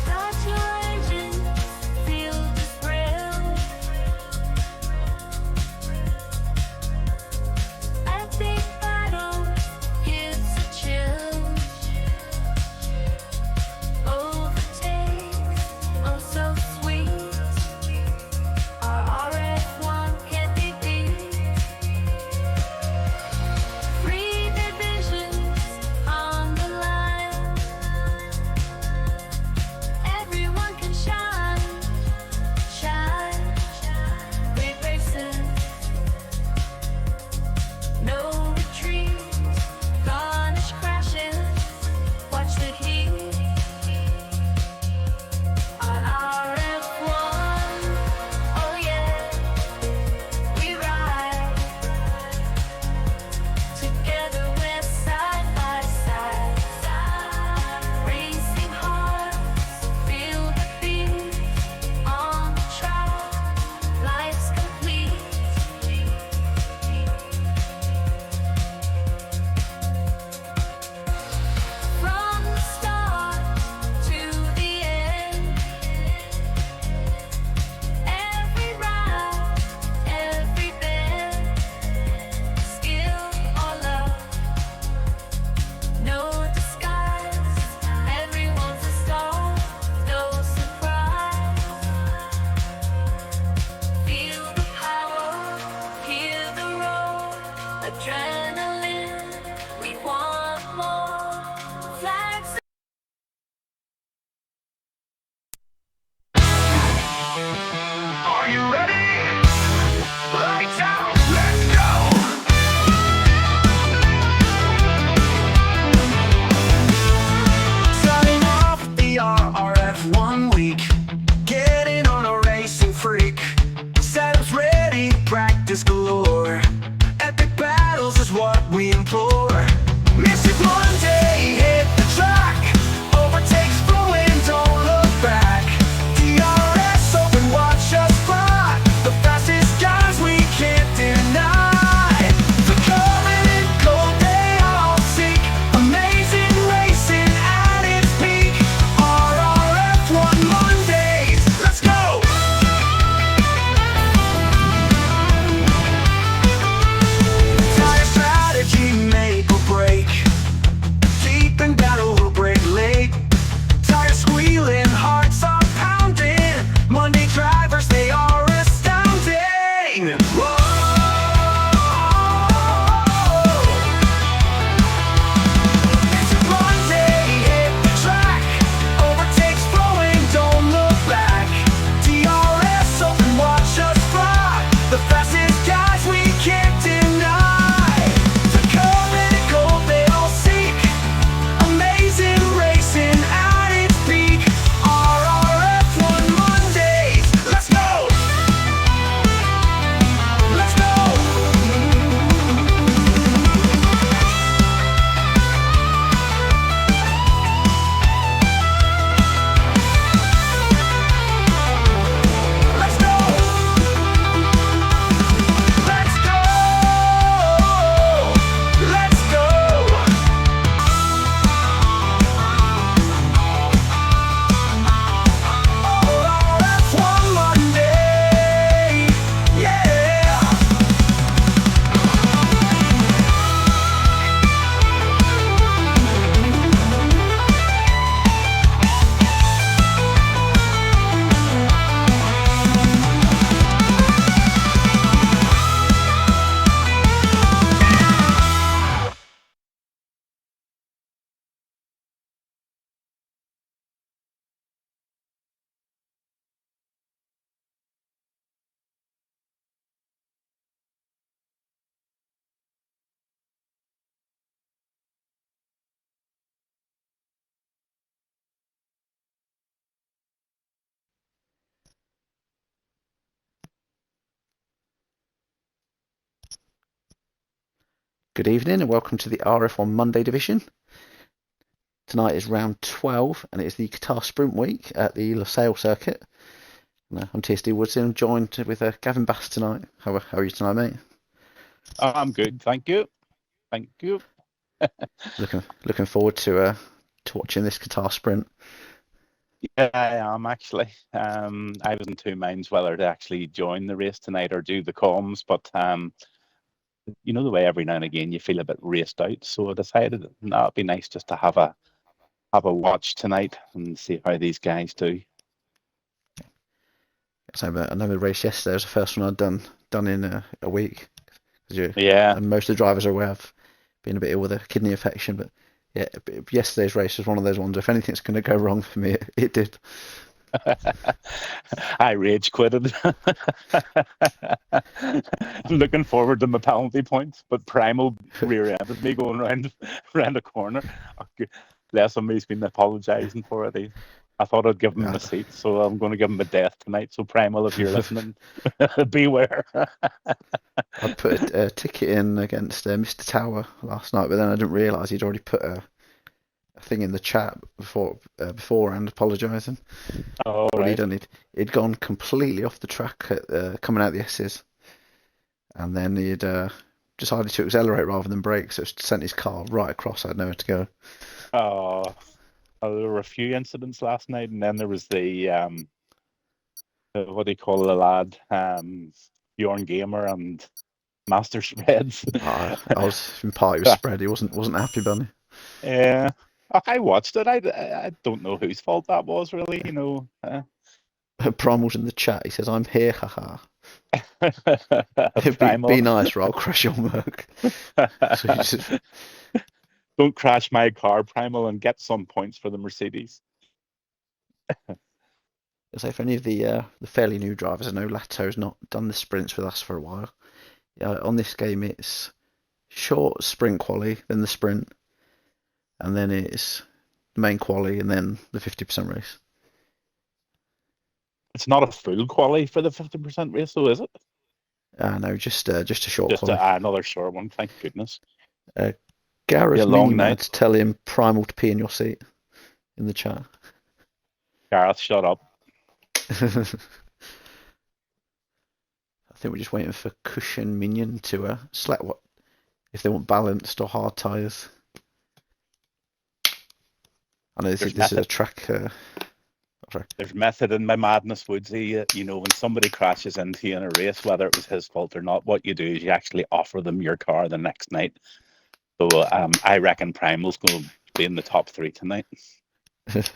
Start your engine, feel the thrill. Epic battle, hits a chill. Overtake, oh so sweet. RRF1 can't be beat. Three divisions on the line. Everyone can shine, shine. Big races, no retreat. Garnish crashes, watch the heat. RRF1, oh yeah, we ride. Together we're side by side. Racing hearts, feel the beat. On the track, life's complete. From the start to the end, every ride, every bend, skill or love, no disguise. Everyone's a star, no surprise. Feel the power, hear the roar, adrenaline. We want more. Flags. Are you ready? Lights out, let's go! Starting off the RRF1 week, getting on a racing freak. Setups ready, practice galore. Epic battles is what we implore. Miss it one day, hit the track. Overtakes flowing, don't look back. DRS open, watch us fly. The fastest guys we can't deny. The covenant gold they all seek. Amazing racing at its peak. RRF1 Mondays, let's go! Tire strategy, make or break. Deep in battle, we'll break late. Tires squealing, hearts are pounding. Monday drivers, they are astounding. Whoa! It's a Monday, hit the track. Overtakes flowing, don't look back. DRS open, watch us fly. The fastest guys we can't deny. The covenant gold they all seek. Amazing racing at its peak. RRF1 Mondays, let's go! Let's go! Let's go! Let's go! Let's go! RRF1 Monday, yeah! Good evening and welcome to the RF1 Monday division. Tonight is round 12 and it is the Qatar Sprint Week at the Losail circuit. I'm TSD Woodson, joined with Gavin Bass tonight. How are you tonight, mate? I'm good, thank you. Thank you. Looking forward to to watching this Qatar sprint? Yeah, I am actually. I was in two minds whether to actually join the race tonight or do the comms, but you know the way every now and again you feel a bit raced out, so I decided no, it'd be nice just to have a watch tonight and see how these guys do. So another race yesterday was the first one I'd done in a week. Yeah. And most of the drivers are aware I've been a bit ill with a kidney infection, but yeah, yesterday's race was one of those ones. If anything's going to go wrong for me, it did. I rage quitted. I'm looking forward to my penalty points, but Primal rear-ended me going round a corner. Bless him, he's been apologising for it. I thought I'd give him a seat, so I'm going to give him a death tonight. So Primal, if you're listening, beware. I put a ticket in against Mr. Tower last night, but then I didn't realise he'd already put a thing in the chat beforehand apologising. Oh, What right. he'd done, he'd gone completely off the track at, coming out the S's, and then he'd decided to accelerate rather than brake, so it sent his car right across. I had nowhere to go. Oh, there were a few incidents last night, and then there was the what do you call the lad, Bjorn Gamer and Master Spreads. I was in party with Spread. He wasn't happy, Bunny. Yeah, I watched it. I don't know whose fault that was really. You know. Primal's in the chat. He says, "I'm here, haha." Primal. Be nice, or I'll crash your Merc. So he just, Don't crash my car, Primal, and get some points for the Mercedes. so if any of the fairly new drivers, I know Lato's not done the sprints with us for a while. On this game, it's short sprint quali, then the sprint, and then it's the main quali, and then the 50% race. It's not a full quali for the 50% race, though, is it? No, just a short Just quali. another short one. Thank goodness. Gareth long Minimad, night. tell him Primal to pee in your seat in the chat. Gareth, shut up. I think we're just waiting for Cushion Minion to select what if they want balanced or hard tyres. I know this is a track. There's method in my madness, Woodsy. You know, when somebody crashes into you in a race, whether it was his fault or not, what you do is you actually offer them your car the next night. So I reckon Primal's going to be in the top 3 tonight. He's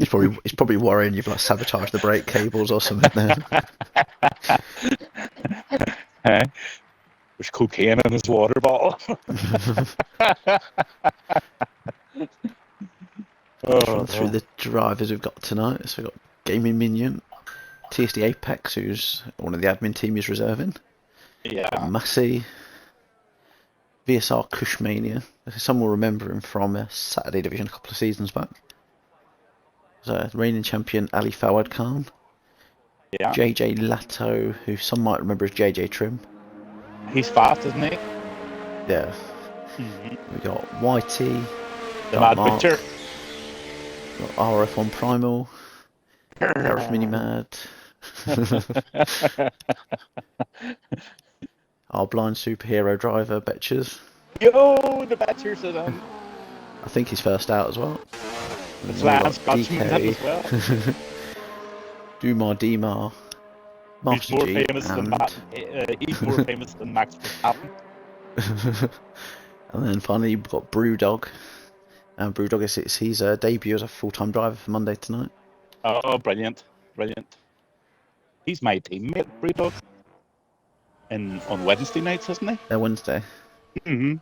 probably worrying you've like sabotaged the brake cables or something there. There's cocaine in his water bottle. Let's run through the drivers we've got tonight. So we've got Gaming Minion, TSD Apex, who's one of the admin team is reserving. Yeah. Massey, VSR Cushmania. Some will remember him from Saturday Division a couple of seasons back. So reigning champion Ali Fawad Khan. Yeah. JJ Lato, who some might remember as JJ Trim. He's fast, isn't he? Yeah. We got YT, The Dark Mad Mark, Butcher. got RRF1 Primal, Gareth Minimad. Our blind superhero driver, Betchers. Yo, the Betchers are on. I think he's first out as well. It's Lance Scotchman as well. Dumar Dimar, He's Master more G, famous than he's more famous than Max Verstappen. And then finally we've got Brewdog. And Brewdog is his debut as a full-time driver for Monday tonight. Oh, brilliant, brilliant. He's my teammate, Brewdog. On Wednesday nights, isn't he? Wednesday. I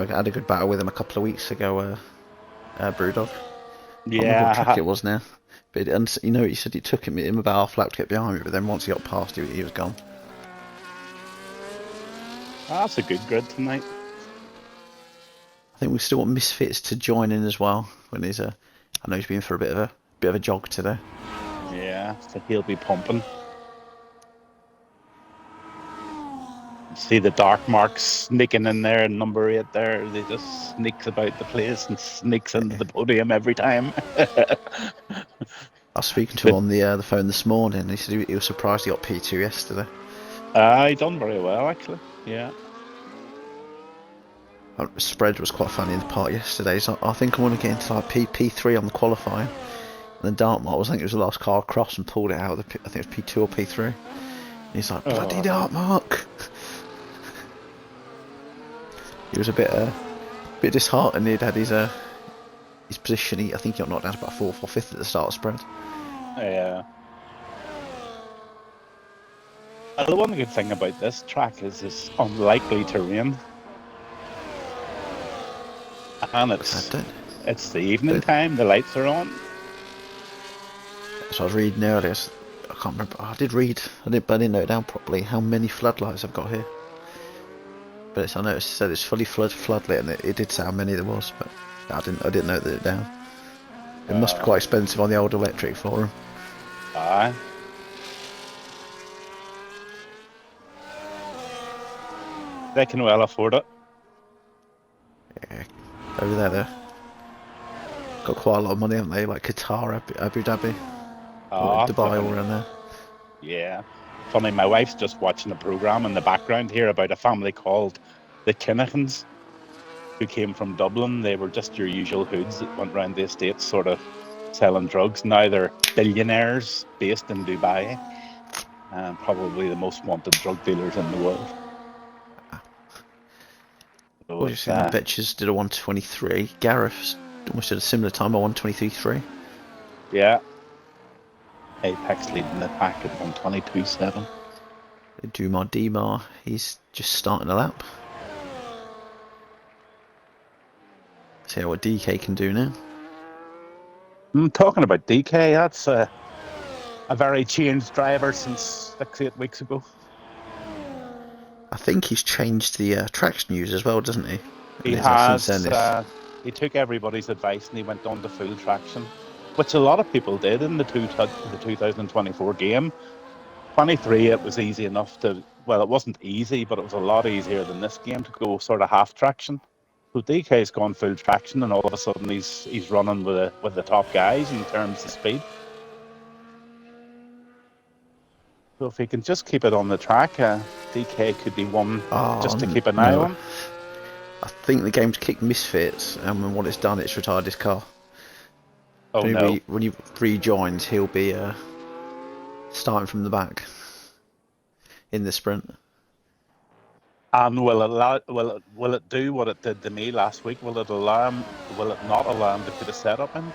had a good battle with him a couple of weeks ago, Brewdog. Yeah. What track it was now. But you know, he said it took him about half a lap to get behind me, but then once he got past, he was gone. That's a good grid tonight. I think we still want Misfits to join in as well when he's I know he's been for a bit of a jog today. Yeah, so he'll be pumping. See the Dark Mark sneaking in there in number 8 there. He just sneaks about the place and sneaks into the podium every time. I was speaking to him on the phone this morning. He said he was surprised he got P2 yesterday. He done very well, actually. Yeah. Spread was quite funny in the part yesterday. So I think I want to get into like P3 on the qualifying. And then Dartmouth, I think it was the last car across and pulled it out of the I think it was P2 or P3. And he's like, bloody Oh. Dartmouth! He was a bit disheartened. He'd had his position. I think he got knocked down to about 4th or 5th at the start of spread. Yeah. The one good thing about this track is it's unlikely terrain. And it's the evening time, the lights are on. So I was reading earlier, I can't remember, I didn't note it down properly, how many floodlights I've got here. But I noticed it said it's fully floodlit, and it did say how many there was, but I didn't note it down. It must be quite expensive on the old electric for them. Aye. They can well afford it. Yeah, over there they've got quite a lot of money, haven't they? Like Qatar, Abu Dhabi, Dubai, all around there. Yeah. Funny, my wife's just watching a programme in the background here about a family called the Kinnachans, who came from Dublin. They were just your usual hoods that went around the estates sort of selling drugs. Now they're billionaires based in Dubai, and probably the most wanted drug dealers in the world. So What do you think? The Betches did a 123. Gareth almost at a similar time, a 123.3. Yeah. Apex leading the pack at 122.7. Dumar, he's just starting a lap. See what DK can do now. Talking about DK, that's a very changed driver since 6-8 weeks ago. I think he's changed the traction use as well, doesn't he? He has. He took everybody's advice and he went on to full traction, which a lot of people did in the 2024 game. 23, it was easy enough to, well, it wasn't easy, but it was a lot easier than this game to go sort of half traction. So DK's gone full traction, and all of a sudden he's running with the top guys in terms of speed. So if he can just keep it on the track, DK could be one just to keep an eye on. I think the game's kicked Misfits, and what it's done, it's retired his car. Oh no! When he rejoins, he'll be starting from the back in the sprint. And will it do what it did to me last week? Will it not allow him to put a setup in?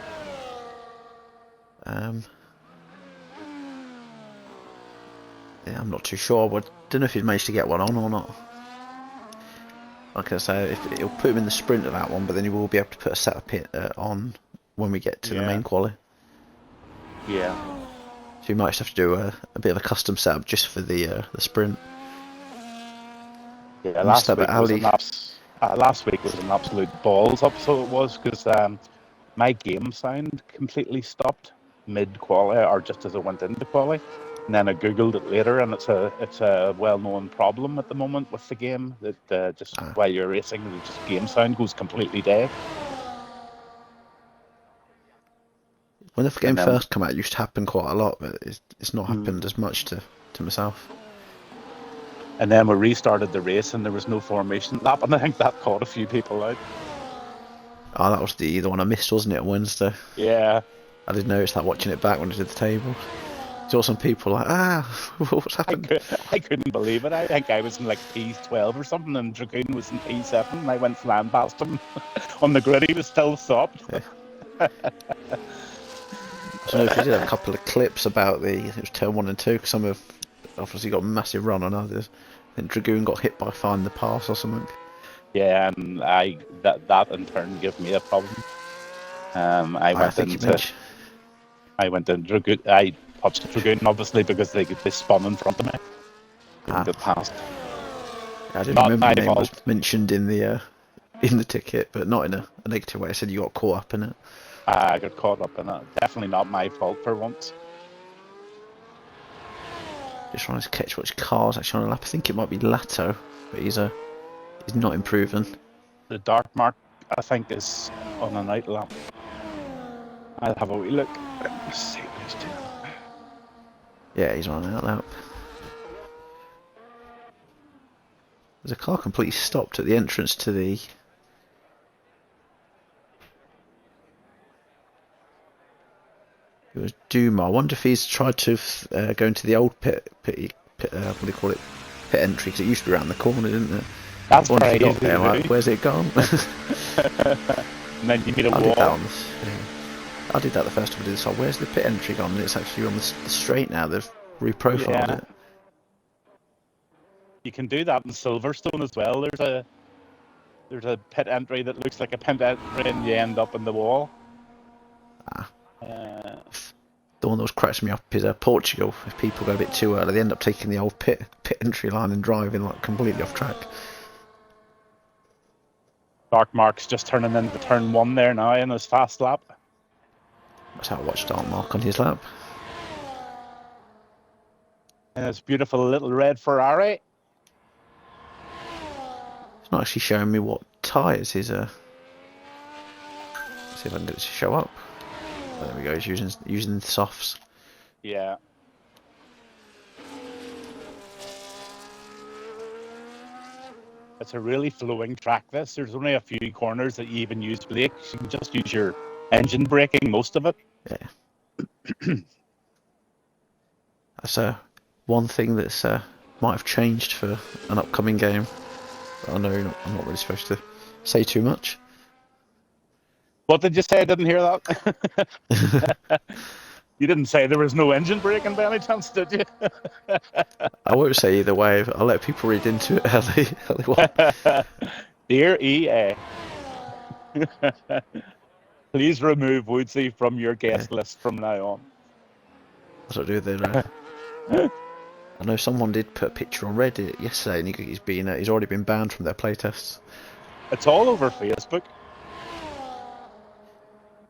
Yeah, I'm not too sure. I don't know if he's managed to get one on or not. Like I say, it'll put him in the sprint of that one, but then he will be able to put a setup on when we get to the main quali. Yeah. So you might just have to do a bit of a custom setup just for the sprint. Yeah, last week was an absolute balls up, so it was, because my game sound completely stopped mid quali, or just as I went into quali, and then I googled it later, and it's a well-known problem at the moment with the game that just while you're racing, just game sound goes completely dead. When the game first came out, it used to happen quite a lot, but it's not happened as much to myself. And then we restarted the race, and there was no formation lap, and I think that caught a few people out. Oh, that was the one I missed, wasn't it, on Wednesday? Yeah. I didn't notice that watching it back when I did the table. Saw some people like, what's happened? I couldn't believe it. I think I was in like P12 or something, and Dragoon was in P7, and I went flying past him on the grid. He was still stopped. Yeah. I don't know if you did have a couple of clips about it was turn 1 and 2, because some have obviously got a massive run on others. I think Dragoon got hit by Find the Pass or something. Yeah, and that in turn gave me a problem. I went in Dragoon. I touched Dragoon obviously because they spun in front of me. Couldn't get past. I didn't remember the name was mentioned in the ticket, but not in a negative way. I said you got caught up in it. I got caught up in it. Definitely not my fault for once. Just trying to catch which car's actually on the lap. I think it might be Lato, but he's not improving. The Dark Mark, I think, is on an out lap. I'll have a wee look. Let's see what he's doing. Yeah, he's on an out lap. There's a car completely stopped at the entrance to the... It was Duma. I wonder if he's tried to go into the old pit what do you call it? Pit entry, because it used to be around the corner, didn't it? That's I wonder if he crazy. got there, like, where's it gone? And then you meet a I wall. did that on this. I did that the first time I did this. Where's the pit entry gone? And it's actually on the straight now. They've reprofiled it. You can do that in Silverstone as well. There's a pit entry that looks like a pit entry, and you end up in the wall. The one that was cracking me up is Portugal. If people go a bit too early, they end up taking the old pit entry line and driving like completely off track. Dark Mark's just turning into turn 1 there now in his fast lap. That's how I watched Dark Mark on his lap. And his beautiful little red Ferrari. It's not actually showing me what tyres his Let's see if I can get it to show up. Oh, there we go. He's using the softs. Yeah. It's a really flowing track, this. There's only a few corners that you even use brakes. You can just use your engine braking most of it. Yeah. That's one thing that's might have changed for an upcoming game. But I know I'm not really supposed to say too much. What did you say? I didn't hear that. You didn't say there was no engine braking by any chance, did you? I won't say either way. I'll let people read into it how they want. Dear EA, please remove Woodsy from your guest list from now on. That's what I do with it. I know someone did put a picture on Reddit yesterday, and he's already been banned from their playtests. It's all over Facebook.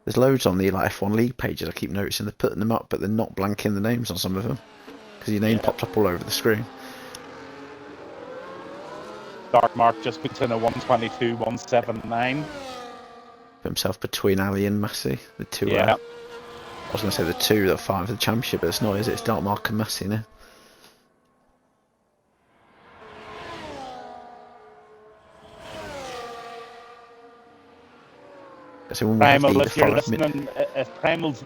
There's loads on the F1 League pages. I keep noticing they're putting them up, but they're not blanking the names on some of them because your name popped up all over the screen. Dark Mark just puts in a 122.179. Put himself between Ali and Massey, the two. Yeah. I was going to say the two that are fighting for the championship, but it's not, is it? It's Dark Mark and Massey now. So Primal, if you're listening, if Primal's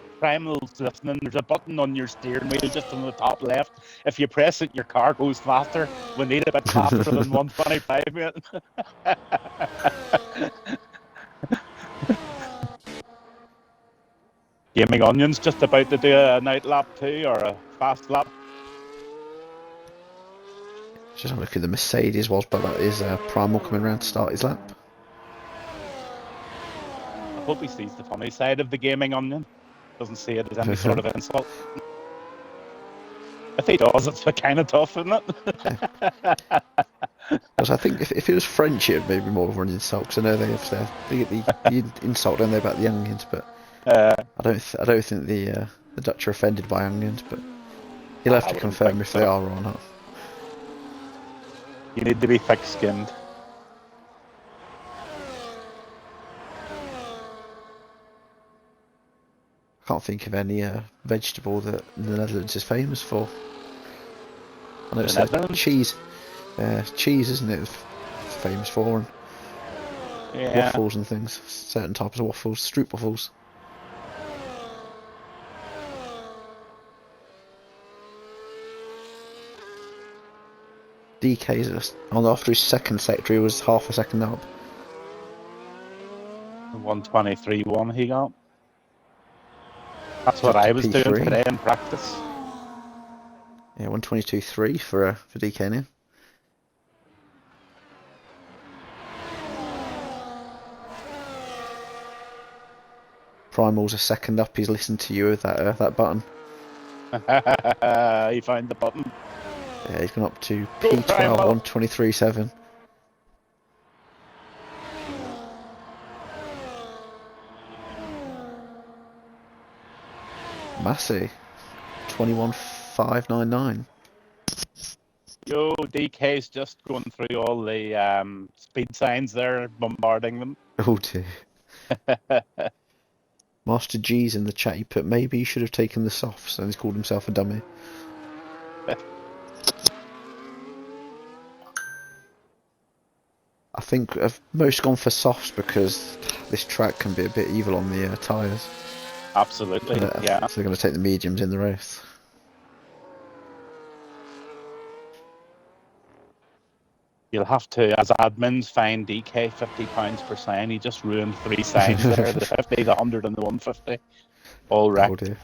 listening, there's a button on your steering wheel just on the top left. If you press it, your car goes faster. We need a bit faster than 125, mate. Gaming Onion's just about to do a night lap too, or a fast lap. Just have a look at the Mercedes but that is Primal coming around to start his lap. I hope he sees the funny side of the Gaming Onion. Doesn't see it as any sort of insult. If he does, it's kind of tough, isn't it? Because I think if it was French, it would maybe more of an insult. Because I know they get the insult, don't they, about the onions? But I don't think the Dutch are offended by onions. But you'll have to confirm if they are or not. You need to be thick-skinned. Can't think of any vegetable that the Netherlands is famous for. I know it's cheese. Cheese, isn't it? It's famous for, and waffles and things. Certain types of waffles, stroop waffles. DK's after his second sector, he was half a second up. 123.1 he got. That's what I was doing today in practice. Yeah, 122.3 for DK now. Primal's a second up. He's listened to you with that button. He found the button. Yeah, he's gone up to P12 123.7. Massey 21.599. Yo, DK's just going through all the speed signs there, bombarding them. Oh dear. Master G's in the chat. He put maybe he should have taken the softs, and he's called himself a dummy. I think I've most gone for softs because this track can be a bit evil on the tyres. Absolutely, yeah. So they're going to take the mediums in the race. You'll have to, as admins, fine DK £50 per sign. He just ruined 3 signs there: the 50, the 100, and the 150. All Oh wrecked. dear.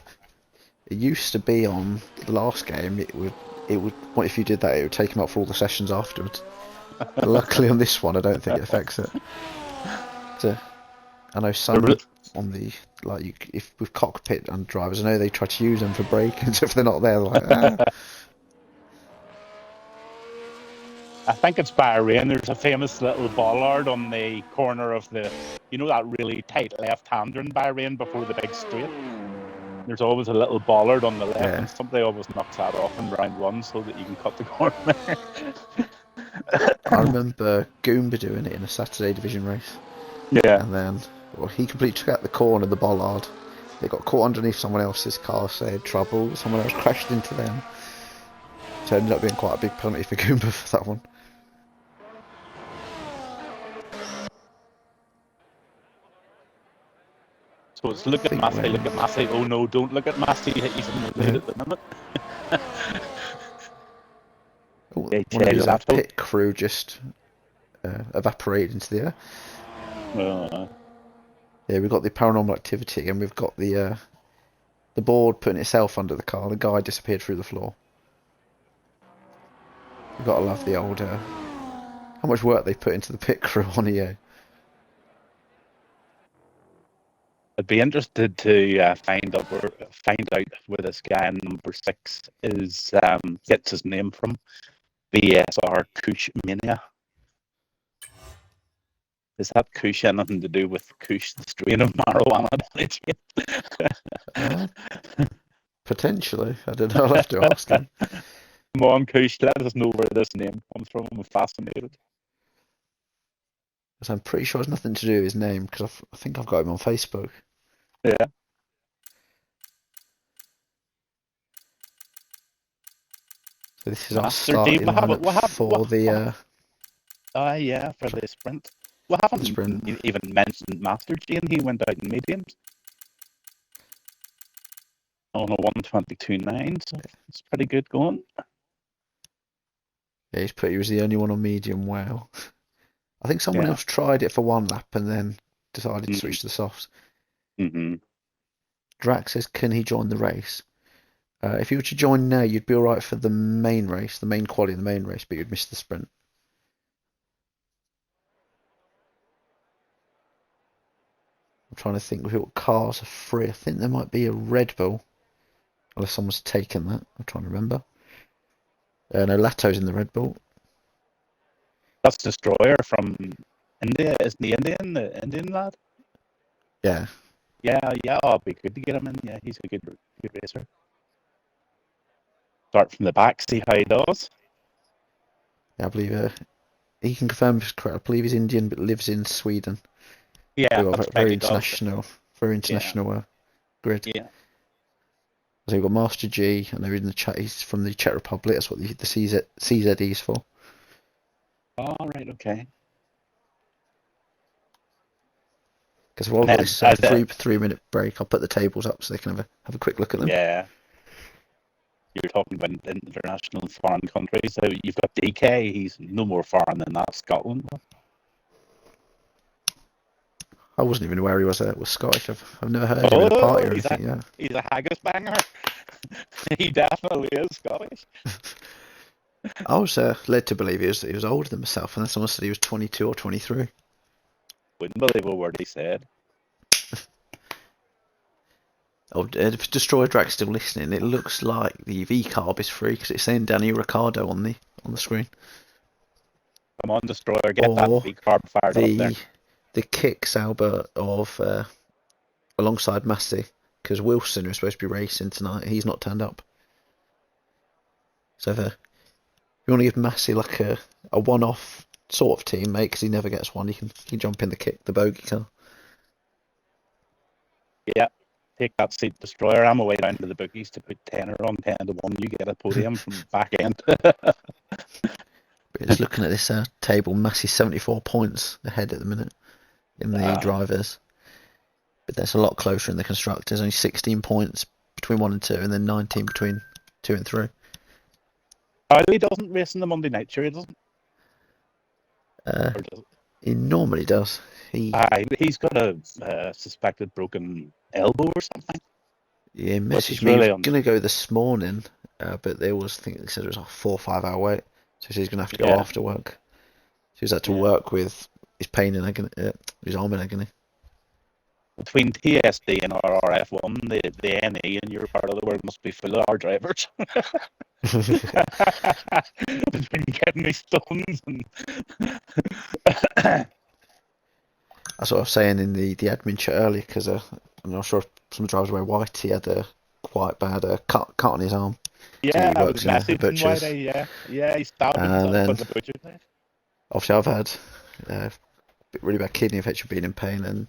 It used to be on the last game. It would. Well, if you did that, it would take him out for all the sessions afterwards. But luckily on this one, I don't think it affects it. So, I know some on the if with cockpit and drivers, I know they try to use them for braking. So if they're not there, they're like, ah. I think it's Bahrain. There's a famous little bollard on the corner of that really tight left-hander in Bahrain before the big straight. There's always a little bollard on the left, Yeah. and somebody always knocks that off in round 1 so that you can cut the corner. I remember Goomba doing it in a Saturday division race. Yeah. And then, he completely took out the corner, the bollard. They got caught underneath someone else's car, so they had trouble. Someone else crashed into them. So it ended up being quite a big penalty for Goomba for that one. So it's look at Massey. Oh no, don't look at Massey. He's in the lead at the minute. One of his pit crew just evaporated into the air. Yeah, we've got the paranormal activity, and we've got the board putting itself under the car. The guy disappeared through the floor. You've got to love the old how much work they put into the pit crew on EA. I'd be interested to find out where this guy in number 6 gets his name from. BSR Kush Mania. Is that Kush anything to do with Kush, the strain of marijuana? Potentially. I don't know. I'll have to ask him. Come on, Kush, let us know where this name comes from. I'm fascinated. Because I'm pretty sure it's nothing to do with his name, because I think I've got him on Facebook. Yeah. So this is our starting lineup for the... for the sprint. What happened? You even mentioned Master G, and he went out in mediums on a 1:22.9, so it's pretty good going. Yeah, he was the only one on medium. Wow. I think someone else tried it for one lap and then decided to switch to the softs. Drax says, can he join the race? If you were to join now, you'd be alright for the main race, the main quali in the main race, but you'd miss the sprint. I'm trying to think what cars are free. I think there might be a Red Bull, unless someone's taken that. I'm trying to remember. No, Lato's in the Red Bull. That's Destroyer from India. Isn't he Indian? The Indian lad? Yeah. Yeah. Oh, it'd be good to get him in. Yeah, he's a good racer. Start from the back, see how he does. Yeah, I believe he can confirm if it's correct. I believe he's Indian but lives in Sweden. Yeah, that's very international. Very international grid. Yeah. So we've got Master G, and they're in the chat. He's from the Czech Republic. That's what the CZE is for. Oh, right, okay. Because while we've got this 3-minute break, I'll put the tables up so they can have a quick look at them. Yeah. You're talking about international foreign countries. So you've got DK. He's no more foreign than that. Scotland. I wasn't even aware he was Scottish. I've never heard him in a party or anything. He's a haggis banger. He definitely is Scottish. I was led to believe he was older than myself, and someone said he was 22 or 23. Wouldn't believe a word he said. If Destroyer Drag's still listening, it looks like the V-carb is free because it's saying Daniel Ricciardo on the screen. Come on, Destroyer, get that V-carb fired up there. The kicks Albert of alongside Massey, because Wilson, who's supposed to be racing tonight, he's not turned up. So if you want to give Massey like a one-off sort of teammate, because he never gets one, you can jump in the bogey car. Yeah, take that seat, Destroyer. I'm away down to the bookies to put tenner on 10 to 1. You get a podium from back end. Just looking at this table, Massey's 74 points ahead at the minute in the drivers. But that's a lot closer in the constructors. Only 16 points between 1 and 2, and then 19 between 2 and 3. He doesn't race in the Monday night, sure he doesn't. He normally does. He's got a suspected broken elbow or something. Yeah, he messaged really me. He was going to go this morning, but they said it was a 4 or 5 hour wait. So he's going to have to go after work. So he's had to work with his pain and agony, his arm in agony. Between TSD and RRF1, the NE in your part of the world must be full of our drivers. Between kidney stones and That's what I was saying in the admin chat earlier, because I'm not sure if some drivers were white. He had a quite bad cut on his arm. Yeah, he works in a butcher's. Yeah, he stabbed himself with the butcher knife. Obviously, I've had really bad kidney infection, being in pain, and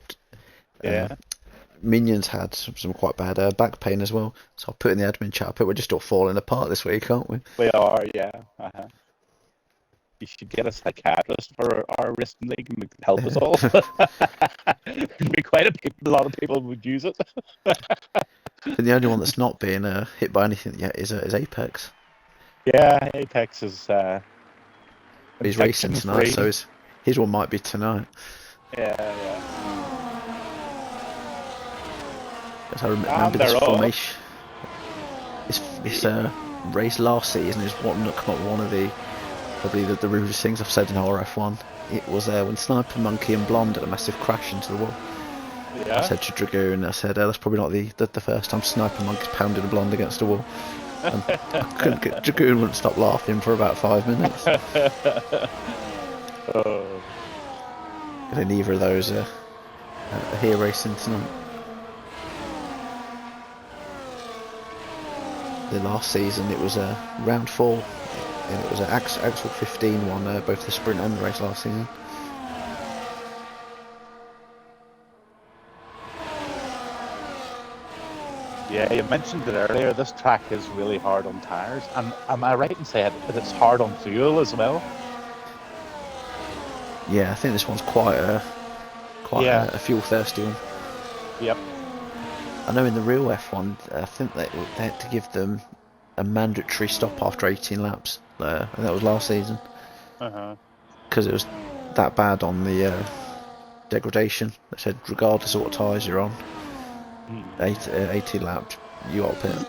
Minion's had some quite bad back pain as well. So I'll put in the admin chat. We're just all falling apart this week, aren't we? We are, yeah. You should get a psychiatrist for our wrestling league and help us all. It'd be quite a lot of people would use it. And the only one that's not being hit by anything yet is Apex. Yeah, Apex is. He's racing tonight, so his one might be tonight. Yeah. I remember this formation. This race last season is one of the probably the rudest things I've said in RRF1. It was when Sniper Monkey and Blonde had a massive crash into the wall. Yeah. I said to Dragoon, that's probably not the first time Sniper Monkey's pounded a Blonde against a wall. And Dragoon wouldn't stop laughing for about 5 minutes. And neither of those are here racing tonight. The last season it was round 4, and it was an Axel 15 won both the sprint and the race last season. Yeah, you mentioned it earlier. This track is really hard on tyres, and am I right in saying that it's hard on fuel as well? Yeah, I think this one's quite a fuel thirsty one. Yep. I know in the real F1, I think they had to give them a mandatory stop after 18 laps. And that was last season. Because it was that bad on the degradation. They said regardless of what tyres you're on, 80 laps, you got to pit.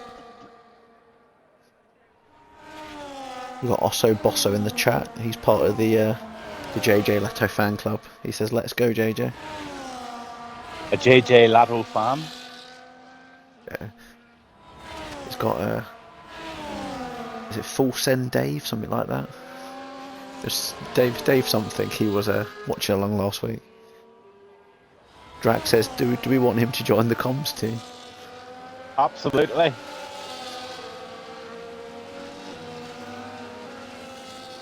We've got Osso Bosso in the chat. He's part of the JJ Leto fan club. He says, "Let's go, JJ." A JJ Leto fan? Yeah. He's got is it Full Send Dave, something like that? Just Dave something. He was watching along last week. Drac says, do we want him to join the comms team? Absolutely.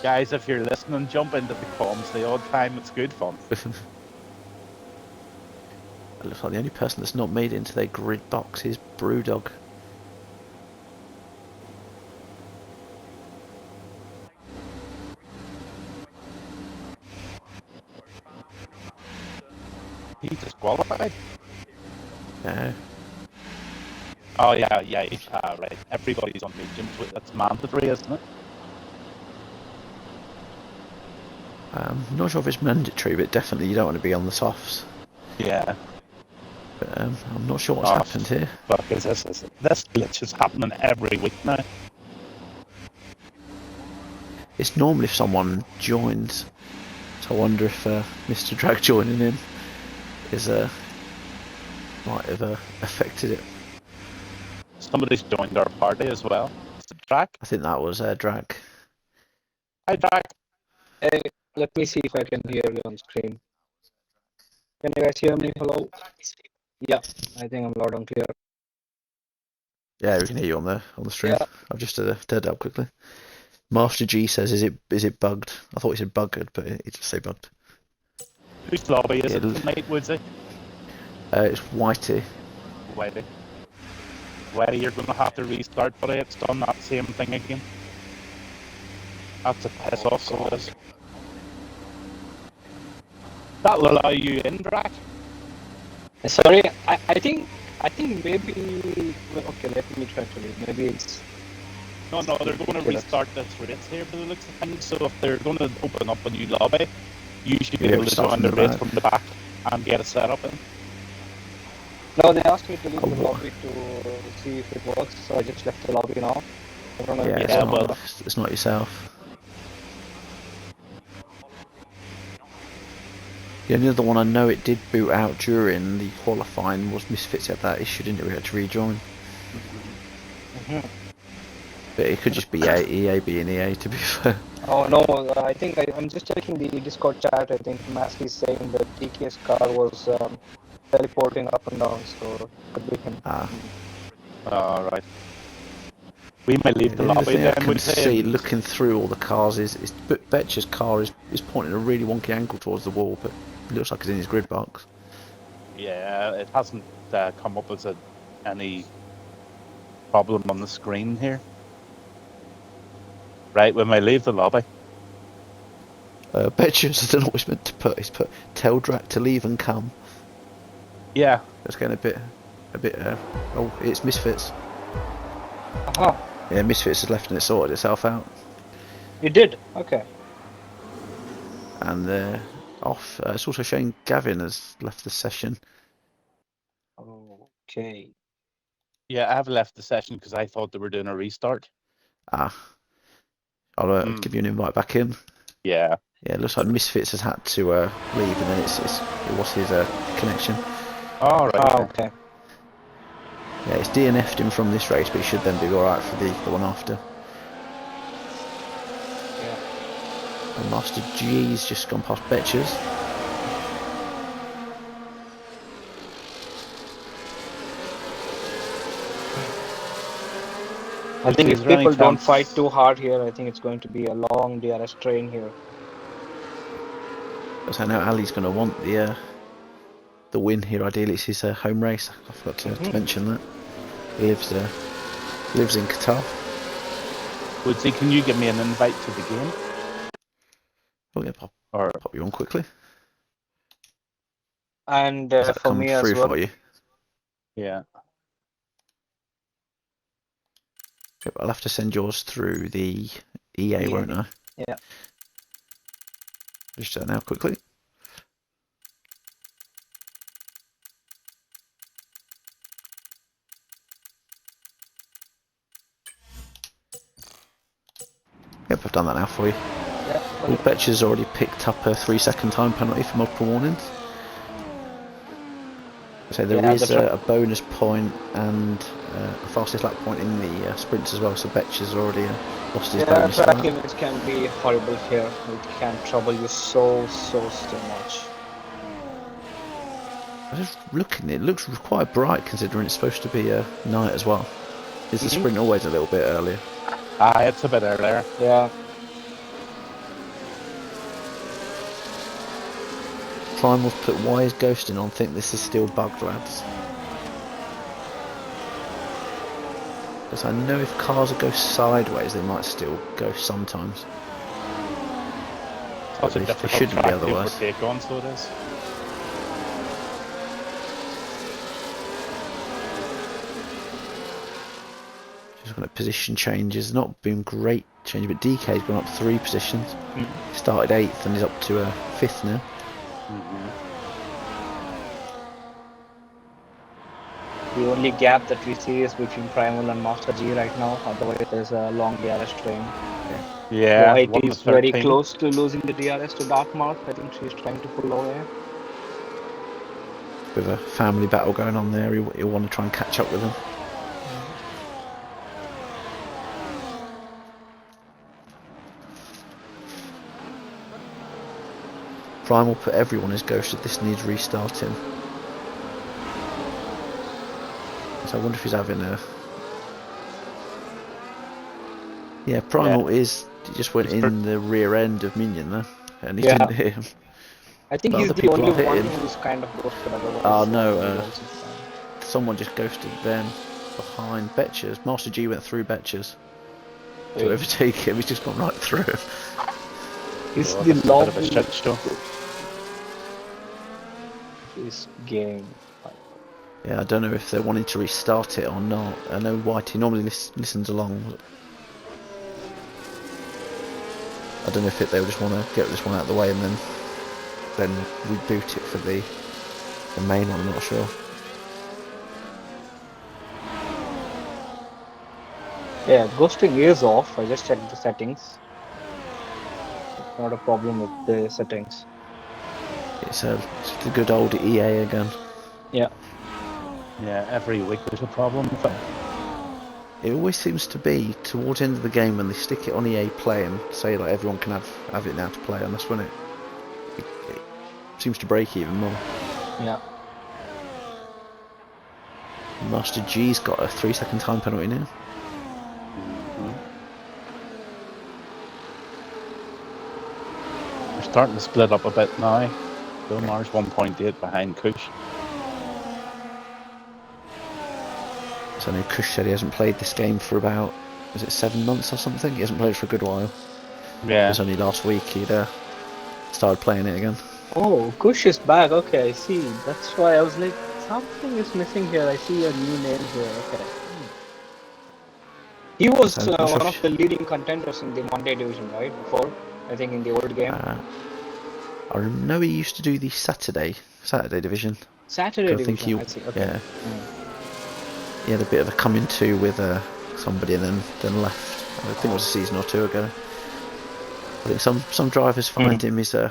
Guys, if you're listening, jump into the comms the odd time. It's good fun. It looks like the only person that's not made it into their grid box is Brewdog. He disqualified? Yeah. Oh, yeah, right. Everybody's on mediums. That's mandatory, isn't it? I'm not sure if it's mandatory, but definitely you don't want to be on the softs. Yeah. But I'm not sure what's happened here. Fuck, this glitch is happening every week now. It's normally if someone joins, so I wonder if Mr. Drag joining in is might have affected it. Somebody's joined our party as well. Is it Drag? I think that was Drag. Hi, Drag. Hey, let me see if I can hear you on screen. Can you guys hear me? Hello? Yeah, I think I'm loud and clear. Yeah, we can hear you on the stream. Yeah. I've just turned it up quickly. Master G says, "Is it bugged?" I thought he said bugged, but he just say bugged. Whose lobby is it tonight, Woodsy? It's Whitey. Whitey, you're going to have to restart, but it's done that same thing again. That's a piss off, so it is. That'll allow you in, Drac. Sorry, I think maybe. Okay, let me try to read. Maybe it's. No, they're going to restart this race here by the looks of things. So if they're going to open up a new lobby, you should be Yeah, able to start join from the the race back. from the back and get a setup in. No, they asked me to leave Oh, the what? lobby to see if it works, so I just left the lobby now. I don't know if Yeah, it Yeah, works. well, it's not yourself. The only other one I know it did boot out during the qualifying was Misfits had that issue, didn't it? We had to rejoin. Mhm. But it could just be EA being EA, to be fair. Oh no, I think I'm just checking the Discord chat. I think Mask is saying that DK's car was teleporting up and down, so it could be him. Ah. alright. We may leave Yeah, the the only lobby thing I then, can would you say? see And looking through all the cars is Betcher's car is pointing a really wonky angle towards the wall, but it looks like it's in his grid box. yeah, it hasn't come up as any problem on the screen here. Right, we may leave the lobby. Betcher's, I don't know what he's meant to put. He's put tell Drac to leave and come. Yeah, That's getting a bit. Oh, it's Misfits. Aha, Yeah, Misfits has left and it sorted itself out, you did. Okay. and they're off. It's also showing Gavin has left the session. Okay. yeah, I have left the session because I thought they were doing a restart. Ah, I'll give you an invite back in. Yeah. Yeah, it looks like Misfits has had to leave, and then it was his connection. All right. Ah, Okay. okay. Yeah, it's DNF'd him from this race, but he should then be alright for the one after. Yeah. And Master G's just gone past Betcher's. I think Is if there any people don't chance- fight too hard here, I think it's going to be a long DRS train here. Because I know Ali's going to want the win here. Ideally, it's his home race. I forgot to mention that. He lives in Qatar. Woodsy, can you give me an invite to the game? Oh yeah, pop you on quickly. And Has that for come me as through well. for you? Yeah. Yep, I'll have to send yours through the EA, won't I? Yeah. Just now quickly. Yep, I've done that now for you. Yeah. All Betcher's already picked up a 3-second time penalty for multiple warnings. So there Yeah, is that's right. a bonus point and a fastest lap point in the sprints as well. So Betcher's already lost his Yeah, bonus. for track that. limits can be horrible here. It can trouble you so much. I was just looking, it looks quite bright considering it's supposed to be night as well. Is the sprint always a little bit earlier? It's a bit earlier. Yeah. Primal's put why is ghosting on? Think this is still bugged, lads. Because I know if cars go sideways, they might still go sometimes. Such a They difficult shouldn't be track to otherwise. overtake on, so it is. Just looking at position changes, not been great change, but DK's gone up 3 positions. Started 8th and is up to 5th now. The only gap that we see is between Primal and Master G right now. Otherwise, there's a long DRS train. Yeah. White 1 to is very 13. close to losing the DRS to Darkmark. I think she's trying to pull away. With a family battle going on there, he'll want to try and catch up with them. Primal put everyone as ghosted, this needs restarting. So I wonder if he's having a... Yeah, Primal is... He just went in the rear end of Minion there, and he didn't hit him. I think But he's other the people only are one hitting. who's kind of ghosted. Otherwise, Oh no, everybody else is fine. someone just ghosted them behind Betcher's. Master G went through Betcher's. to overtake him. He's just gone right through him. It's Oh, the this is a bit of a lobby shit show. this game. Yeah, I don't know if they're wanting to restart it or not. I know Whitey normally listens along. I don't know if they just want to get this one out of the way and then reboot it for the main one. I'm not sure. Yeah, ghosting is off. I just checked the settings. Not a problem with the settings. It's the good old EA again. Yeah. Yeah, every week there's a problem with it. It always seems to be towards the end of the game when they stick it on EA Play and say like everyone can have it now to play, and that's when it seems to break even more. Yeah. Master G's got a 3-second time penalty now. We're starting to split up a bit now. Domar's 1.8 behind Kush. So I know Kush said he hasn't played this game for about, is it 7 months or something? He hasn't played it for a good while. It Yeah. was only last week he'd started playing it again. Oh, Kush is back. Okay, I see. That's why I was like, something is missing here. I see a new name here. Okay. He was So, one of the leading contenders in the Monday division, right? Before, I think in the old game. I know he used to do the Saturday division. Saturday I think division. I see. Okay. yeah. He had a bit of a coming to with somebody and then left. I think it was a season or two ago. I think some drivers find him is Yeah.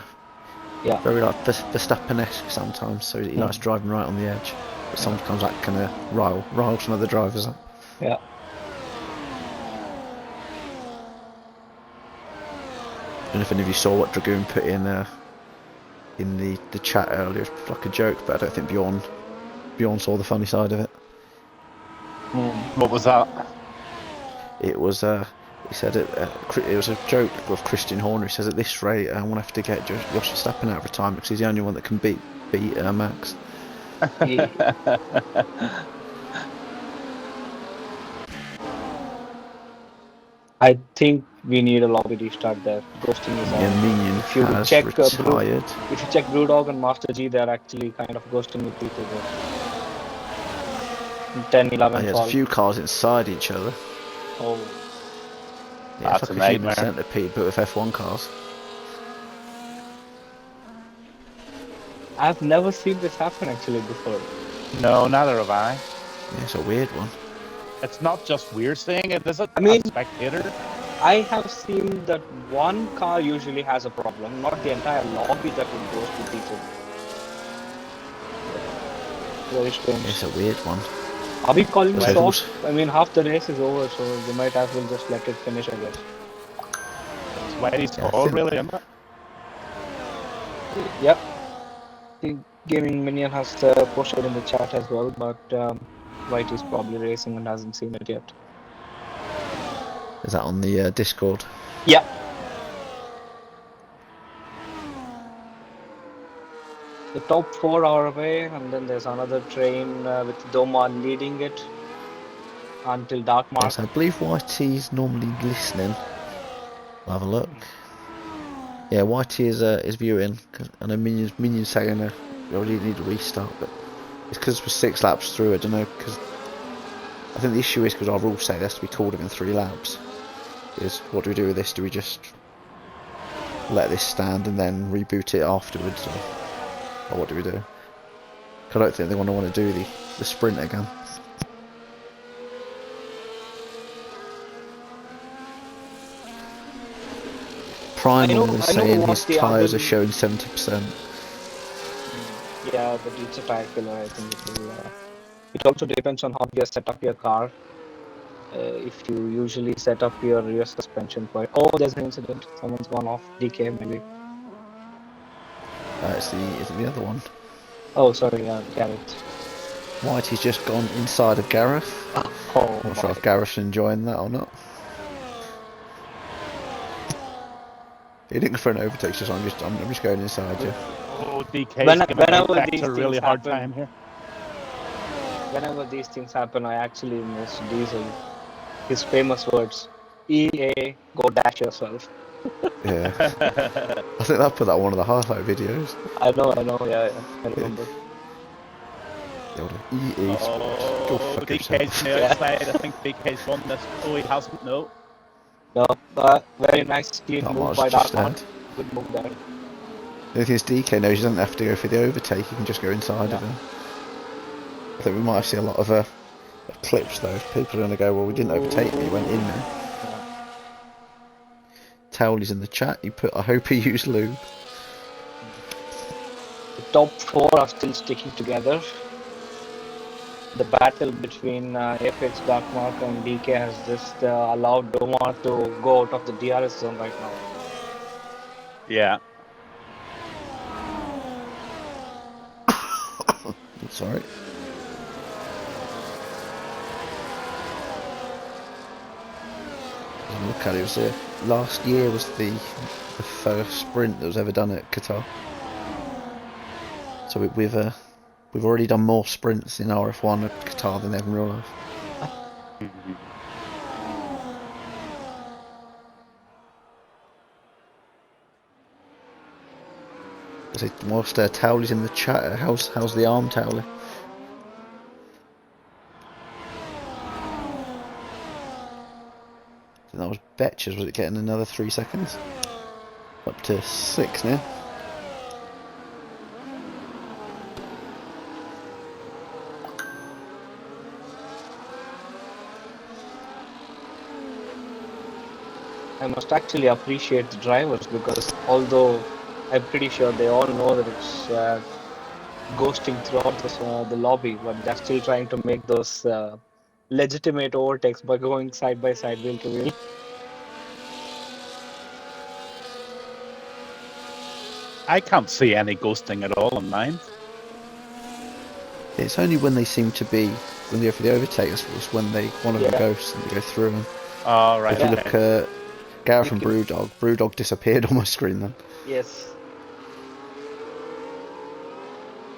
very like Verstappen-esque sometimes, so he likes driving right on the edge. But sometimes that can rile some other drivers up. Yeah. I don't know if any of you saw what Dragoon put in the chat earlier. It's like a joke, but I don't think Bjorn saw the funny side of it. What was that? It was he said it was a joke of Christian Horner. He says at this rate I won't have to get Josh Verstappen out of retirement because he's the only one that can beat Max. I think we need a lobby restart there. Ghosting is on. Yeah, Minion If you has check retired. if you check Brewdog and Master G, they're actually kind of ghosting with people there. 10, 11 There's a 12. few cars inside each other. Oh, Yeah, That's it's a like a human nightmare. centipede, but with F1 cars. I've never seen this happen actually before. No, neither have I. Yeah, it's a weird one. It's not just we're seeing it, is it? I mean- As spectators? I have seen that one car usually has a problem, not the entire lobby that would ghost with people. Very strange. It's a weird one. Are we calling There's this levels. off? I mean, half the race is over, so we might as well just let it finish, I guess. It's Whitey's Yeah, I call, think- really, isn't it? Yep. The gaming minion has posted in the chat as well, but White is probably racing and hasn't seen it yet. Is that on the Discord? Yeah. The top 4 are away, and then there's another train with Doma leading it until Dark Mark. Yes, I believe Whitey's normally listening. I'll have a look. Yeah, Whitey is viewing. 'Cause I know Minion's saying we already need a restart, but it's because we're 6 laps through. I don't know, because I think the issue is because our rules say it has to be called within 3 laps. Is what do we do with this? Do we just let this stand and then reboot it afterwards, or what do we do? 'Cause I don't think they want to do the sprint again. Primal is I know saying what his the tyres other- are showing 70%. Yeah, but it's a tire killer. I think it will. It also depends on how you set up your car. If you usually set up your rear suspension quite. Oh, there's an incident. Someone's gone off. DK maybe. Is it the other one? Oh, sorry. Garrett. Whitey's just gone inside of Gareth. Oh, I'm not sure if Gareth's enjoying that or not. He didn't go for an overtake, so I'm just going inside you. Oh, DK's giving whenever Apex these a really things hard happen- time here. Whenever these things happen, I actually miss Diesel. His famous words. EA, go dash yourself. Yeah. I think I put that on one of the highlight videos. I know, yeah, I remember. The old EA Sports. Go Oh, fuck DK's on yourself. the Yeah. outside. I think DK's won this. Oh, he hasn't. No. No, but very nice clean Dark move Mark's by just Darkmark. dead. Good move there. The only thing is DK knows he doesn't have to go for the overtake, he can just go inside Yeah. of him. I think we might see a lot of clips though. People are going to go, well, we didn't overtake me, he went in there. Yeah. Towley's in the chat, he put, I hope he used lube. The top four are still sticking together. The battle between Apex, Darkmark, and DK has just allowed Domar to go out of the DRS zone right now. Yeah. I'm sorry. Look at it, it was last year was the first sprint that was ever done at Qatar. So we've already done more sprints in RF1 at Qatar than ever in real life. Whilst Towley's in the chat, how's the arm, Towley? I think that was Betcher's. Was it getting another 3 seconds? Up to 6 now. I must actually appreciate the drivers because although I'm pretty sure they all know that it's ghosting throughout the lobby, but they're still trying to make those legitimate overtakes by going side by side, wheel to wheel. I can't see any ghosting at all on mine. It's only when they seem to be, when they go for the overtake, that's when one of them ghosts and they go through them. Oh, right. If you look at Gareth and You Brewdog disappeared on my screen then. Yes.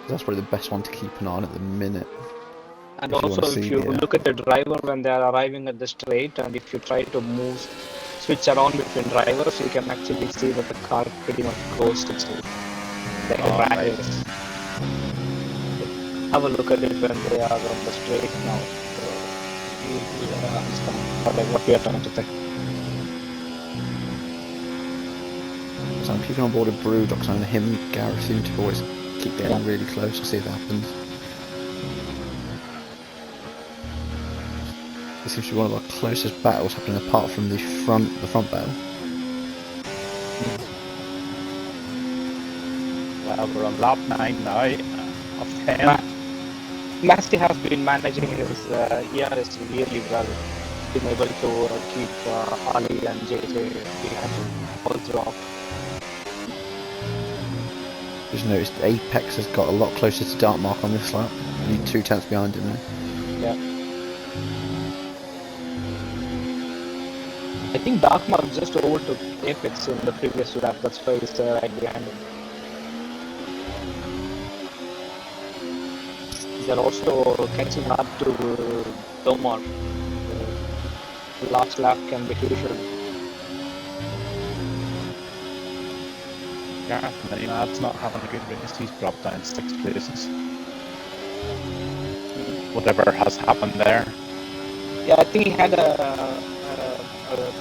That's probably the best one to keep an eye on at the minute. And If you also, wanna see if you the, look at the driver when they are arriving at the straight, and if you try to switch around between drivers, you can actually see that the car pretty much ghosts itself. Like a rat right. race. Have a look at it when they are on the straight now. So you understand what we are trying to say. So I'm keeping on board with Brewdog, and him and Gareth seem to always keep getting really close. I'll see if that happens. This seems to be one of our closest battles happening apart from the front battle. Well, we're on lap 9 now of 10. Massey has been managing his ERS really well. Been able to keep Ali and JJ behind him all throughout. Just noticed Apex has got a lot closer to Darkmark on this lap. Only 2 tenths behind him now. Yeah. I think Darkmark just overtook Apex in the previous lap. That's why he's right behind him. They're also catching up to Domar. The last lap can be crucial. Gareth Minimab's not having a good race. He's dropped down 6 places. Whatever has happened there. Yeah, I think he had a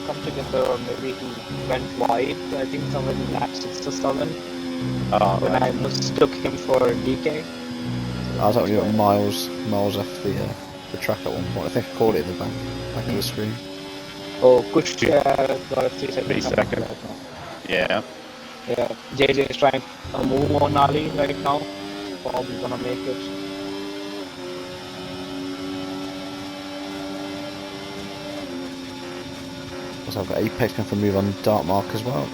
come together, or maybe he went wide. I think somewhere in lap 6 or 7. When I mistook him for DK. I was actually miles off the track at one point. I think I caught it in the back of the screen. Oh, Kush got a 3 second. 3 seconds. Yeah. Yeah, JJ is trying to move on Ali right now. Probably gonna make it. Also, I've got Apex going for a move on Darkmark as well.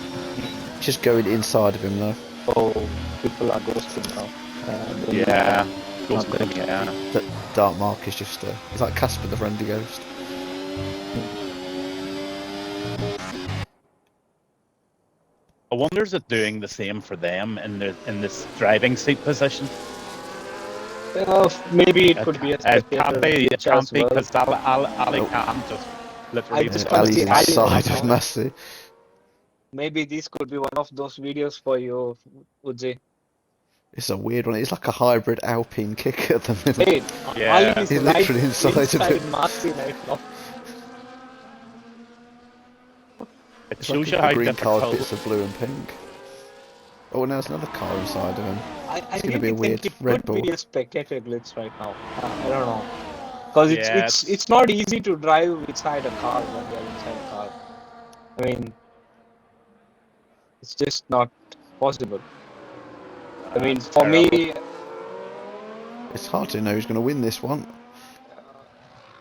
Just going inside of him though. Oh, people are ghosting now. Yeah. Ghosting, yeah. Darkmark is just it's like Casper the Friendly Ghost. I wonder is it doing the same for them in this driving seat position? Maybe it could be a It can't be because because Ali can't just literally just the can't Ali's see Ali inside right of now. Massey. Maybe this could be one of those videos for you, Uzi. It's a weird one. It's like a hybrid Alpine kick at the minute. Wait, Ali Yeah. is He's right literally inside of it. Marcy right now. It It's shows like you a how green car with difficult. bits of blue and pink. Oh, now there's another car inside of him. I It's going to be really a think weird it Red could Bull. be a spectator glitch right now. I don't know. Because Yeah, it's not easy to drive inside a car when you're inside a car. I mean, it's just not possible. I mean, it's for terrible. me, It's hard to know who's going to win this one.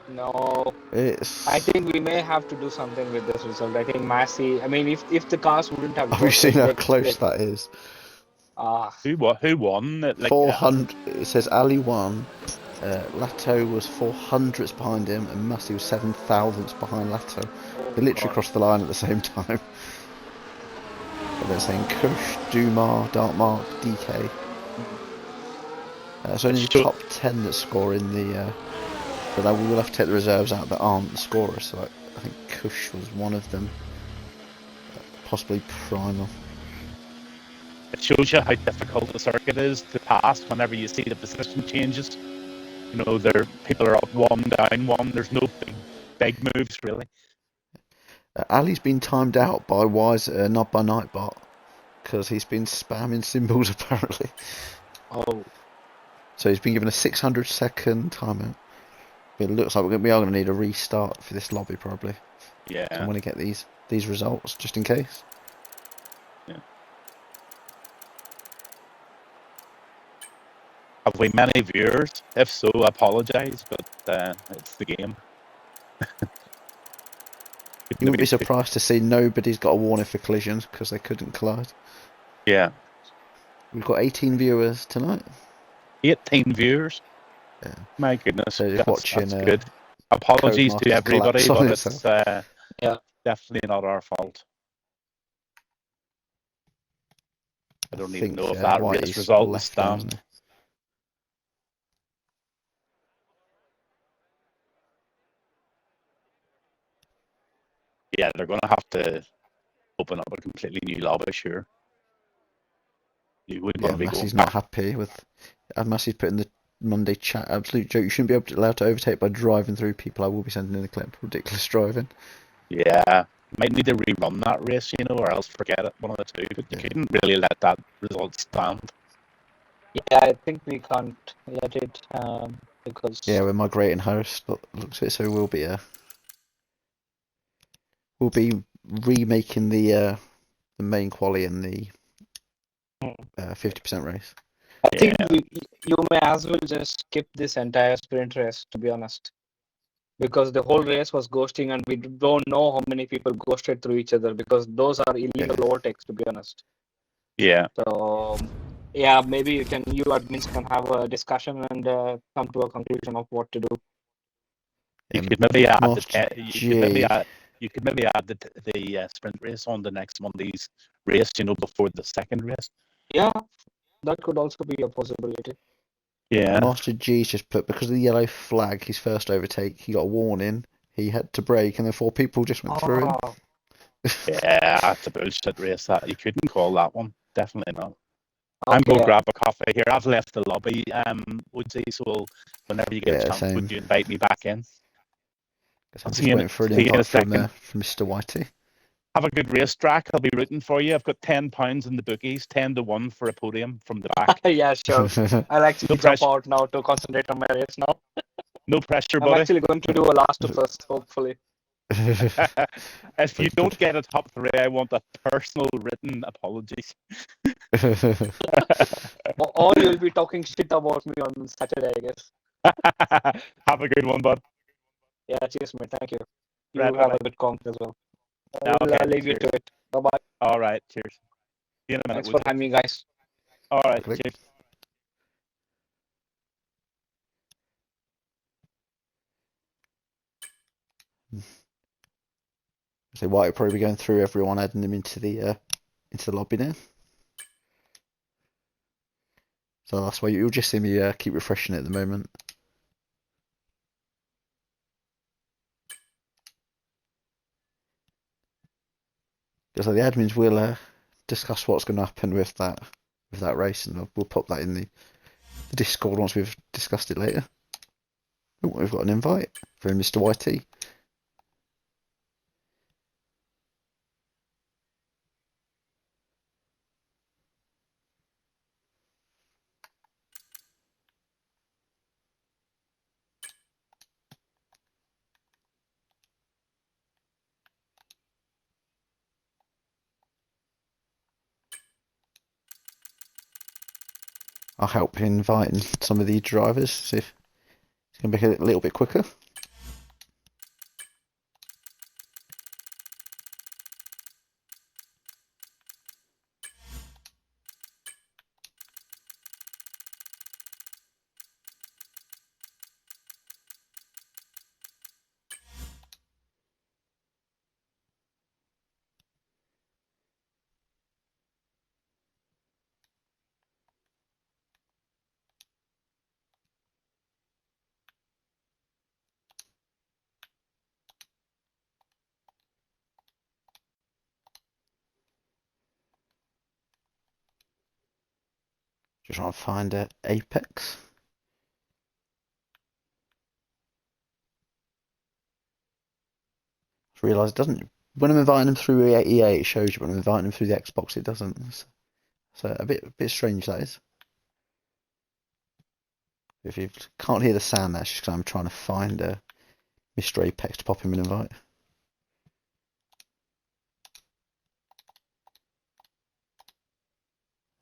no. It's. I think we may have to do something with this result. I think Massey. I mean, if the cars wouldn't have Have you seen ghosted, how close that is? ah, Who won? Like 400. It says Ali won. Lato was 400ths behind him, and Massey was 7,000ths behind Lato. oh They literally God. crossed the line at the same time. But they're saying Kush, Dumar, Dartmark, DK. It's only the top 10 that score in the. But we will have to take the reserves out that aren't the scorers. So I think Kush was one of them. Possibly Primal. it shows you how difficult the circuit is to pass whenever you see the position changes. You know, people are up one, down one. There's no big moves really. Ali's been timed out by Wise, not by Nightbot, because he's been spamming symbols apparently. Oh, So he's been given a 600-second timeout. It looks like we are going to need a restart for this lobby probably. Yeah. So I'm going to get these results just in case. Yeah. Have we many viewers? If so, I apologise, but it's the game. You wouldn't be surprised to see nobody's got a warning for collisions because they couldn't collide. Yeah. We've got 18 viewers tonight. 18 viewers. Yeah. My goodness, So just watching. that's good. Apologies to Codemasters everybody, collapse on but itself. it's yeah. definitely not our fault. I don't even know if that race result will stand. Yeah, they're going to have to open up a completely new lobby, sure. You wouldn't want to be Massey's going not happy with. Massey's put in the Monday chat. Absolute joke. You shouldn't be allowed to overtake by driving through people. I will be sending in a clip. Ridiculous driving. Yeah, might need to rerun that race, you know, or else forget it. One of the two. But you couldn't really let that result stand. Yeah, I think we can't let it because. Yeah, we're migrating host, but looks it so we'll be remaking the main quali and the 50% race. I think you may as well just skip this entire sprint race, to be honest, because the whole race was ghosting, and we don't know how many people ghosted through each other because those are illegal overtakes, to be honest. Yeah. So yeah, maybe you admins can have a discussion and come to a conclusion of what to do. You could maybe add you could maybe add the sprint race on the next Monday's race, you know, before the second race. Yeah, that could also be a possibility. Yeah. Master G's just put, because of the yellow flag, his first overtake, he got a warning. He had to brake, and then 4 people just went through him. Yeah, that's a bullshit race. That you couldn't call that one. Definitely not. Okay. I'm going to grab a coffee here. I've left the lobby, Woodsy, so whenever you get a chance, would you invite me back in? I'm just waiting for an invite from Mr. Whitey. Have a good race track. I'll be rooting for you. I've got £10 in the bookies, 10-1 for a podium from the back. Yeah, sure. I'll actually jump out now to concentrate on my race now. No pressure, buddy. I'm actually going to do a last to first, hopefully. If you don't get a top 3, I want a personal written apology. Or you'll be talking shit about me on Saturday, I guess. Have a good one, bud. Yeah, cheers, mate. Thank you. You Right, have a good comment as well. I'll leave you to it. Bye-bye. All right, cheers. See you in a minute. Thanks for having me, guys. All right, cheers. So White will probably be going through everyone, adding them into the lobby now. So that's why you'll just see me keep refreshing it at the moment. because the admins will discuss what's going to happen with that race, and we'll pop that in the Discord once we've discussed it later. Oh, we've got an invite from Mr. YT. I'll help inviting some of the drivers, see if it's going to be a little bit quicker. Just trying to find Apex. Just realised it doesn't. When I'm inviting them through EA, it shows you. When I'm inviting them through the Xbox, it doesn't. So a bit strange, that is. If you can't hear the sound, that's just because I'm trying to find Mr. Apex to pop him an invite.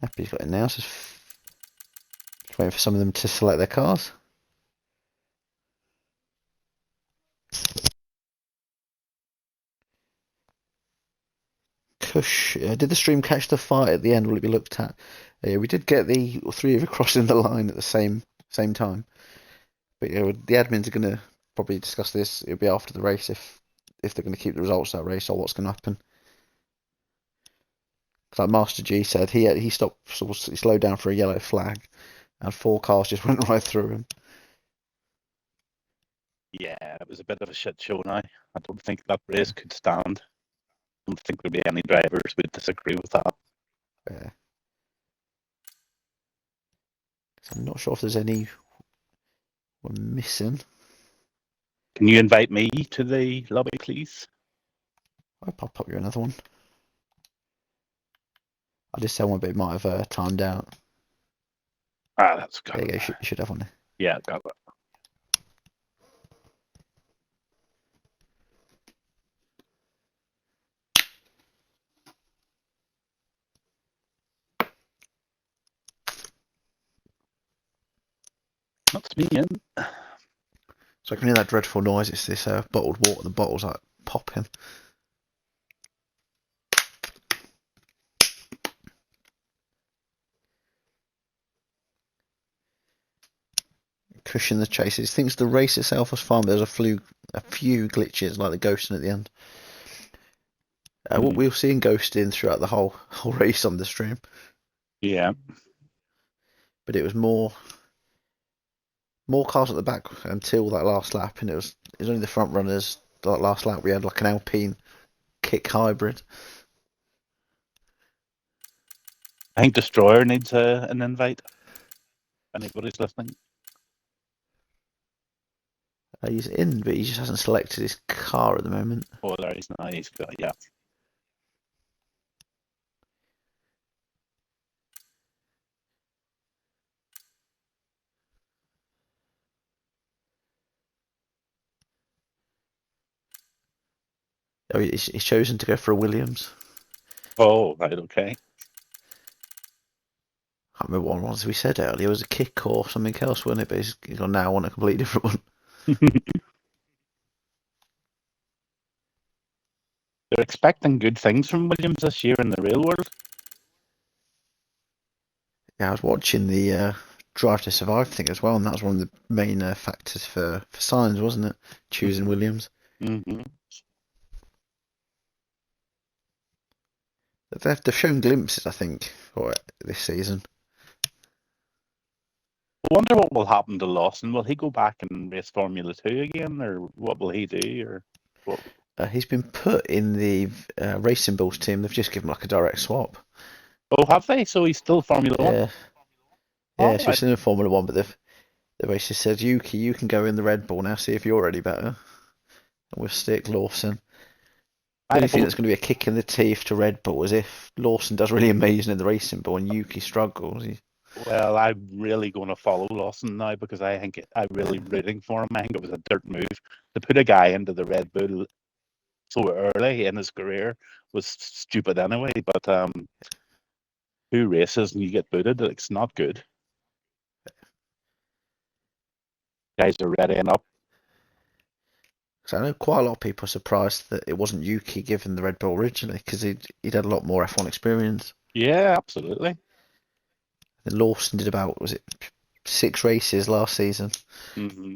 Yep, he's got it now. So just waiting for some of them to select their cars. Kush, did the stream catch the fight at the end? Will it be looked at? We did get the three of you crossing the line at the same time. But the admins are going to probably discuss this. It'll be after the race if they're going to keep the results of that race or what's going to happen. Like Master G said, he stopped, he slowed down for a yellow flag, and 4 cars just went right through him. Yeah, it was a bit of a shit show now. I don't think that race could stand. I don't think there'd be any drivers would disagree with that. Yeah. I'm not sure if there's any we're missing. Can you invite me to the lobby, please? I'll pop you another one. I just said one, but it might have timed out. Ah, that's got There you it. go. You should have one there. Yeah, got it. That's me in. So I can hear that dreadful noise. It's this bottled water. The bottle's like popping. Cushion the chases. Thinks the race itself was fun. But there's a few glitches like the ghosting at the end. What we'll see in ghosting throughout the whole race on the stream. Yeah. But it was more cars at the back until that last lap, and it was only the front runners. That last lap we had like an Alpine kick hybrid. I think Destroyer needs an invite. Anybody's listening? He's in, but he just hasn't selected his car at the moment. Oh, there he's not. He's got, yeah. Oh, he's chosen to go for a Williams. Oh, right, okay. I can't remember what one was we said earlier. It was a kick or something else, wasn't it? But he's gone now on a completely different one. They're expecting good things from Williams this year in the real world. Yeah, I was watching the Drive to Survive thing as well, and that was one of the main factors for Sainz, wasn't it? Choosing Williams. Mm-hmm. They've shown glimpses, I think, for it this season. I wonder what will happen to Lawson. Will he go back and race Formula 2 again, or what will he do? Or what? He's been put in the Racing Bulls team. They've just given him like a direct swap. Oh, have they? So he's still Formula One? Yeah, Oh, yeah, so he's in Formula One, but they've basically said, Yuki, you can go in the Red Bull now, see if you're any better. And we'll stick Lawson. The only thing that's going to be a kick in the teeth to Red Bull is if Lawson does really amazing in the Racing Bull and Yuki struggles. Well, I'm really going to follow Lawson now because I think I'm really rooting for him. I think it was a dirt move to put a guy into the Red Bull so early in his career was stupid anyway. But who races and you get booted? It's not good. Guys are ready and up. So I know quite a lot of people are surprised that it wasn't Yuki given the Red Bull originally because he'd had a lot more F1 experience. Yeah, absolutely. And Lawson did about, was it 6 races last season? Mm-hmm.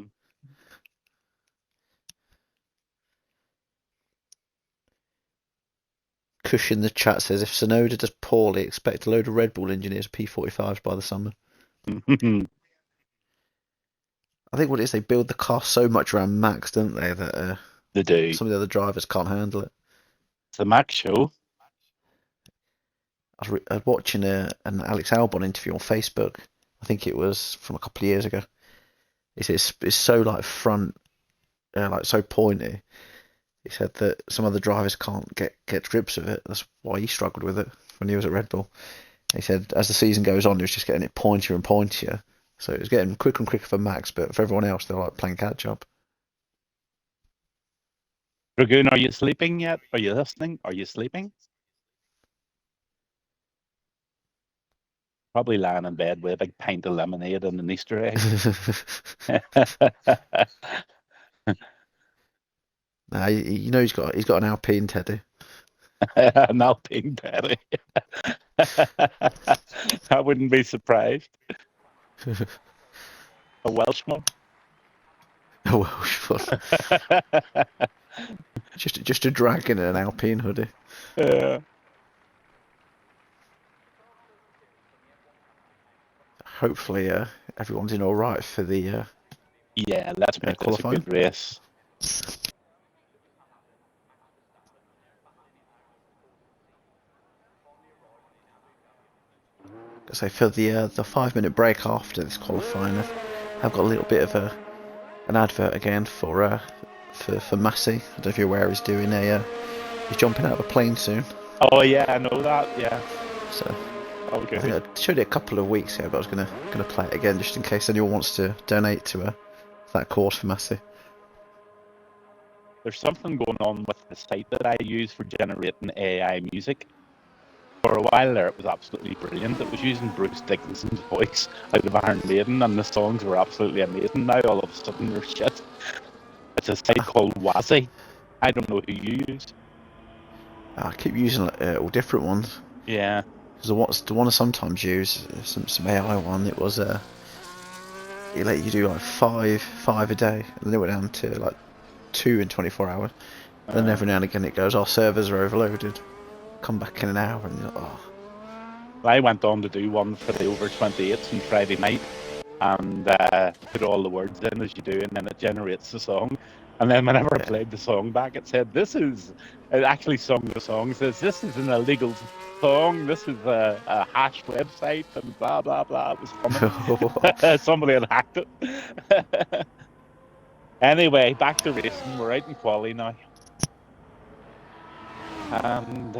Cush in the chat says if Sonoda does poorly, expect a load of Red Bull engineers P45s by the summer. I think what it is, they build the car so much around Max, don't they, that They do. some of the other drivers can't handle it. It's a Max show. I was watching an Alex Albon interview on Facebook. I think it was from a couple of years ago. It's so like front, like so pointy. He said that some other drivers can't get grips of it. That's why he struggled with it when he was at Red Bull. He said as the season goes on, he was just getting it pointier and pointier. So it was getting quicker and quicker for Max, but for everyone else, they're like playing catch up. Dragoon, are you sleeping yet? Are you listening? Are you sleeping? Probably lying in bed with a big pint of lemonade and an Easter egg. Nah, you know he's got an Alpine, Teddy. An Alpine Perry. I wouldn't be surprised. A Welshman. A Welsh one. Just a dragon in an Alpine hoodie. Yeah. Hopefully, everyone's in all right for the Yeah, let's make this a qualifying. good race. So for the 5-minute break after this qualifying, I've got a little bit of an advert again for Massey. I don't know if you're aware he's doing he's jumping out of a plane soon. Oh yeah, I know that. Yeah. So Okay. I think I showed it a couple of weeks ago, but I was gonna play it again just in case anyone wants to donate to that cause for Massey. There's something going on with the site that I use for generating AI music. For a while there, it was absolutely brilliant. It was using Bruce Dickinson's voice out of Iron Maiden, and the songs were absolutely amazing. Now all of a sudden they're shit. It's a site called Wazi. I don't know who you use. I keep using all different ones. Yeah. Because the one I sometimes use, some AI one, it was it let you do like five a day, and then it went down to like 2 in 24 hours. And then every now and again it goes, our servers are overloaded. Come back in an hour, and you're like, oh. I went on to do one for the over 28s on Friday night, and put all the words in as you do, and then it generates the song. And then whenever I played the song back, it said, it actually sung the song, it says, this is an illegal song, this is a hash website, and blah, blah, blah. It was funny. Somebody had hacked it. Anyway, back to racing. We're out in quali now. And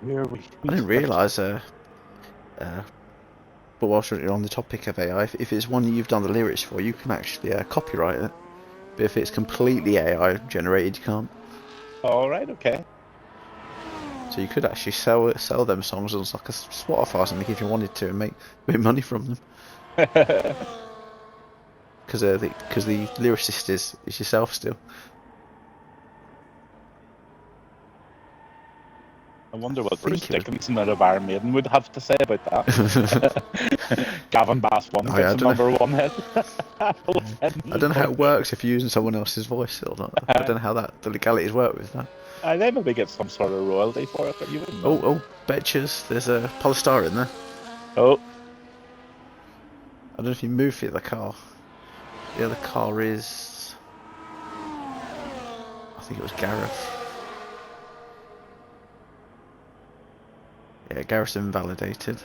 where are we? I didn't realise, but whilst you're on the topic of AI, if it's one that you've done the lyrics for, you can actually copyright it. But if it's completely AI generated, you can't. All right, okay. So you could actually sell them songs on like a Spotify or something if you wanted to and make money from them. Because the lyricist is yourself still. I wonder what Bruce Dickinson out of Iron Maiden would have to say about that. Gavin Bass one gets a number one hit. I don't know how it works if you're using someone else's voice or not. I don't know how the legalities work with that. They maybe get some sort of royalty for it, but you wouldn't know. Oh, betches, there's a polystyrene in there. Oh. I don't know if you move the other car. The other car is... I think it was Gareth. Yeah, Garrison validated.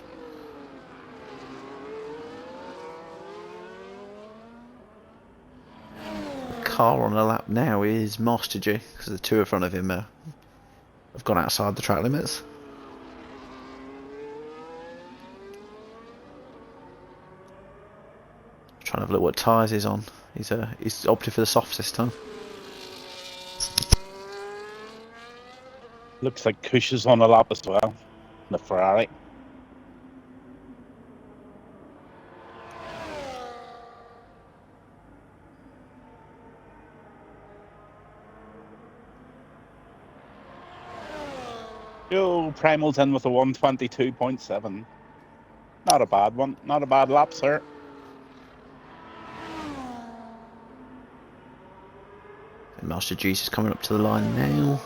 The car on the lap now is Master G, because the two in front of him have gone outside the track limits. Trying to have a look what tyres he's on. He's opted for the softs this time. Looks like Kush is on the lap as well. The Ferrari. Yo, Primal's in with a 122.7. Not a bad one. Not a bad lap, sir. And Master G's is coming up to the line now.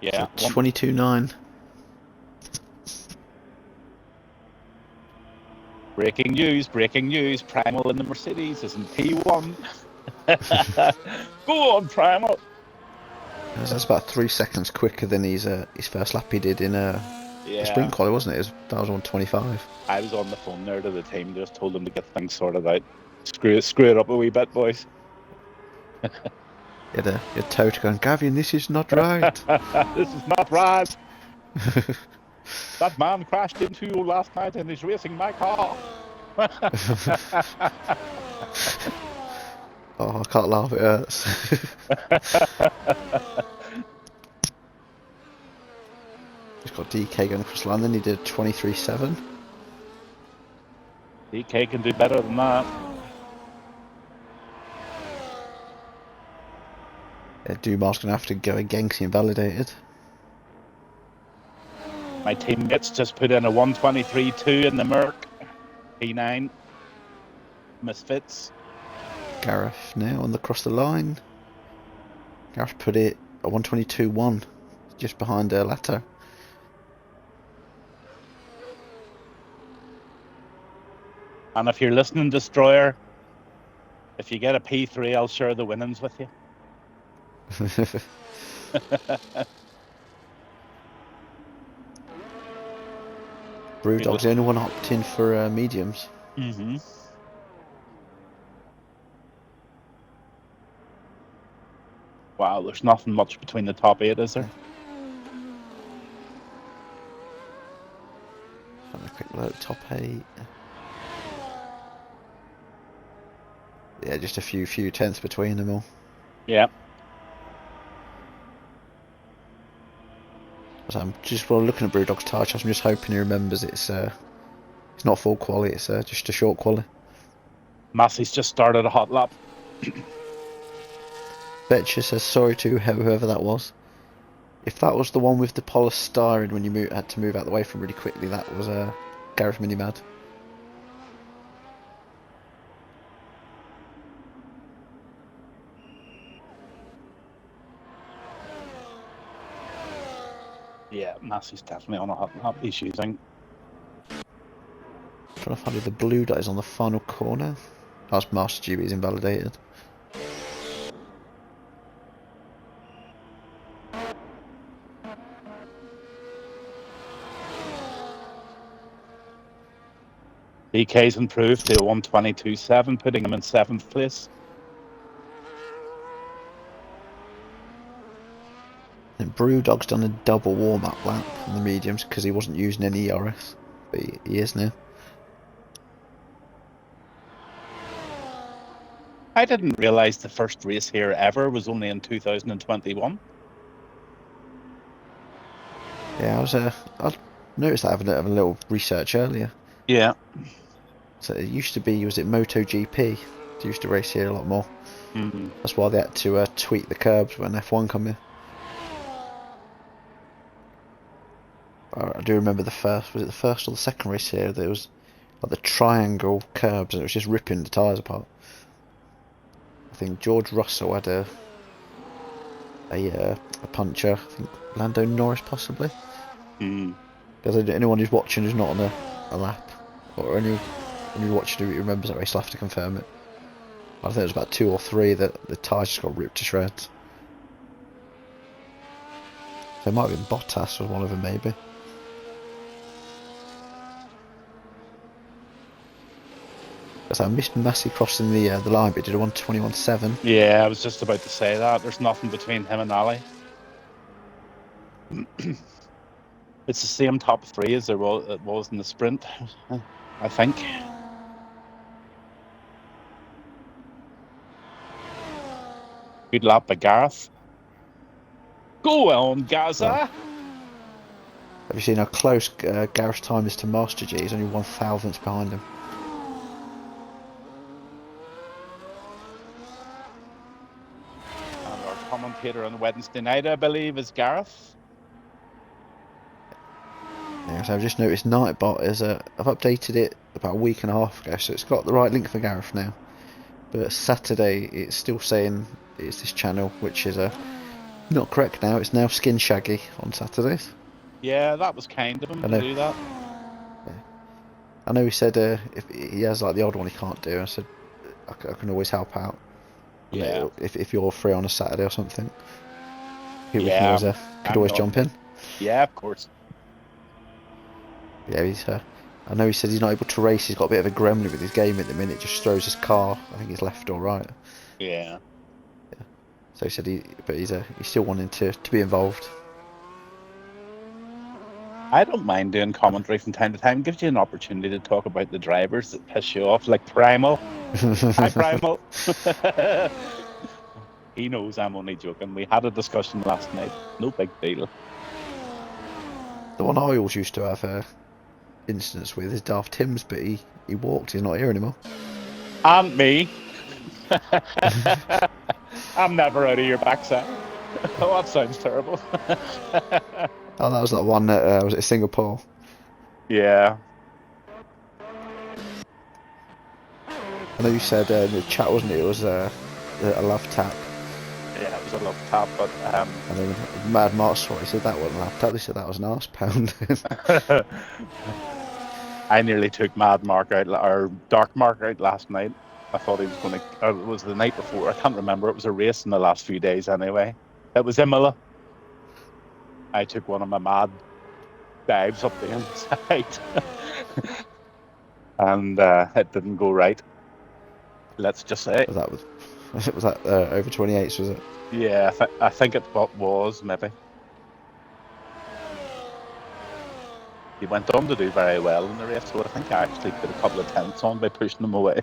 Yeah. 22.9. Breaking news. Primal in the Mercedes is in P1. Go on, Primal. That's about 3 seconds quicker than his first lap he did in a sprint quali, wasn't it? That was on 25. I was on the phone there to the team, just told them to get things sorted out. Screw it up a wee bit, boys. Your toe to going, Gavin, this is not right. This is not right. That man crashed into you last night and is racing my car. Oh, I can't laugh, it hurts. He's got DK going across the line, then he did 23.7. DK can do better than that. Yeah, Dumar's going to have to go again because he invalidated. My teammates just put in a 123.2 in the Merc. P9. Misfits. Gareth now across the line. Gareth put it a 122.1 just behind Lato. And if you're listening, Destroyer, if you get a P3, I'll share the winnings with you. Brewdog's the only one opted in for mediums. Mm-hmm. Wow, there's nothing much between the top 8, is there? Having a quick look, top 8. Yeah, just a few tenths between them all. Yeah. So I'm just looking at Brewdog's tyre charts. I'm just hoping he remembers it's not full quality. It's just a short quality. Massey's just started a hot lap. Betcha says sorry to whoever that was. If that was the one with the polystyrene when you had to move out the way from really quickly, that was Gareth Minimad. Yeah, Massey's definitely on a hot lap. He's using. Trying to find who the blue dot is on the final corner. That's Master G, but he's invalidated. DK's improved to a 122.7, putting him in 7th place. And Brewdog's done a double warm-up lap on the mediums because he wasn't using any ERS, but he is now. I didn't realise the first race here ever was only in 2021. Yeah, I noticed that having a little research earlier. Yeah. So it used to be, was it MotoGP? They used to race here a lot more. Mm-hmm. That's why they had to tweak the curbs when F1 come in. I do remember was it the first or the second race here? There was like the triangle curbs and it was just ripping the tyres apart. I think George Russell had a puncture. I think Lando Norris possibly. Because anyone who's watching who's not on a lap, or anyone who's watching who remembers that race, will have to confirm it. I think it was about 2 or 3 that the tyres just got ripped to shreds. There might have been Bottas was one of them maybe. So I missed Massey crossing the line, but did a 1:21.7. Yeah, I was just about to say that. There's nothing between him and Ali. It's the same top three as it was in the sprint, I think. Good lap by Gareth. Go on, Gaza! Have you seen how close Gareth's time is to Master G? He's only 1/1000th behind him. And our commentator on Wednesday night, I believe, is Gareth. Yeah, so I've just noticed Nightbot is I've updated it about a week and a half ago, so it's got the right link for Gareth now. But Saturday, it's still saying it's this channel, which is not correct now. It's now Skin Shaggy on Saturdays. Yeah, that was kind of him to do that. Yeah. I know he said if he has like the odd one he can't do. I said I can always help out. Yeah. If you're free on a Saturday or something, we Yeah, could always jump in. Yeah, of course. Yeah, he's. I know he said he's not able to race. He's got a bit of a gremlin with his game at the minute. Just throws his car. I think he's left or right. Yeah. So he said he's still wanting to be involved. I don't mind doing commentary from time to time. Gives you an opportunity to talk about the drivers that piss you off, like Primal. Hi, Primal. He knows I'm only joking. We had a discussion last night. No big deal. The one I always used to have incidents with is Daft Tim's, but he walked. He's not here anymore. And me. I'm never out of your backside. Oh, that sounds terrible. Oh, that was that one that was it Singapore? Yeah. I know you said in the chat, wasn't it? It was a love tap. Yeah, it was a love tap, but And then Mad Mark saw it. He said that wasn't a love tap. He said that was an arse pound. I nearly took Mad Mark out, or Dark Mark out last night. I thought he was going to, it was the night before, I can't remember, it was a race in the last few days anyway. It was Imola. I took one of my mad dives up the inside. And it didn't go right. Let's just say. Was that over 28s, was it? Yeah, I think it was, maybe. He went on to do very well in the race, so I think I actually put a couple of tenths on by pushing him away.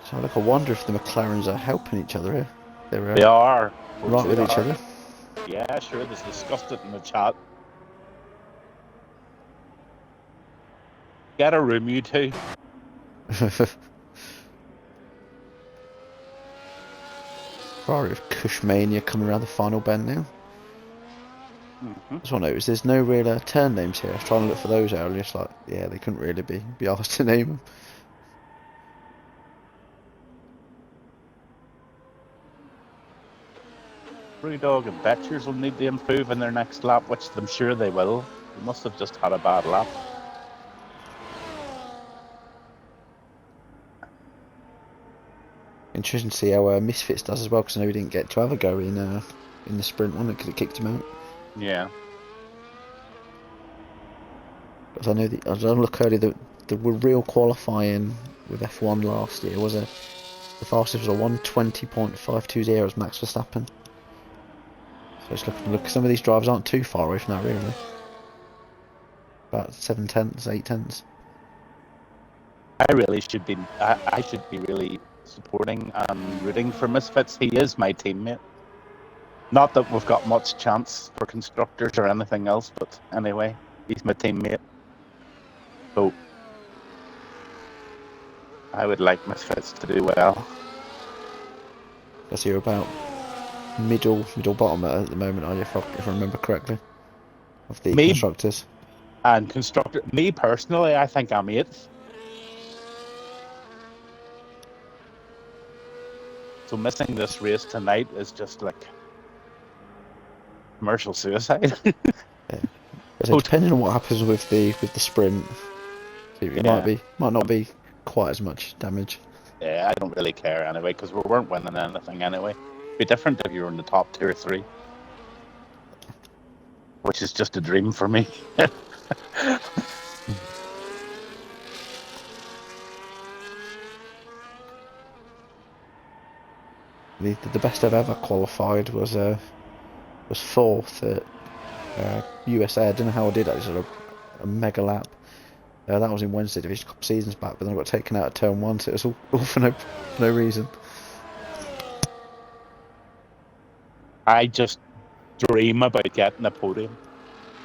So I wonder if the McLarens are helping each other here. They are. Right with each other. Yeah, sure, they discussed it in the chat. Get a room, you two. Ferrari of Cushmania coming around the final bend now. Mm-hmm. I just want to notice there's no real turn names here. I was trying to look for those earlier. It's like, yeah, they couldn't really be asked to name them. Brewdog and Betchers will need to improve in their next lap, which I'm sure they will. They must have just had a bad lap. Interesting to see how Misfits does as well, because I know he didn't get to have a go in the sprint one because it kicked him out. Yeah. Because I know I was on look earlier, the real qualifying with F1 last year was the fastest was a 1:20.520 was Max Verstappen. So it's look, some of these drivers aren't too far away from that really. About 7 tenths, 8 tenths. I should be really supporting and rooting for Misfits. He is my teammate. Not that we've got much chance for constructors or anything else, but anyway, he's my teammate. So I would like Misfits to do well. Guess you're about middle bottom at the moment, are you, if I remember correctly, of the constructors. And me personally, I think I'm 8th. So missing this race tonight is just like commercial suicide. Yeah. So depending on what happens with the sprint, it might not be quite as much damage. Yeah, I don't really care anyway, because we weren't winning anything anyway. It'd be different if you were in the top 2 or 3, which is just a dream for me. the best I've ever qualified was fourth at USA. I don't know how I did that. It was a mega lap. That was in Wednesday division a couple of seasons back, but then I got taken out of turn one, so it was all for no reason. I just dream about getting a podium.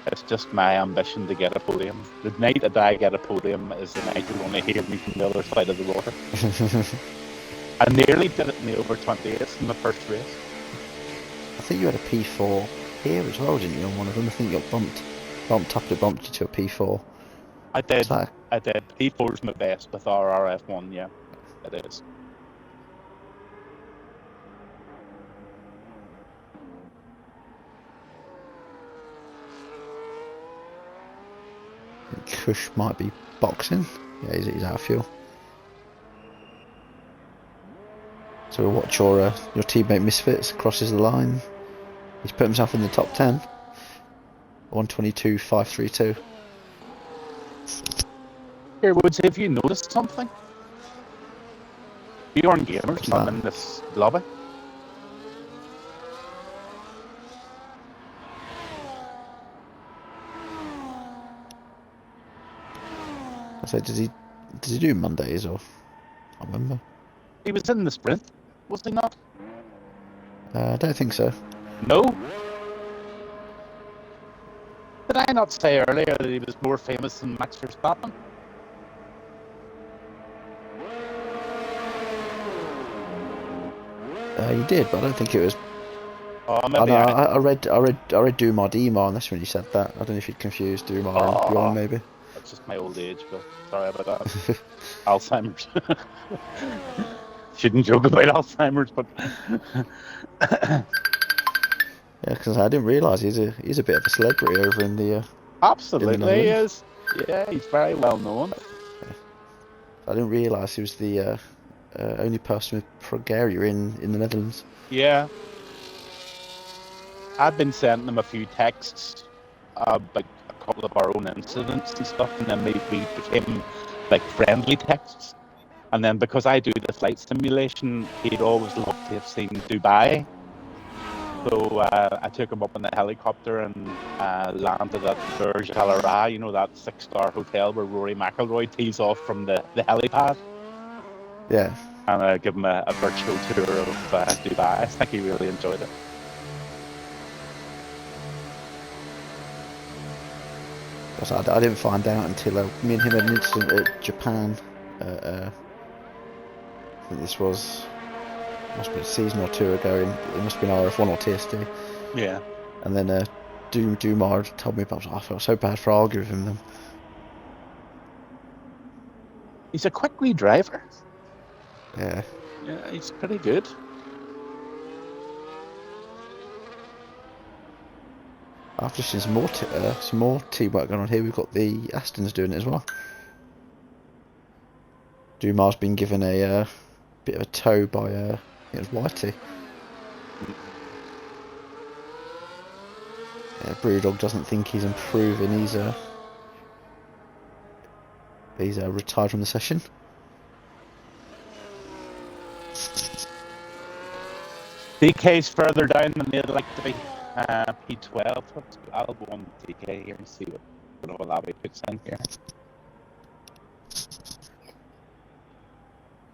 It's just my ambition to get a podium. The night that I get a podium is the night you're going to hear me from the other side of the water. I nearly did it in the over 28s in the first race. I think you had a P4 here as well, didn't you, on one of them? I think you got bumped you to a P4. I did. P4's my best with RRF1, yeah. It is. Kush might be boxing. Yeah, he's out of fuel. So we'll watch your teammate Misfits crosses the line. He's put himself in the top 10. 122.532. Here, Woods, have you noticed something? You aren't gamers, not in this lobby. I said, did he do Mondays or? I can't remember. He was in the sprint, was he not? I don't think so. No. Did I not say earlier that he was more famous than Max Verstappen? You did, but I don't think it was. Oh, maybe I read Dumar Dimar, and that's when you said that. I don't know if you'd confused Dumar and Bjorn, maybe. That's just my old age, Bill. Sorry about that. Alzheimer's. Shouldn't joke about Alzheimer's, but yeah, because I didn't realise he's a bit of a celebrity over in the. Absolutely, he is. Yeah, he's very well known. I didn't realise he was the only person with progeria in the Netherlands. Yeah. I've been sending him a few texts about a couple of our own incidents and stuff, and then we became like friendly texts. And then because I do the flight simulation, he'd always loved to have seen Dubai. So I took him up in the helicopter and landed at Burj Al Arab, you know, that 6-star hotel where Rory McIlroy tees off from the helipad. Yeah. And I give him a virtual tour of Dubai. I think he really enjoyed it. I didn't find out until me and him had an incident at Japan. I think this must have been a season or two ago. It must have been RF1 or TSD. Yeah. And then Dumar told me about. I felt so bad for arguing with him. Then. He's a quick wee driver. Yeah. Yeah, he's pretty good. I've just seen some more teamwork going on here. We've got the Astons doing it as well. Dumar's been given a bit of a tow by it was Whitey. Yeah, Brewdog doesn't think he's improving. He's retired from the session. DK's further down than they'd like to be. P12. I'll go on DK here and see what all that puts in here.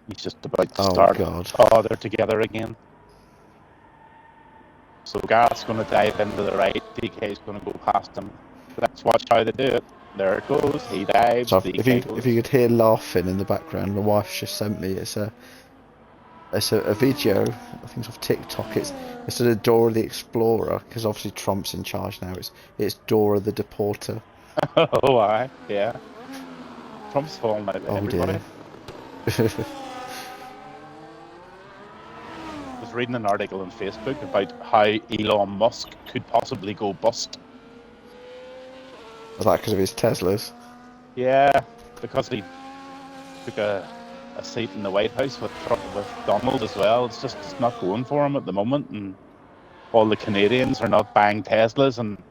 He's just about to start. God. Oh, they're together again. So Gareth's going to dive into the right. DK's going to go past him. Let's watch how they do it. There it goes. He dives. So if you could hear laughing in the background, my wife's just sent me. It's a video. I think it's off TikTok. It's of Dora the Explorer, because obviously Trump's in charge now. It's Dora the Deporter. Oh, aye, yeah. Trump's falling out of everybody. Dear. I was reading an article on Facebook about how Elon Musk could possibly go bust. Was that because of his Teslas? Yeah, because he took a seat in the White House with Donald as well. It's not going for him at the moment, and all the Canadians are not buying Teslas, and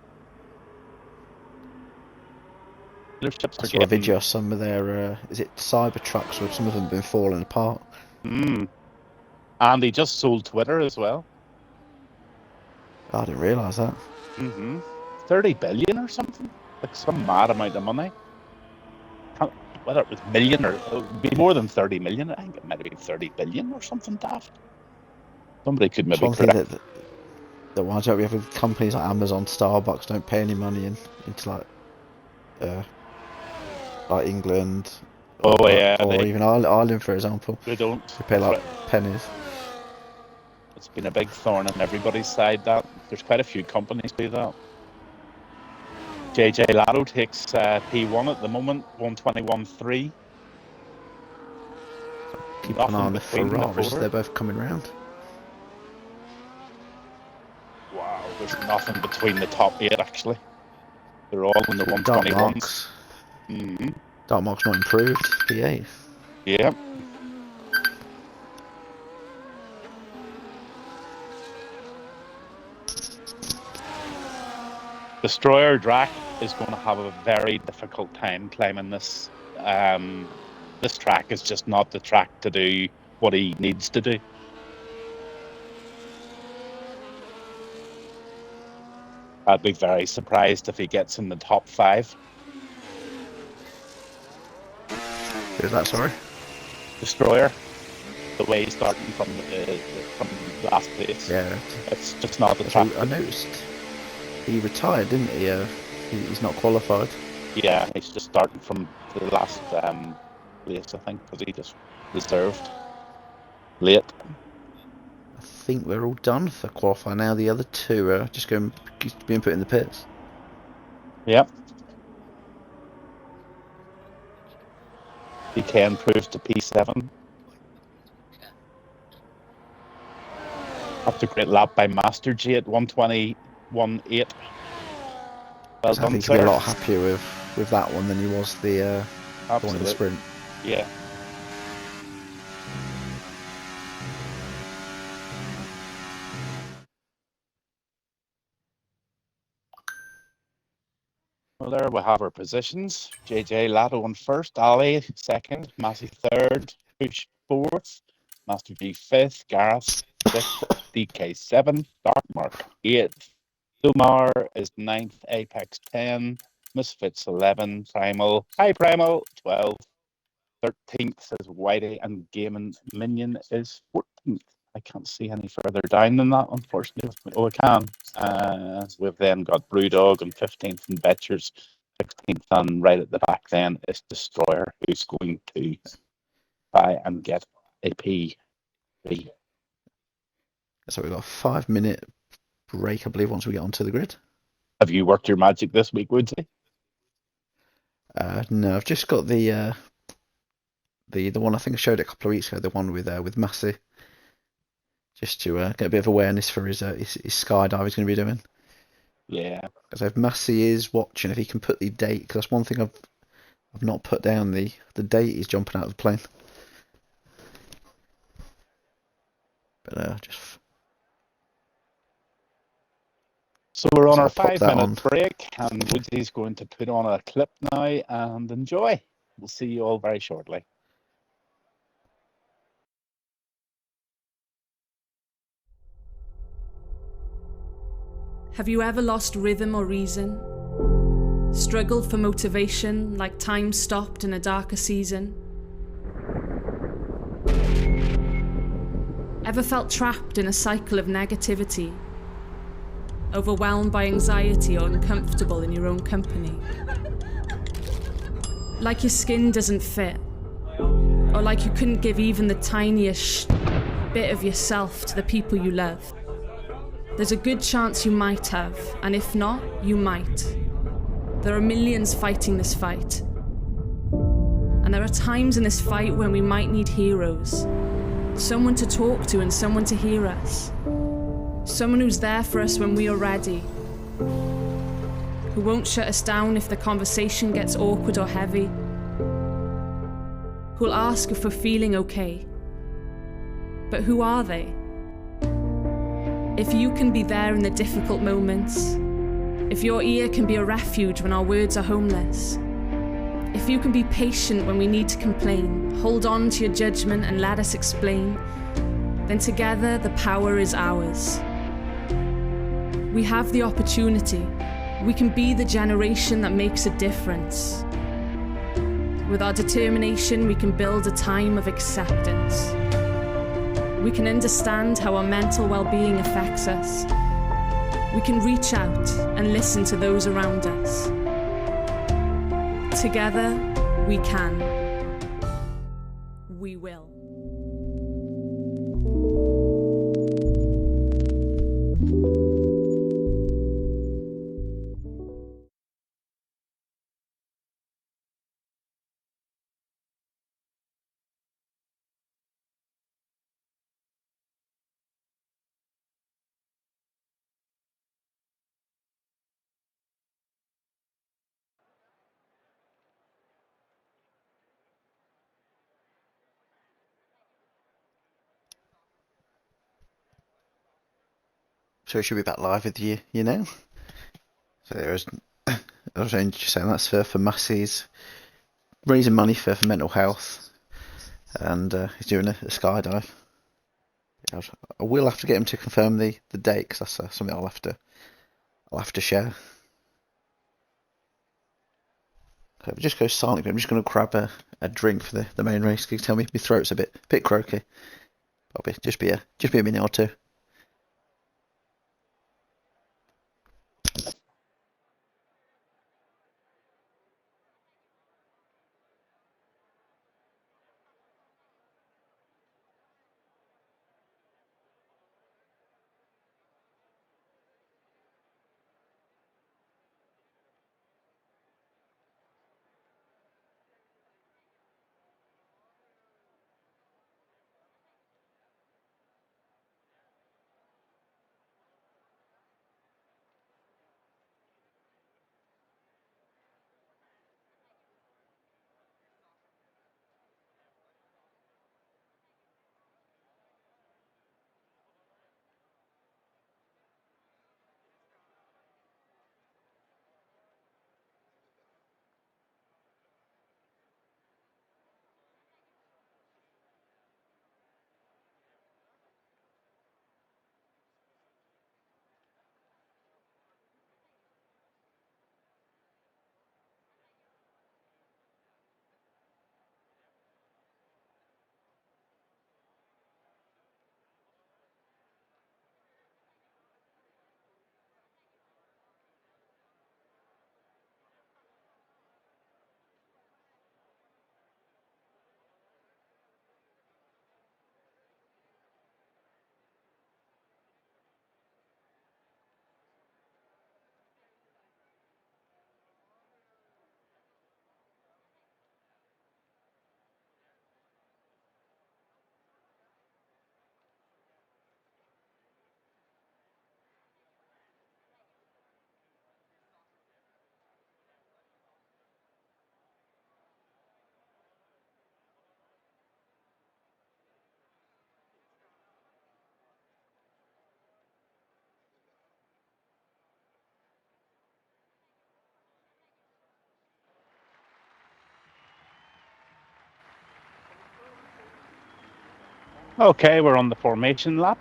dealerships are I saw a video of some of their is it Cybertrucks, where some of them have been falling apart. And he just sold Twitter as well. I didn't realise that. 30 billion or something, like some mad amount of money. Whether it was million or it would be more than 30 million, I think it might have been 30 billion or something daft. Somebody could It's maybe one thing correct. that winds up with companies like Amazon, Starbucks don't pay any money into like England. Oh yeah, or even Ireland, for example. they don't. They pay like pennies. It's been a big thorn on everybody's side. That there's quite a few companies do that. JJ Lotto takes P1 at the moment, 121.3. Keep an eye on the Ferraris, they're both coming round. Wow, there's nothing between the top 8 actually. They're all in the 121s. Dark Mark's not improved, P8. Yeah. Destroyer Drac is going to have a very difficult time climbing this. This track is just not the track to do what he needs to do. I'd be very surprised if he gets in the top 5. Who's that, sorry? Destroyer. The way he's starting from last place. Yeah. It's just not the track. I noticed he retired, didn't he? He's not qualified. Yeah, he's just starting from the last place, I think, because he just reserved late. I think we're all done for qualifying now. The other two are just being put in the pits. Yep. DK improves to P7. That's a great lap by Master G at 121.8. Well done, I think sir. he'll be a lot happier with that one than he was the one in the sprint. Yeah. Well, there we have our positions. JJ Lato on first, Ali second, Massey third, Push fourth, Master G fifth, Gareth sixth, DK 7th, Dark Mark 8th, Lumar is 9th, Apex 10, Misfits 11, Primal, Hi Primal 12, 13th is Whitey, and Gaming Minion is 14th. I can't see any further down than that, unfortunately. Oh, I can. We've then got Brewdog on 15th and Betchers 16th, and right at the back then is Destroyer, who's going to try and get a P3. So we've got a 5-minute break, I believe, once we get onto the grid. Have you worked your magic this week, Woodsy? No, I've just got the one I think I showed a couple of weeks ago, the one with Massey, just to get a bit of awareness for his skydive he's going to be doing. Yeah. Because if Massey is watching, if he can put the date, because that's one thing I've not put down, the date he's jumping out of the plane. But just. So we're on So our I'll pop that 5-minute break, and Woodsy's going to put on a clip now and enjoy. We'll see you all very shortly. Have you ever lost rhythm or reason? Struggled for motivation like time stopped in a darker season? Ever felt trapped in a cycle of negativity? Overwhelmed by anxiety or uncomfortable in your own company? Like your skin doesn't fit? Or like you couldn't give even the tiniest bit of yourself to the people you love? There's a good chance you might have, and if not, you might. There are millions fighting this fight. And there are times in this fight when we might need heroes. Someone to talk to and someone to hear us. Someone who's there for us when we are ready. Who won't shut us down if the conversation gets awkward or heavy. Who'll ask if we're feeling okay. But who are they? If you can be there in the difficult moments, if your ear can be a refuge when our words are homeless, if you can be patient when we need to complain, hold on to your judgment and let us explain, then together the power is ours. We have the opportunity. We can be the generation that makes a difference. With our determination, we can build a time of acceptance. We can understand how our mental well-being affects us. We can reach out and listen to those around us. Together, we can. We will. So we should be back live with you now. So there's, I was just saying that's for Massey's raising money for mental health, and he's doing a skydive. Yeah, I will have to get him to confirm the date, because that's something I'll have to share. So if it just goes silent, I'm just going to grab a drink for the main race. Can you tell me my throat's a bit croaky? Probably just be a minute or two. Okay, we're on the formation lap.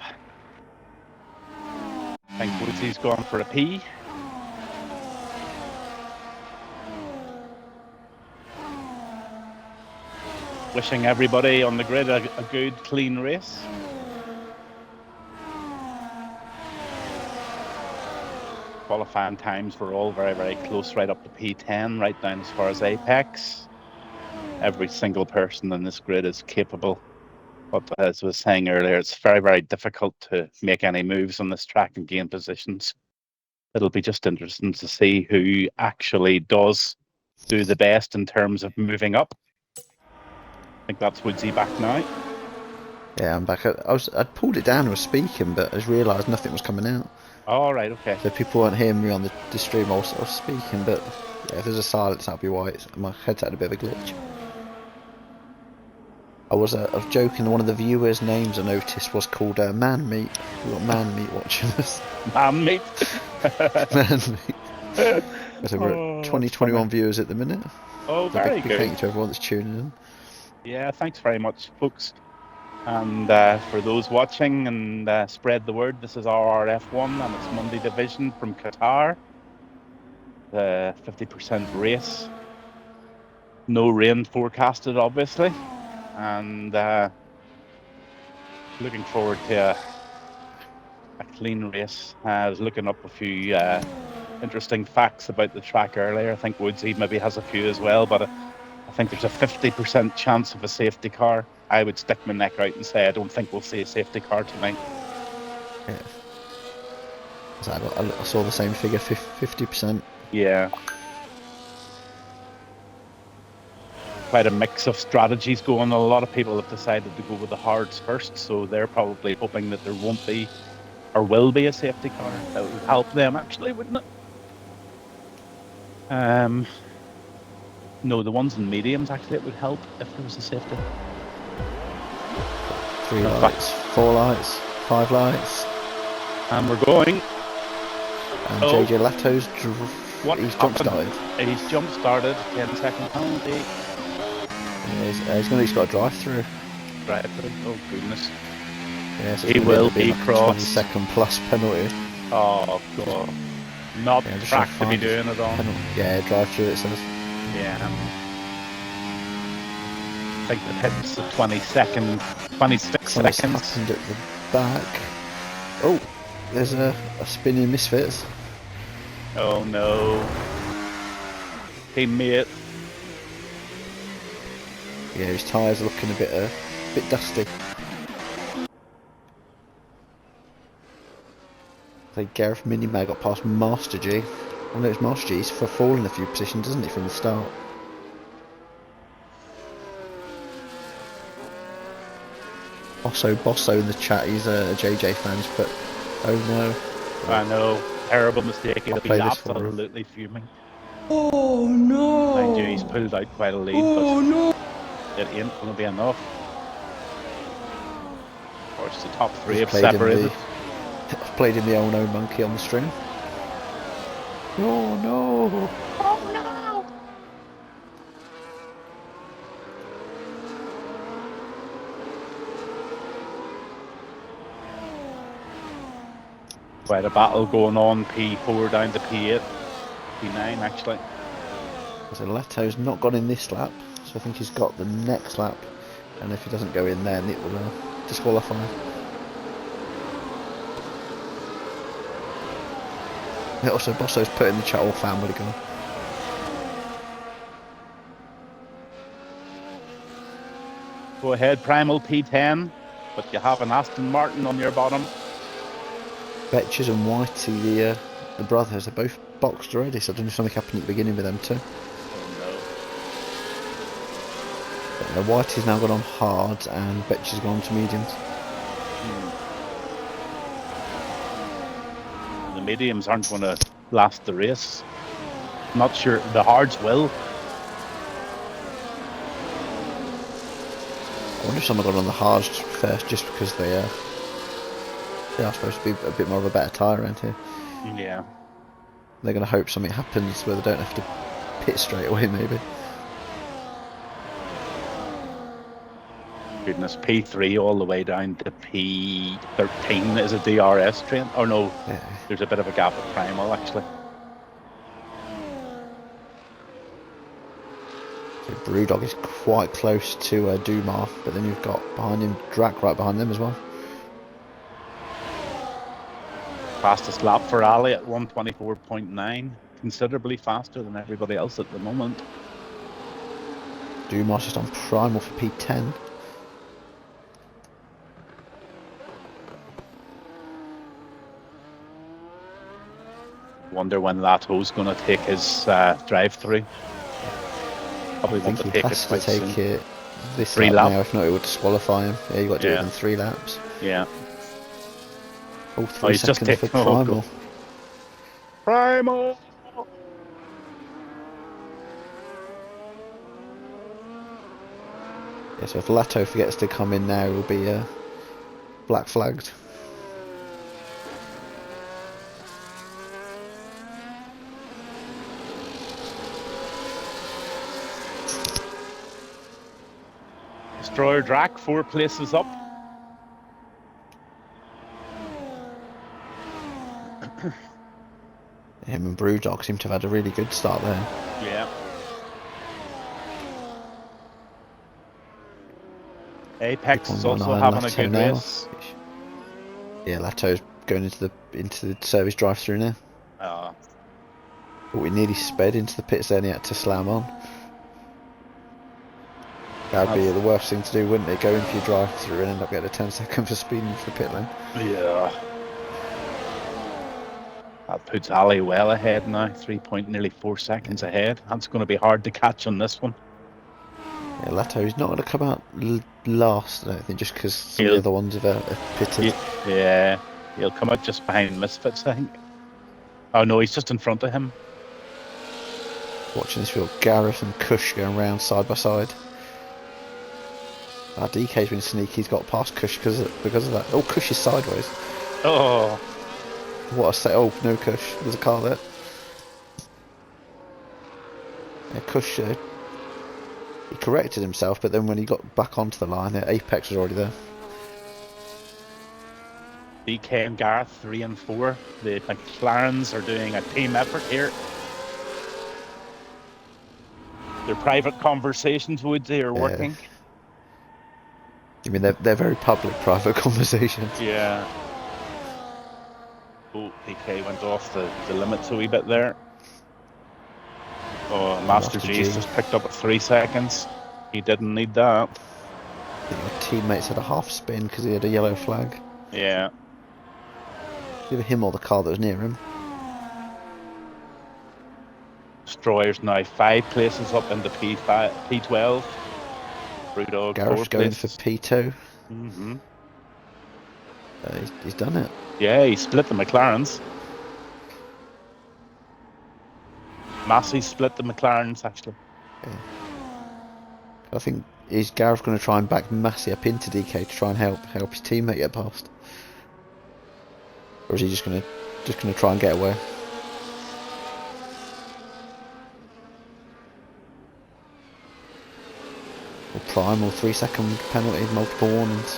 I think Woodsy's gone for a pee. Wishing everybody on the grid a good, clean race. Qualifying times were all very, very close, right up to P10, right down as far as Apex. Every single person in this grid is capable. But as I was saying earlier, it's very, very difficult to make any moves on this track and gain positions. It'll be just interesting to see who actually does do the best in terms of moving up. I think that's Woodsy back now. Yeah, I'm back. I'd pulled it down and was speaking, but I just realised nothing was coming out. All right, okay. So people weren't hearing me on the stream. I was speaking, but yeah, if there's a silence, that'll be why. My head's had a bit of a glitch. I was joking. One of the viewers' names I noticed was called Man Meat. We've got Man Meat watching us. Man Meat. Man Meat. So we're at 2021 viewers at the minute. Oh, So very big good. thank you to everyone that's tuning in. Yeah, thanks very much, folks. And for those watching, and spread the word, this is RRF1 and it's Monday Division from Qatar. The 50% race. No rain forecasted, obviously. And looking forward to a clean race. I was looking up a few interesting facts about the track earlier. I think Woodsy maybe has a few as well, but I think there's a 50% chance of a safety car. I would stick my neck out and say I don't think we'll see a safety car tonight. Yeah. So I saw the same figure, 50%. Yeah. Quite a mix of strategies going. A lot of people have decided to go with the hards first, so they're probably hoping that there won't be or will be a safety car. That would help them, actually, wouldn't it? No, the ones in mediums, actually, it would help if there was a safety. 3 lights, 4 lights, 5 lights. And we're going. And Oh. JJ Lato's he's jump started. He's jump started. 10-second penalty. Yeah, he's got a drive through. Right. Oh goodness. Yeah, so He will be like crossed. 20-second plus penalty. Oh god. Not Yeah, just track trying to be find his doing it on. penalty. Yeah, drive through it says. Yeah. I think the pit's at 26 seconds. Second at the back. Oh, there's a spinning misfits. Oh no. Teammate. Yeah, his tyres are looking a bit dusty. I think Gareth Minimag got past Master G. I know it's Master G's for falling a few positions, doesn't it, from the start? Bosso in the chat, he's a JJ fan, but oh no. I know. Terrible mistake. He'll be play this for him. absolutely fuming. Oh no! Mind you, he's pulled out quite a lead, Oh but no! it ain't going to be enough. Of course, the top 3 have Played in separated. I've played in the Oh No Monkey on the string. Oh no! Oh no! Quite a battle going on. P4 down to P8. P9 actually. So Leto's not gone in this lap, so I think he's got the next lap. And if he doesn't go in then it will disqualify. Yeah, also Bosso's put in the chat all family gone. Go ahead, Primal P10, but you have an Aston Martin on your bottom. Betches and Whitey, the brothers, are both boxed already, so I don't know if something happened at the beginning with them too. Oh But Whitey's now gone on hards and Betches has gone on to mediums. no. The mediums aren't going to last the race. Not sure. The hards will. I wonder if someone got on the hards first just because they are supposed to be a bit more of a better tyre around here. Yeah. They're going to hope something happens where they don't have to pit straight away maybe. Goodness, P3 all the way down to P13 is a DRS train. Oh no, Yeah. there's a bit of a gap at Primal actually. So Brewdog is quite close to Dumar, but then you've got behind him Drac right behind them as well. Fastest lap for Ali at 1:24.9, considerably faster than everybody else at the moment. Dumar's just on Primal for P10. Wonder when Lato's going to take his drive-through. Probably I want think to he take it has to quite take soon. it this 3 lap lap. now, if not it would disqualify him. Yeah, you've got to do Yeah. it in 3 laps. Yeah. Oh, 3 he's just seconds for taken- oh, Primal. God. Primal! Yeah, so if Lato forgets to come in now, he'll be black flagged. Destroyer Drac, 4 places up. Him and Brewdog seem to have had a really good start there. Yeah. Apex is also 3.19 having a Lato good now. race. Yeah, Lato's going into the service drive-through now. But we nearly sped into the pits there and he had to slam on. That would be the worst thing to do, wouldn't it? Go in for your drive-through and end up getting a 10-second for speeding into the pit lane. Yeah. That puts Ali well ahead now, nearly 4 seconds ahead. That's going to be hard to catch on this one. Yeah, Lato's not going to come out last, I don't think, just because some of the other ones have pitted. Yeah, he'll come out just behind Misfits, I think. Oh no, he's just in front of him. Watching this field, Gareth and Kush going round side by side. DK's been sneaky, he's got past Kush because of that. Oh, Kush is sideways. Oh. What a say! Oh, no Kush, there's a car there. Yeah, Kush, he corrected himself, but then when he got back onto the line, Apex was already there. DK and Gareth 3 and 4. The McLarens are doing a team effort here. Their private conversations, Woodsy, are working. I mean, they're very public, private conversations. Yeah. Oh, DK went off the limits a wee bit there. Oh, Master G's just picked up at 3 seconds. He didn't need that. I think my teammates had a half spin because he had a yellow flag. Yeah. Either him or the car that was near him. Destroyer's now 5 places up into P12. Brewdog Gareth's going for P2. Mm-hmm. He's done it. Yeah, he split the McLarens. Massey split the McLarens, actually. Yeah. I think is Gareth going to try and back Massey up into DK to try and help his teammate get past, or is he just going to try and get away? Or primal 3-second penalty, multiple warnings.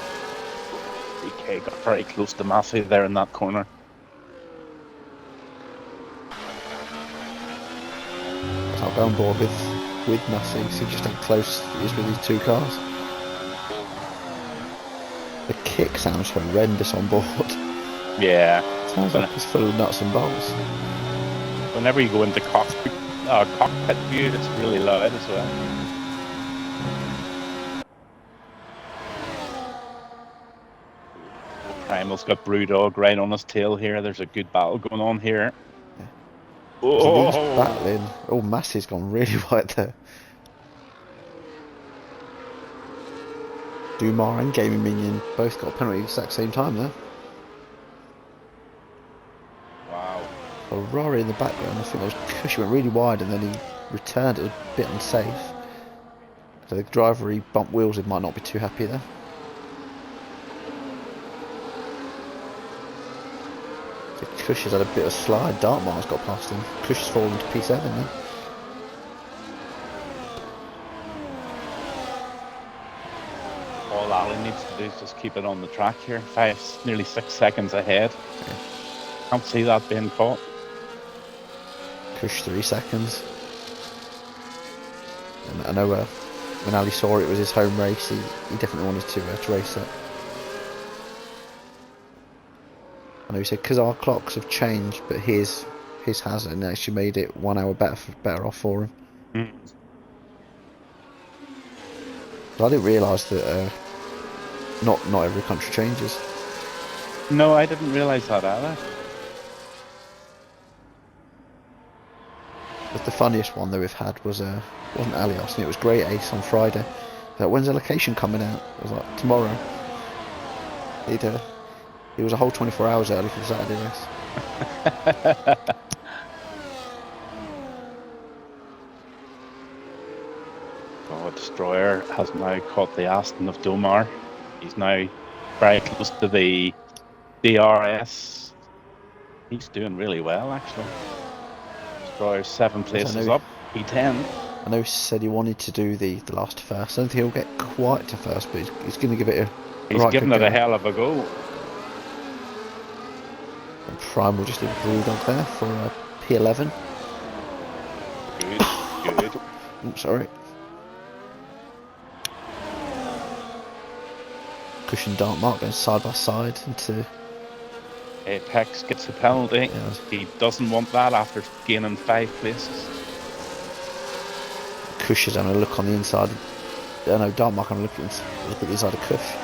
DK got very close to Massey there in that corner. I'll go on board with Massey, see just how close he is with these two cars. The kick sounds horrendous on board. Yeah. Sounds like it's full of nuts and bolts. Whenever you go into cockpit view, it's really loud as well. Primal's got Brewdog right on his tail here. There's a good battle going on here. Yeah. Oh, battling. Oh, Massey's gone really wide there. Dumar and Gaming Minion both got a penalty at the exact same time there. Wow. Ferrari in the background, I think those Kush went really wide and then he returned. It was a bit unsafe. So the driver he bumped wheels with might not be too happy there. So Kush has had a bit of a slide. Dartmar's got past him. Kush has fallen to P7 now. All Ali needs to do is just keep it on the track here. Nearly 6 seconds ahead. Yeah. Can't see that being caught. Kush 3 seconds. And I know when Ali saw it was his home race, he definitely wanted to race it. I know he said because our clocks have changed, but his hasn't, and actually made it 1 hour better off for him. Mm. But I didn't realise that not every country changes. No, I didn't realise that either. But the funniest one that we've had was wasn't Alios, and it was Great Ace on Friday. Like, when's the location coming out? It was like tomorrow. He was a whole 24 hours early for the Saturday race. Oh, Destroyer has now caught the Aston of Domar. He's now very close to the DRS. He's doing really well, actually. Destroyer's 7 places up. P10. I know he said he wanted to do the last to first. I don't think he'll get quite to first, but he's going to give it He's giving it a hell of a go. And Primal just did Brewdog there for P11. Good. Oops, sorry. Cushion Dark Mark goes side by side into. Apex gets a penalty. Yeah, He doesn't want that after gaining 5 places. Cush is having a look on the inside. No, Dark Mark having a look at the inside of Cush.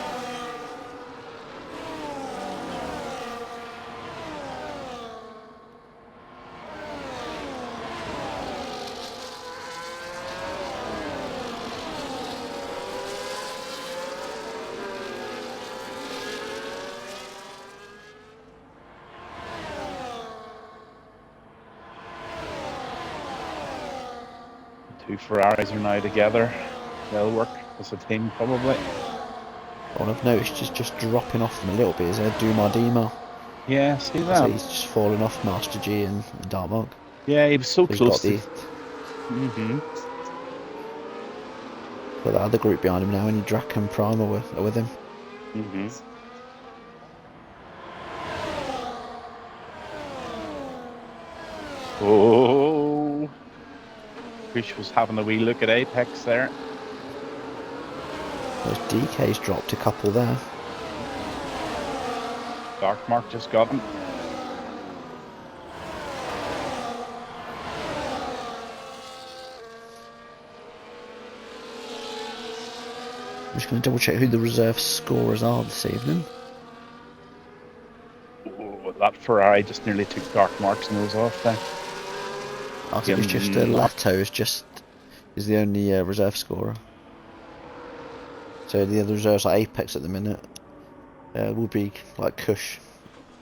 Two Ferraris are now together. They'll work as a team probably. What I've noticed is just dropping off them a little bit is Duma Dima. Yeah, see So that? he's just fallen off Master G and Dark Mark. Yeah, he was so He's close got the got the other group behind him now, and Drac and Prime are with him. Oh, Fish was having a wee look at Apex there. Those DK's dropped a couple there. Dark Mark just got him. I'm just going to double check who the reserve scorers are this evening. Oh, that Ferrari just nearly took Dark Mark's nose off there. I think it's just Lato is the only reserve scorer. So the other reserves like Apex at the minute would be like Cush.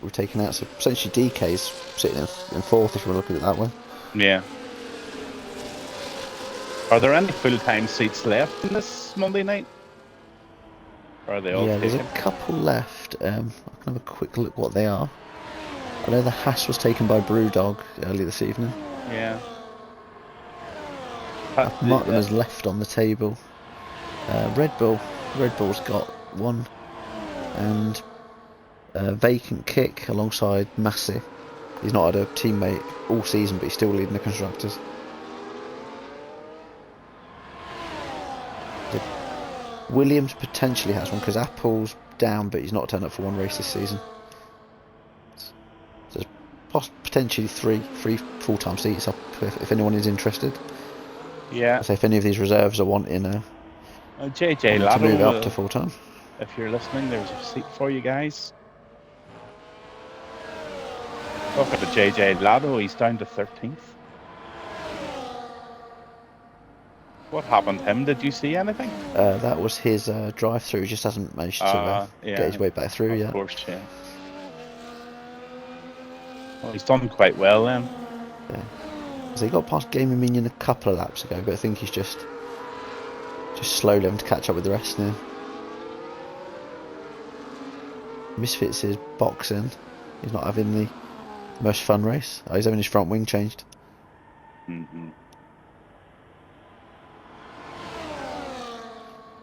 We're taken out, so essentially DK's sitting in fourth if you want to look at it that way. Yeah. Are there any full-time seats left in this Monday night? Or are they all There's taken? a couple left. I can have a quick look what they are. I know the Haas was taken by Brewdog earlier this evening. Yeah. I've marked them as left on the table. Red Bull's got one, and Vacant Kick alongside Massey. He's not had a teammate all season, but he's still leading the constructors. Williams potentially has one because Apple's down, but he's not turned up for one race this season. So there's potentially three full-time seats up if anyone is interested. Yeah. So if any of these reserves are wanting JJ to Lado, move up to full-time. if you're listening, there's a seat for you guys. Talking about JJ Lado, he's down to 13th. What happened to him? Did you see anything? That was his drive-through. He just hasn't managed to get his way back through yet. Of course, yeah. Well, he's done quite well then. Yeah. So he got past Gaming Minion a couple of laps ago, but I think he's just slowly having to catch up with the rest now. Misfits is boxing. He's not having the most fun race. Oh, he's having his front wing changed. You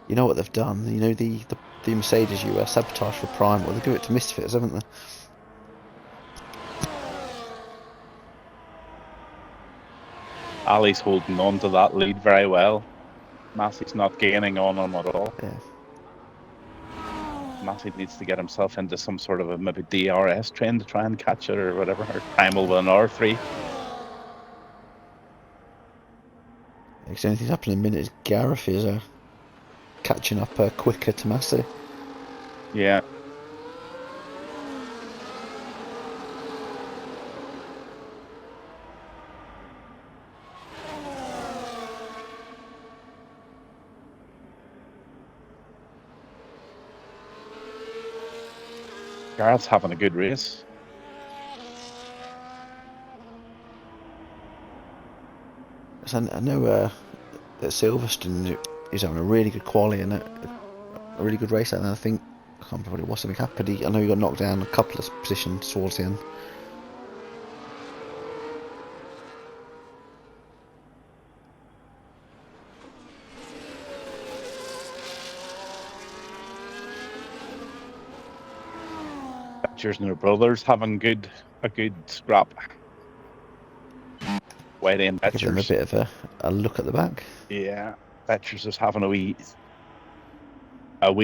know what they've done? You know the Mercedes you sabotage for Prime, well they give it to Misfits, haven't they? Ali's holding on to that lead very well. Massey's not gaining on him at all. Yeah. Massey needs to get himself into some sort of a maybe DRS train to try and catch it or whatever. Or Primal with an R3. Because anything's happening in a minute is Gareth is catching up quicker to Massey. Yeah. Gareth's having a good race. So I know that Silverstone is having a really good quali and a really good race out there. I think I can't remember what it was something happened. I know he got knocked down a couple of positions towards the end. Cheers and their brothers having a good scrap. Whitey and Give them a Betchers. bit of a look at the back. Yeah, Betchers is having a wee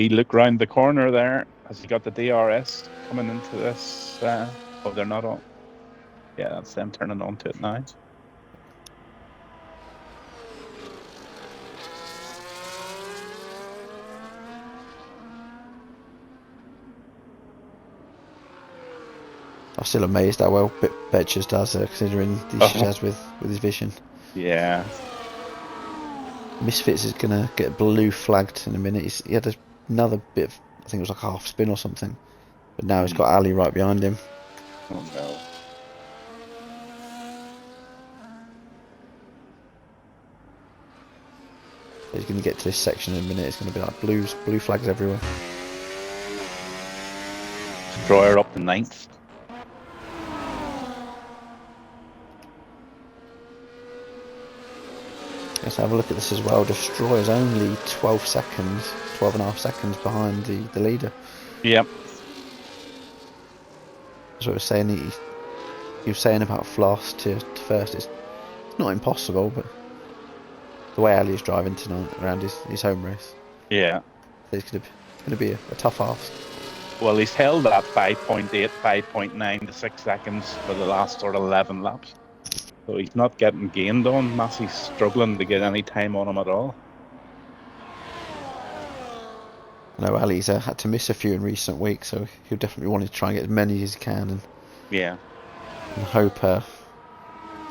look round the corner there. Has he got the DRS coming into this? Oh, they're not on. Yeah, that's them turning on to it now. I'm still amazed how well Betchers does, considering the issues he has with his vision. Yeah. Misfits is gonna get blue flagged in a minute. He had another bit of, I think it was like a half spin or something, but now he's got Ali right behind him. Oh no. He's gonna get to this section in a minute. It's gonna be like blue flags everywhere. Destroyer up to 9th. Let's have a look at this as well. Destroyer's only 12 and a half seconds behind the leader. Yep. As I was saying, he was saying about Floss to first. It's not impossible, but the way Ali is driving tonight around his home race, Yeah. it's going to be a tough ask. Well, he's held that 5.8, 5.9 to 6 seconds for the last sort of 11 laps. So he's not getting gained on. Massey's struggling to get any time on him at all. I know Ali's had to miss a few in recent weeks, so he'll definitely want to try and get as many as he can, and Yeah. hope. What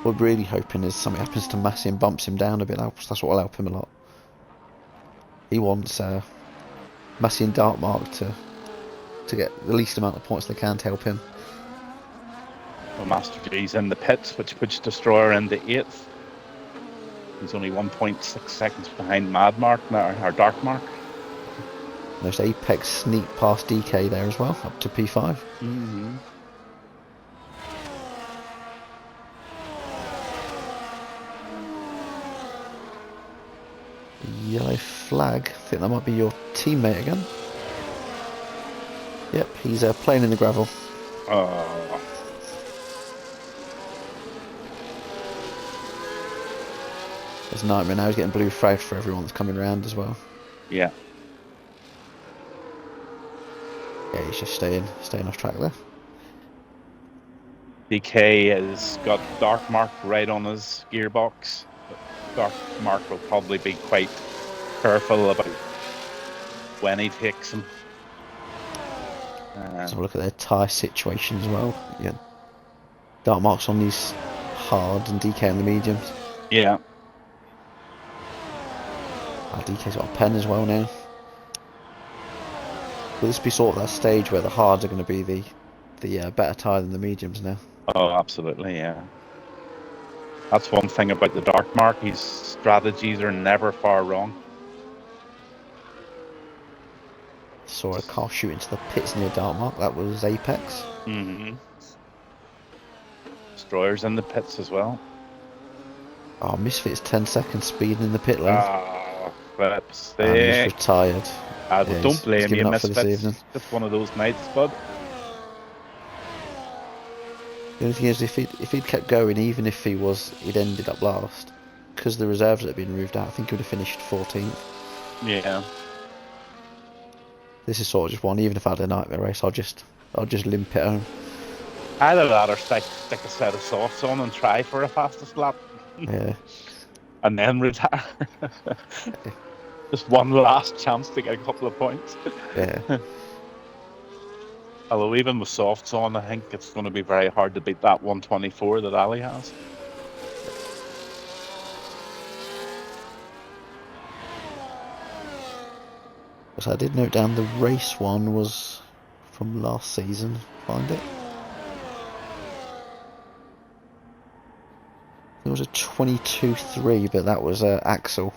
we're really hoping is something happens to Massey and bumps him down a bit. That's what will help him a lot. He wants Massey and Dartmark to get the least amount of points they can to help him. Well, Master G's in the pits, which puts Destroyer into 8th. He's only 1.6 seconds behind Madmark now, or Darkmark. There's Apex sneak past DK there as well, up to P5. Mm-hmm. Yellow flag. I think that might be your teammate again. Yep, he's playing in the gravel. Oh. It's a nightmare now. He's getting blue flagged for everyone that's coming around as well. Yeah. Yeah, he's just staying off track there. DK has got Darkmark right on his gearbox. Darkmark will probably be quite careful about when he takes him. Let's have a look at their tyre situation as well. Yeah, Dartmark's on these hard and DK on the mediums. Yeah. DK's got a pen as well now. Will this be sort of that stage where the hards are going to be the better tyre than the mediums now? Oh, absolutely, yeah. That's one thing about the Darkmark. His strategies are never far wrong. Saw a car shoot into the pits near Dartmark. That was Apex. Mm-hmm. Destroyer's in the pits as well. Oh, Misfit's 10 seconds speeding in the pit lane. Ah, flips. And he's retired. Yeah, Don't he's blame given you, up for this Misfits. evening. Just one of those nights, bud. The only thing is, if he'd kept going, even if he'd ended up last, because the reserves that had been moved out, I think he would have finished 14th. Yeah. This is sort of just one. Even if I had a nightmare race, I'll just limp it home. Either that or stick a set of softs on and try for a fastest lap. Yeah. And then retire. Just one last chance to get a couple of points. Yeah. Although even with softs on, I think it's going to be very hard to beat that 124 that Ali has. So I did note down the race one was from last season. Find it. It was a 22.3, but that was Axel.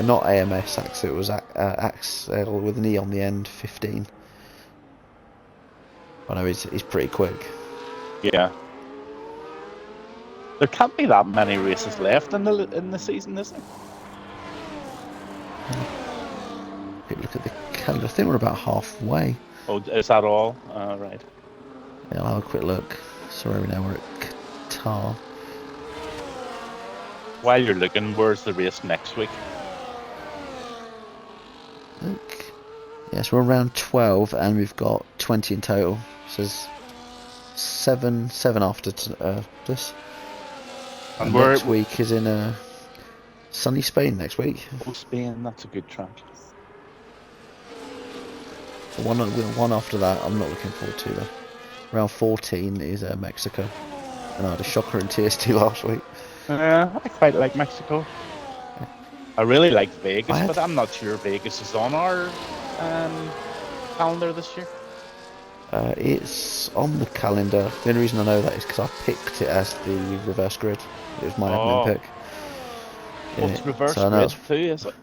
Not AMS Axel, it was Axel with an E on the end, 15. I know he's pretty quick. Yeah. There can't be that many races left in the season, is there? Look at the calendar. I think we're about halfway. Oh, is that all? Right. Yeah, I'll have a quick look. Sorry, now we're at Qatar. While you're looking, where's the race next week? Look. Yes, we're around 12 and we've got 20 in total. So there's seven after this. And next week is in sunny Spain next week. Oh, Spain, that's a good track. The one after that I'm not looking forward to though. Round 14 is Mexico. And I had a shocker in TST last week. I quite like Mexico. I really like Vegas, but I'm not sure Vegas is on our calendar this year. It's on the calendar. The only reason I know that is because I picked it as the reverse grid. It was my admin pick. Oh, it's reverse grid too, is it?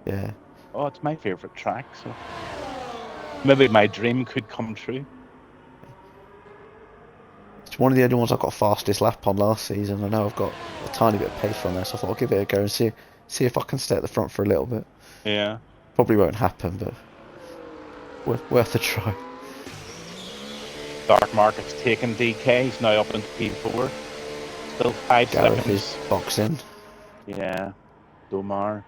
Yeah. Oh, it's my favourite track, so maybe my dream could come true. It's one of the only ones I got fastest lap on last season. I know I've got a tiny bit of pace on there, so I thought I'll give it a go and see if I can stay at the front for a little bit. Yeah. Probably won't happen, but worth a try. Dark Market's taken DK. He's now up into P4. Still 5 Gareth seconds. is boxing. Yeah. Domar.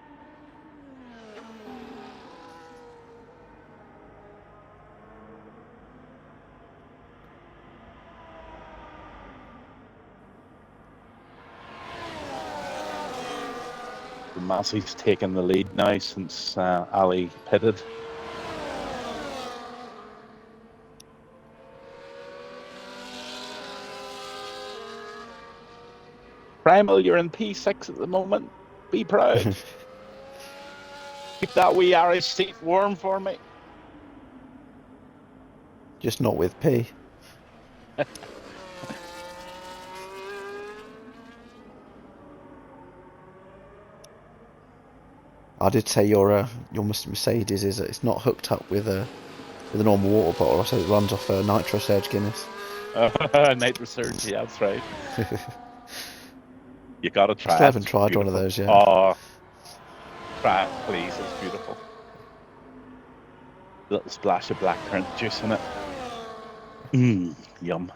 Massey's taken the lead now since Ali pitted. Primal, you're in P6 at the moment. Be proud. Keep that wee Irish seat warm for me. Just not with P. I did say your Mercedes is it's not hooked up with a normal water bottle. I said it runs off a Nitro Surge Guinness. Nitro Surge, yeah, that's right. You gotta try. I still haven't tried one of those yet. Oh, try it, please. It's beautiful. A little splash of blackcurrant juice in it. Yum.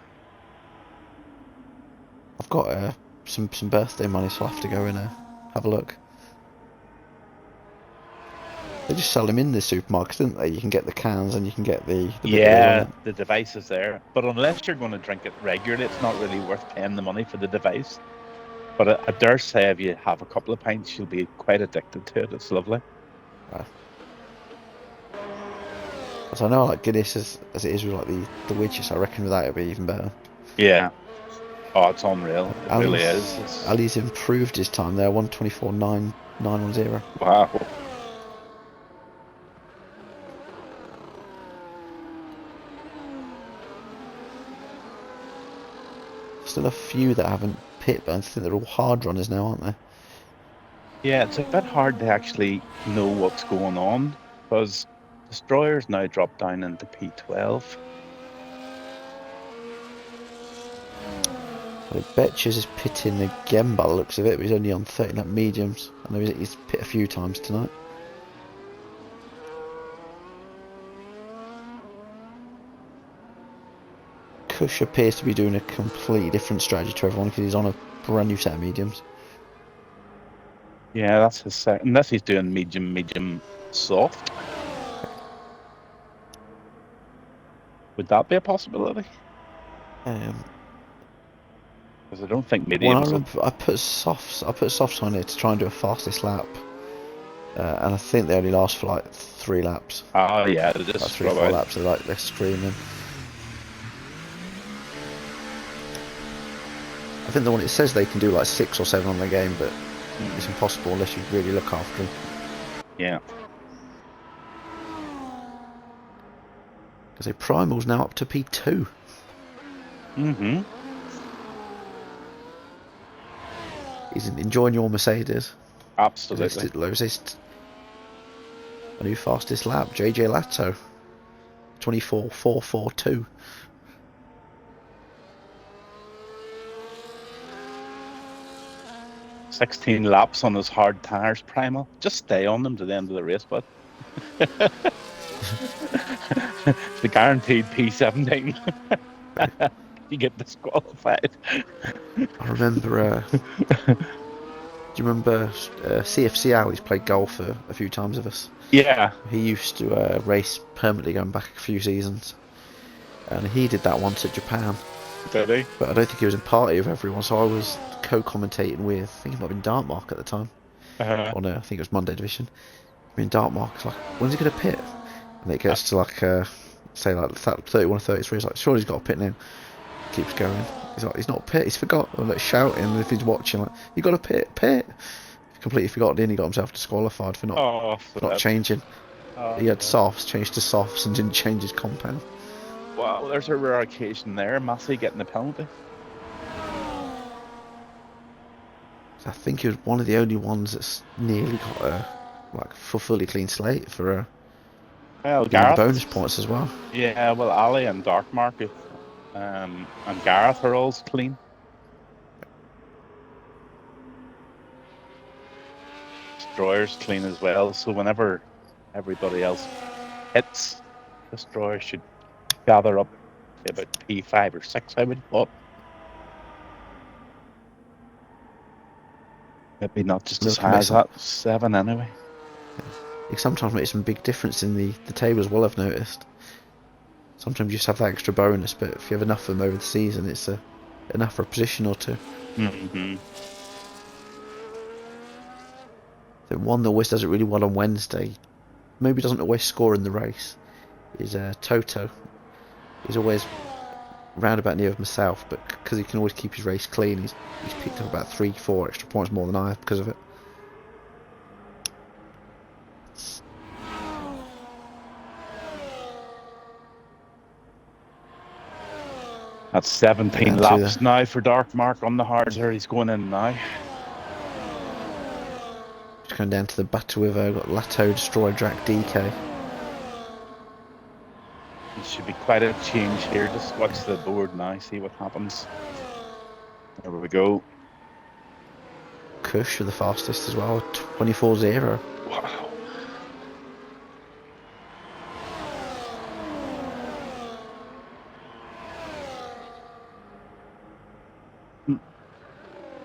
I've got some birthday money, so I'll have to go in have a look. They just sell them in the supermarkets, don't they? You can get the cans and you can get the yeah, the device is there. But unless you're going to drink it regularly, it's not really worth paying the money for the device. But I dare say if you have a couple of pints, you'll be quite addicted to it. It's lovely. Right. Because I know like Guinness as it is with like the widgets, I reckon without it would be even better. Yeah. Oh, it's unreal. It really is. Ali's improved his time there, 1:24.910. Wow. Still a few that haven't pit, but I think they're all hard runners now, aren't they? Yeah, it's a bit hard to actually know what's going on because Destroyer's now dropped down into P12. Well, Betches is pitting again by the looks of it, but he's only on 30 lap mediums. I know he's pit a few times tonight. Kush appears to be doing a completely different strategy to everyone because he's on a brand new set of mediums. Yeah, that's his set. Unless he's doing medium, soft. Would that be a possibility? Because I don't think mediums. I put softs on it to try and do a fastest lap, and I think they only last for like 3 laps. Oh yeah, they're just like 3 or 4 laps. They're screaming. I think the one it says they can do like 6 or 7 on the game, but it's impossible unless you really look after them. Yeah. Because Primal's now up to P2. Mm-hmm. He's enjoying your Mercedes. Absolutely. Lowest. A new fastest lap, JJ Lato. 24.442. $16 laps on his hard tyres, Primal. Just stay on them to the end of the race, bud. The guaranteed P17. You get disqualified. I remember Do you remember CFC Al? He's played golf a few times with us. Yeah. He used to race permanently going back a few seasons. And he did that once at Japan. Did he? But I don't think he was in party with everyone, so I was co-commentating with, I think it might have been Dartmark at the time. Or no, I think it was Monday Division. I mean, Dartmark's like, when's he going to pit? And it gets to like, say like 31 or 33, it's like, surely he's got a pit now. Keeps going. He's like, he's not pit, he's forgot. I'm like shouting, and if he's watching, like, you got a pit. He completely forgot, then he got himself disqualified for not changing. He had softs, changed to softs, and didn't change his compound. Wow, there's a rare occasion there. Massey getting the penalty. I think he was one of the only ones that's nearly got a fully clean slate for Well, Gareth, bonus points as well. Yeah, well, Ali and Dartmark and Gareth are all clean. Destroyer's clean as well, so whenever everybody else hits, Destroyer should gather up to about P5 or 6, I would thought. Maybe not just as high as that, 7 anyway. It sometimes makes some big difference in the table as well, I've noticed. Sometimes you just have that extra bonus, but if you have enough of them over the season, it's enough for a position or two. Mm-hmm. The one that always does it really well on Wednesday, maybe doesn't always score in the race, is Toto. He's always round about near myself, but because he can always keep his race clean, he's picked up about 3-4 extra points more than I have because of it. That's 17 laps now for Dartmark on the hards there. He's going in now. Just going down to the battle with got Lato, Destroy, Drac, DK. It should be quite a change here. Just watch the board now, see what happens. There we go. Kush are the fastest as well, 24-0. Wow.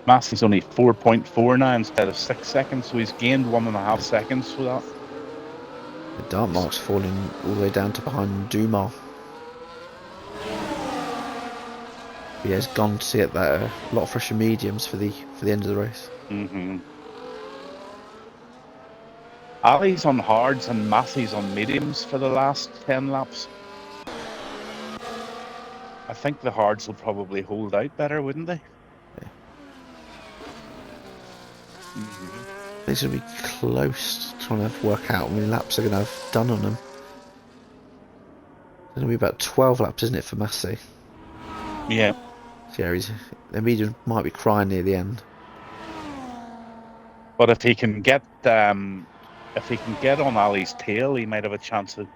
Massey's only 4.4 now instead of 6 seconds, so he's gained 1.5 seconds for that. The Dartmark's falling all the way down to behind Dumas. He has gone to get that a lot of fresher mediums for the end of the race. Mm-hmm. Ali's on hards and Massey's on mediums for the last 10 laps. I think the hards will probably hold out better, wouldn't they? Yeah. Mm-hmm. These will be close, trying to work out how many laps they're going to have done on them. It's going to be about 12 laps, isn't it, for Massey? Yeah. So yeah, the medium might be crying near the end. But if he can get on Ali's tail, he might have a chance of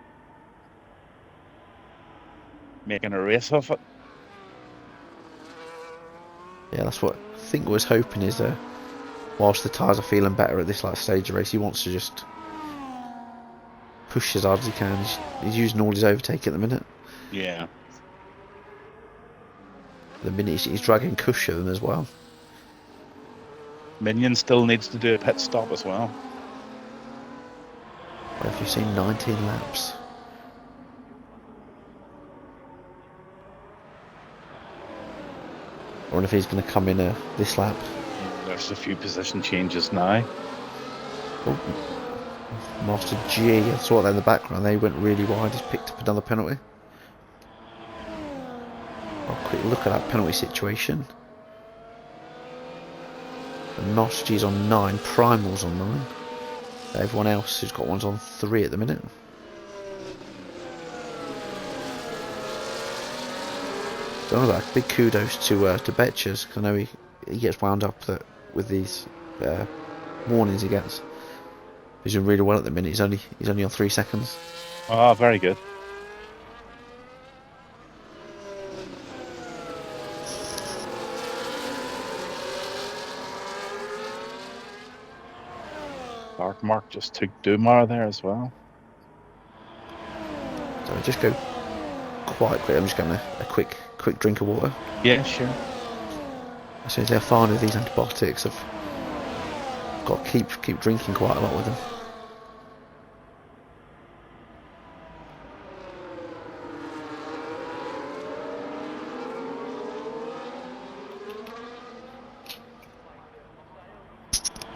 making a race of it. Yeah, that's what I think was hoping is whilst the tyres are feeling better at this stage of race, he wants to just push as hard as he can. He's using all his overtake at the minute. Yeah. The minute he's dragging Kush of them as well. Minion still needs to do a pit stop as well. What have you seen? 19 laps. I wonder if he's going to come in this lap. There's a few position changes now. Oh, Master G, I saw that in the background. They went really wide. He's picked up another penalty. Oh, quick look at that penalty situation. And Master G's on 9. Primal's on 9. Everyone else who's got one's on 3 at the minute. So that big kudos to Betchers, because I know he gets wound up with these warnings he gets. He's doing really well at the minute. He's only on 3 seconds. Oh, very good. Dartmark just took Dumar there as well. So just go quite quick. I'm just getting a quick drink of water. Yeah, sure. As soon as they're fine with these antibiotics, I've got to keep drinking quite a lot with him.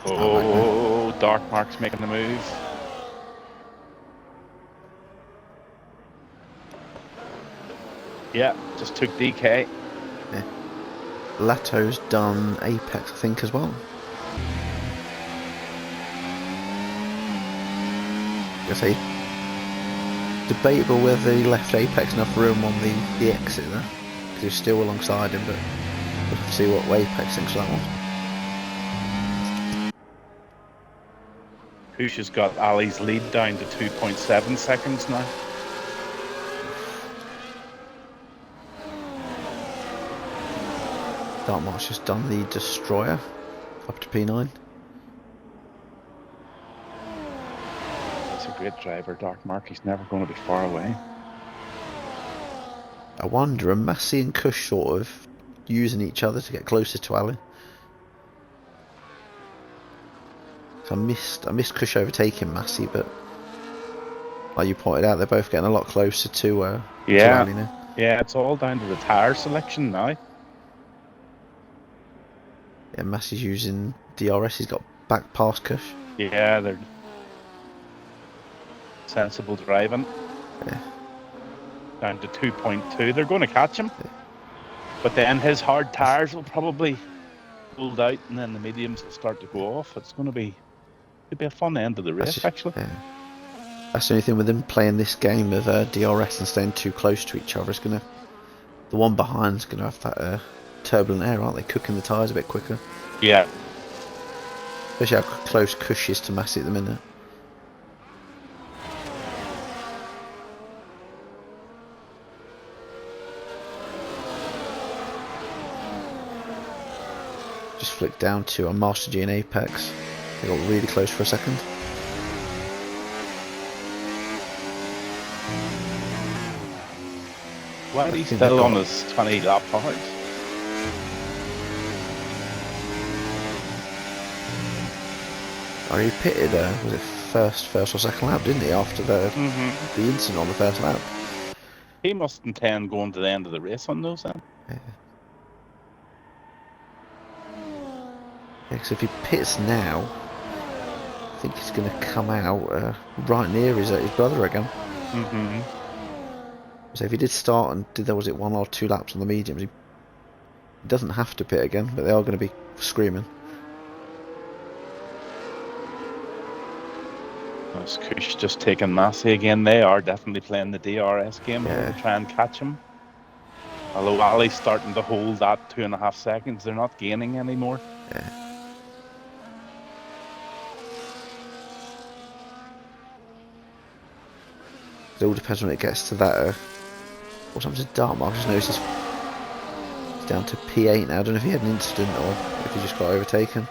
Oh, Dark Mark's making the move. Yeah, just took DK. Yeah. Lato's done Apex, I think, as well. I say, debatable whether he left Apex enough room on the exit there, because he's still alongside him, but we'll have to see what Apex thinks of that one. Kush has got Ali's lead down to 2.7 seconds now. Dark Mark's just done the Destroyer up to P9. He's a great driver, Dark Mark. He's never going to be far away. I wonder, are Massey and Kush sort of using each other to get closer to Ali? So I missed Kush overtaking Massey, but like you pointed out, they're both getting a lot closer to Ali now. Yeah, it's all down to the tyre selection now. Yeah, Massey's using DRS. He's got back past Kush. Yeah, they're sensible driving. Yeah. Down to 2.2. They're going to catch him. Yeah. But then his hard tyres will probably hold out, and then the mediums will start to go off. It'll be a fun end of the race, actually. Yeah. That's the only thing with them playing this game of DRS and staying too close to each other. The one behind's gonna have that turbulent air, aren't they? Cooking the tyres a bit quicker. Yeah. Especially how close Kush is to Massey at the minute. Just flicked down to a Master G and Apex. They got really close for a second. Why are he still on his 20 lap point? Oh, he pitted, was it first or second lap, didn't he, after the incident on the first lap? He must intend going to the end of the race on those then. Yeah. Because if he pits now, I think he's going to come out right near his brother again. So if he did start and did, was it 1 or 2 laps on the mediums, he doesn't have to pit again, but they are going to be screaming. Kush just taking Massey again. They are definitely playing the DRS game to try and catch him. Although Ali's starting to hold that 2.5 seconds, they're not gaining anymore. Yeah. It all depends when it gets to that. What happens to Dark Mark? I just noticed he's down to P8 now. I don't know if he had an incident or if he just got overtaken.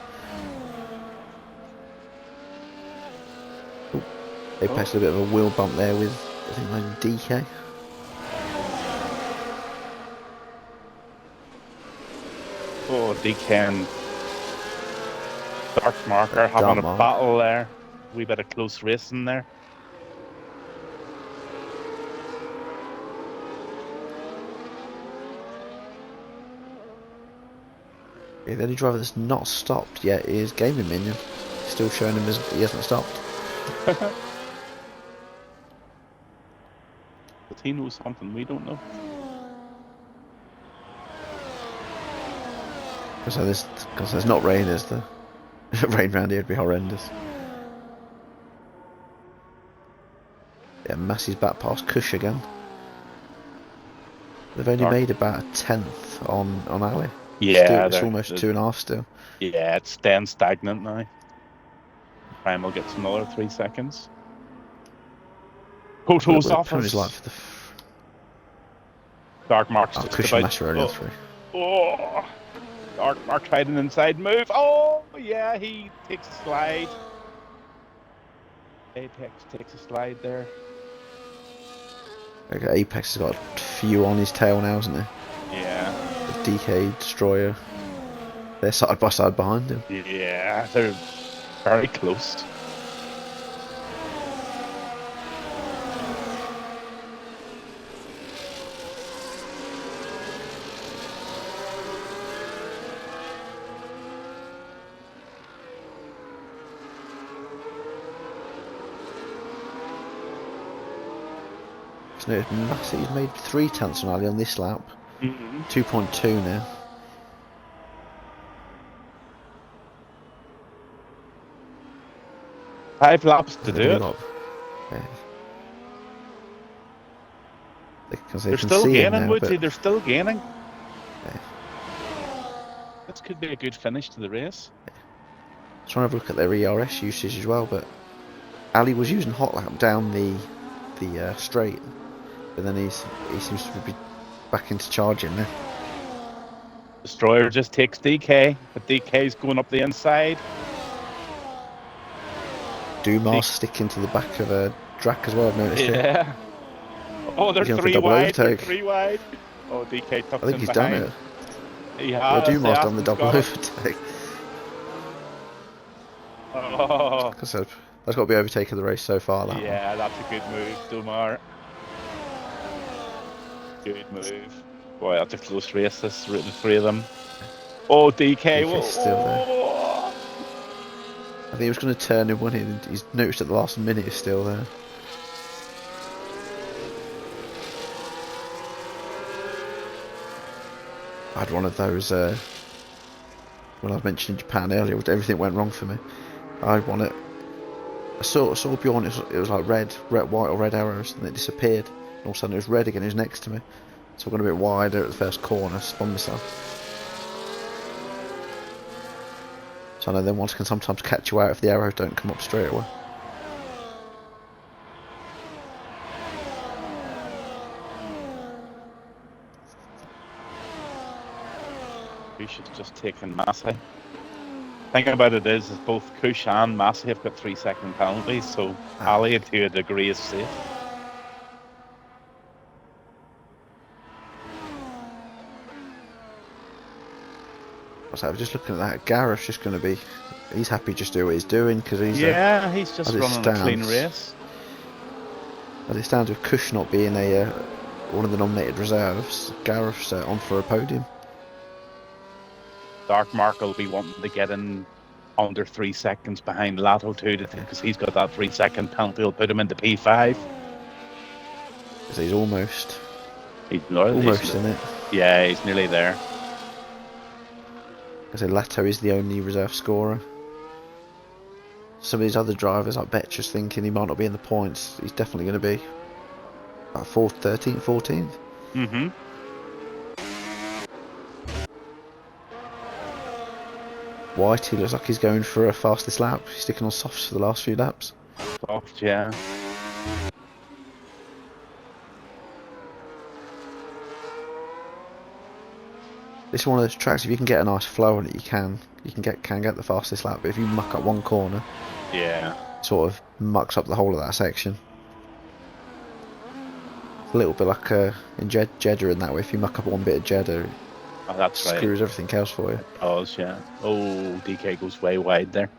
Ooh, they passed a bit of a wheel bump there with, I think, like DK. Oh, DK and Dark Marker having a battle there. Wee bit of close racing there. Yeah, the only driver that's not stopped yet is Gaming Minion. Still showing him as he hasn't stopped. But he knows something we don't know. Because there's not rain, is there? Rain round here would be horrendous. Yeah, Massey's back past Kush again. They've only made about a 10th on Ali. Yeah, it's almost 2.5 still. Yeah, it's staying stagnant now. Primal gets another 3 seconds. Poto's office. Like for the Dark Mark's just Kush and Massey are only 3. Oh, Dark Mark tried an inside move. Oh, yeah, he takes a slide. Apex takes a slide there. Apex has got a few on his tail now, hasn't he? Yeah. The DK Destroyer. They're side by side behind him. Yeah, very close. So it's massive. He's made 3 tenths on Ali on this lap. 2.2 now. Five laps to do it. Yeah. Because they They're can still see him gaining, now, Woodsy. but They're still gaining. Yeah. This could be a good finish to the race. trying to have a look at their ERS usage as well, but Ali was using hot lap down the straight, but then he seems to be back into charging now. Destroyer just takes DK, but DK's going up the inside. Dumas sticking to the back of a Drac as well, I've noticed it. Yeah. Oh, they're He's going for 3 double wide. They're overtake. 3 wide. Oh, DK tucks I think him he's behind. done it. He Yeah, has. Dumas done the Aston's double got it. overtake. Oh, Like I said, that's got to be overtake of the race so far, that one. yeah, that's a good move, Dumar. Good move. Boy, that's a close race, this, the 3 of them. Oh, DK. DK's still there. I think he was going to turn him when he's noticed at the last minute he's still there. I had one of those when I was mentioning Japan earlier, everything went wrong for me. I had one I saw Bjorn, it was like red, white or red arrows, and it disappeared. And all of a sudden it was red again, he was next to me. So I got a bit wider at the first corner, spun myself. So I know them ones can sometimes catch you out if the arrows don't come up straight away. Kush has just taken Massey. Thinking about it is both Kush and Massey have got 3-second penalties, so Ali to a degree is safe. So I was just looking at that. Gareth's just going to be, he's happy just do what he's doing because he's he's just as it running a clean stands- race. as it stands with Kush not being one of the nominated reserves. Gareth's on for a podium. Dark Mark will be wanting to get in under 3 seconds behind Lato too, because he's got that 3-second penalty. He'll put him into P5. So he's almost He's in it. Yeah, he's nearly there. I say Lato is the only reserve scorer. Some of these other drivers, like Betcher's thinking he might not be in the points. He's definitely going to be about 4th, 13th, 14th. Mm-hmm. Whitey looks like he's going for a fastest lap. He's sticking on softs for the last few laps. Soft, yeah. This is one of those tracks. If you can get a nice flow on it, you can get the fastest lap. But if you muck up one corner, Yeah. it sort of mucks up the whole of that section. A little bit like in Jeddah in that way. If you muck up one bit of Jeddah, it Oh, that's right. screws everything else for you. Oh, yeah. Oh, DK goes way wide there.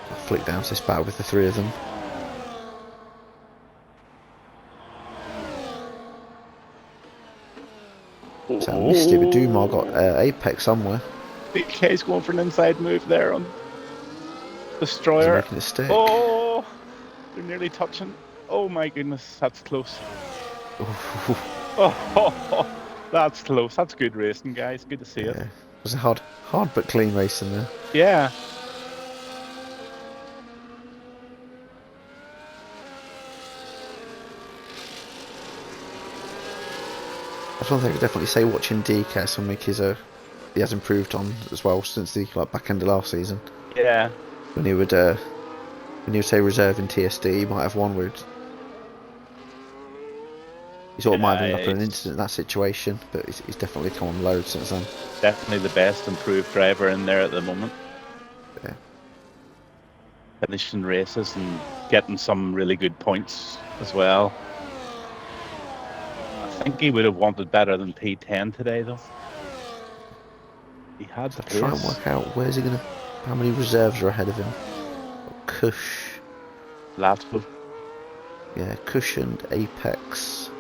I'll flick down to this battle with the 3 of them. So I missed it, but Dumar got apex somewhere. DK's going for an inside move there on Destroyer. He's making it stick. Oh, they're nearly touching. Oh my goodness, that's close. Oh, that's close. That's good racing, guys. Good to see it. Yeah. It was a hard but clean racing there. Yeah. That's one thing I could definitely say watching DK. Something he has improved on as well since the back end of last season. Yeah. When he would say reserve in TSD, he might have one where he sort of might have been up in an incident in that situation, but he's definitely come on loads since then. Definitely the best improved driver in there at the moment. Yeah. Finishing races and getting some really good points as well. I think he would have wanted better than P10 today, though. He had the Try and pace. work out where's he gonna. How many reserves are ahead of him? Cush, Lateral. yeah, Cush and Apex.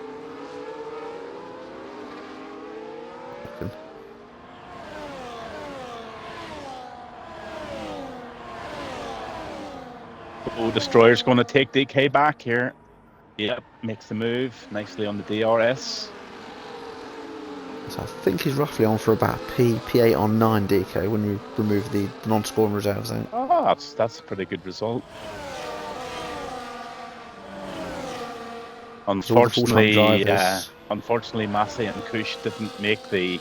Oh, Destroyer's going to take DK back here. Yep, makes the move nicely on the DRS. So I think he's roughly on for about P8 on 9 DK when we remove the non-scoring reserves out. Oh, that's a pretty good result. So all the full-time Unfortunately, drivers. unfortunately, Massey and Kush didn't make the.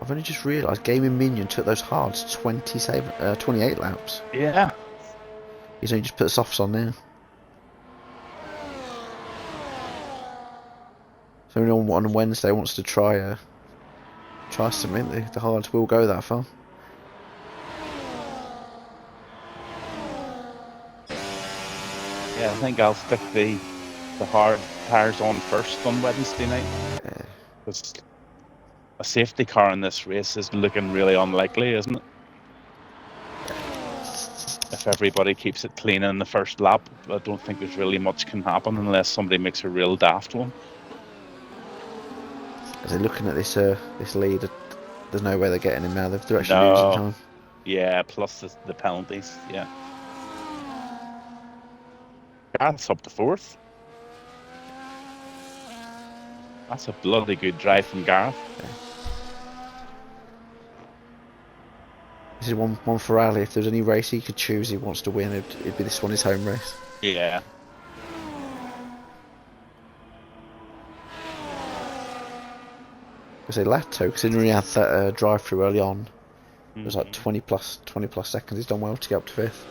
I've only just realised Gaming Minion took those hards 28 laps. Yeah. He's only just put the softs on now. So anyone on Wednesday wants to try something, the hards will go that far. Yeah, I think I'll stick the hard tires on first on Wednesday night. Yeah. Because a safety car in this race is looking really unlikely, isn't it? If everybody keeps it clean in the first lap, I don't think there's really much can happen unless somebody makes a real daft one. As they're looking at this lead, there's no way they're getting him now. They're actually losing time. Yeah, plus the penalties. Yeah. Gareth's up to 4th. That's a bloody good drive from Gareth. Yeah. This is one for Ali. If there's any race he could choose, he wants to win. It'd be this one, his home race. Yeah. I say Lato, considering he had that drive-through early on, it was like Mhm. 20 plus seconds. He's done well to get up to 5th.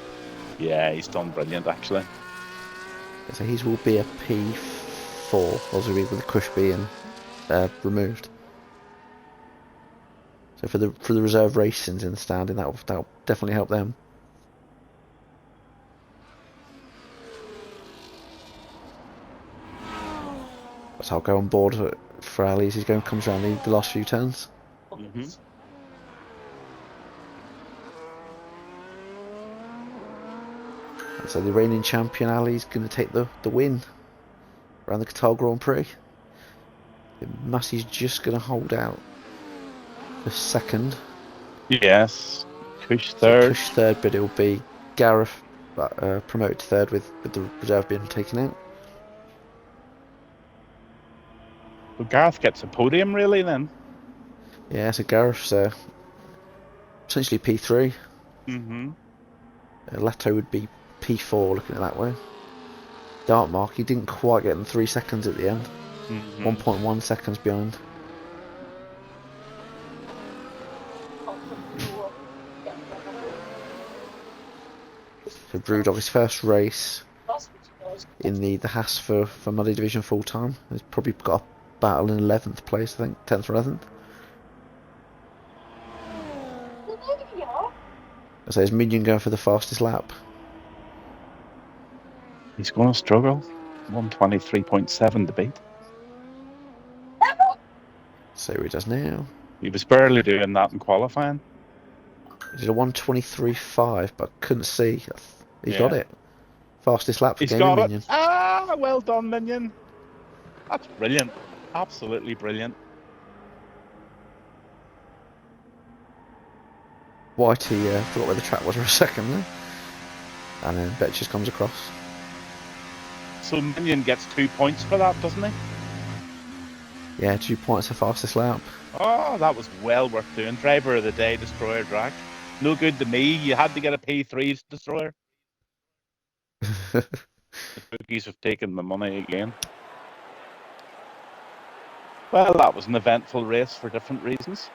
Yeah, he's done brilliant actually. So his will be a P4, obviously with the Cush being removed. So for the reserve racings in the standing, that'll definitely help them. So I'll go on board for Ali as he comes around the last few turns. Mm-hmm. So the reigning champion Ali's going to take the win around the Qatar Grand Prix. Massey's just going to hold out for 2nd. Yes. Kush So 3rd. Cush 3rd, but it'll be Gareth promoted to 3rd with the reserve being taken out. Well, Gareth gets a podium really then. Yeah, so Gareth's essentially P3. Mm-hmm. Leto would be P4, looking at it that way. Dartmark, he didn't quite get them 3 seconds at the end. 1.1 seconds behind. So Brewdog, his first race in the Haas for Muddy Division full time. He's probably got a battle in 11th place, I think, 10th or 11th. So is Minion going for the fastest lap? He's going to struggle. 123.7 to beat. So he does now. He was barely doing that in qualifying. He did a 123.5, but I couldn't see. He Yeah. got it. Fastest lap for He's Gaming got Minion. it. Ah, well done, Minion. That's brilliant. Absolutely brilliant. Whitey forgot where the track was for a second there. And then Bet just comes across. So Minion gets 2 points for that, doesn't he? Yeah, 2 points for fastest lap. Oh, that was well worth doing. Driver of the day, Destroyer drag. No good to me. You had to get a P3 Destroyer. The bookies have taken the money again. Well, that was an eventful race for different reasons.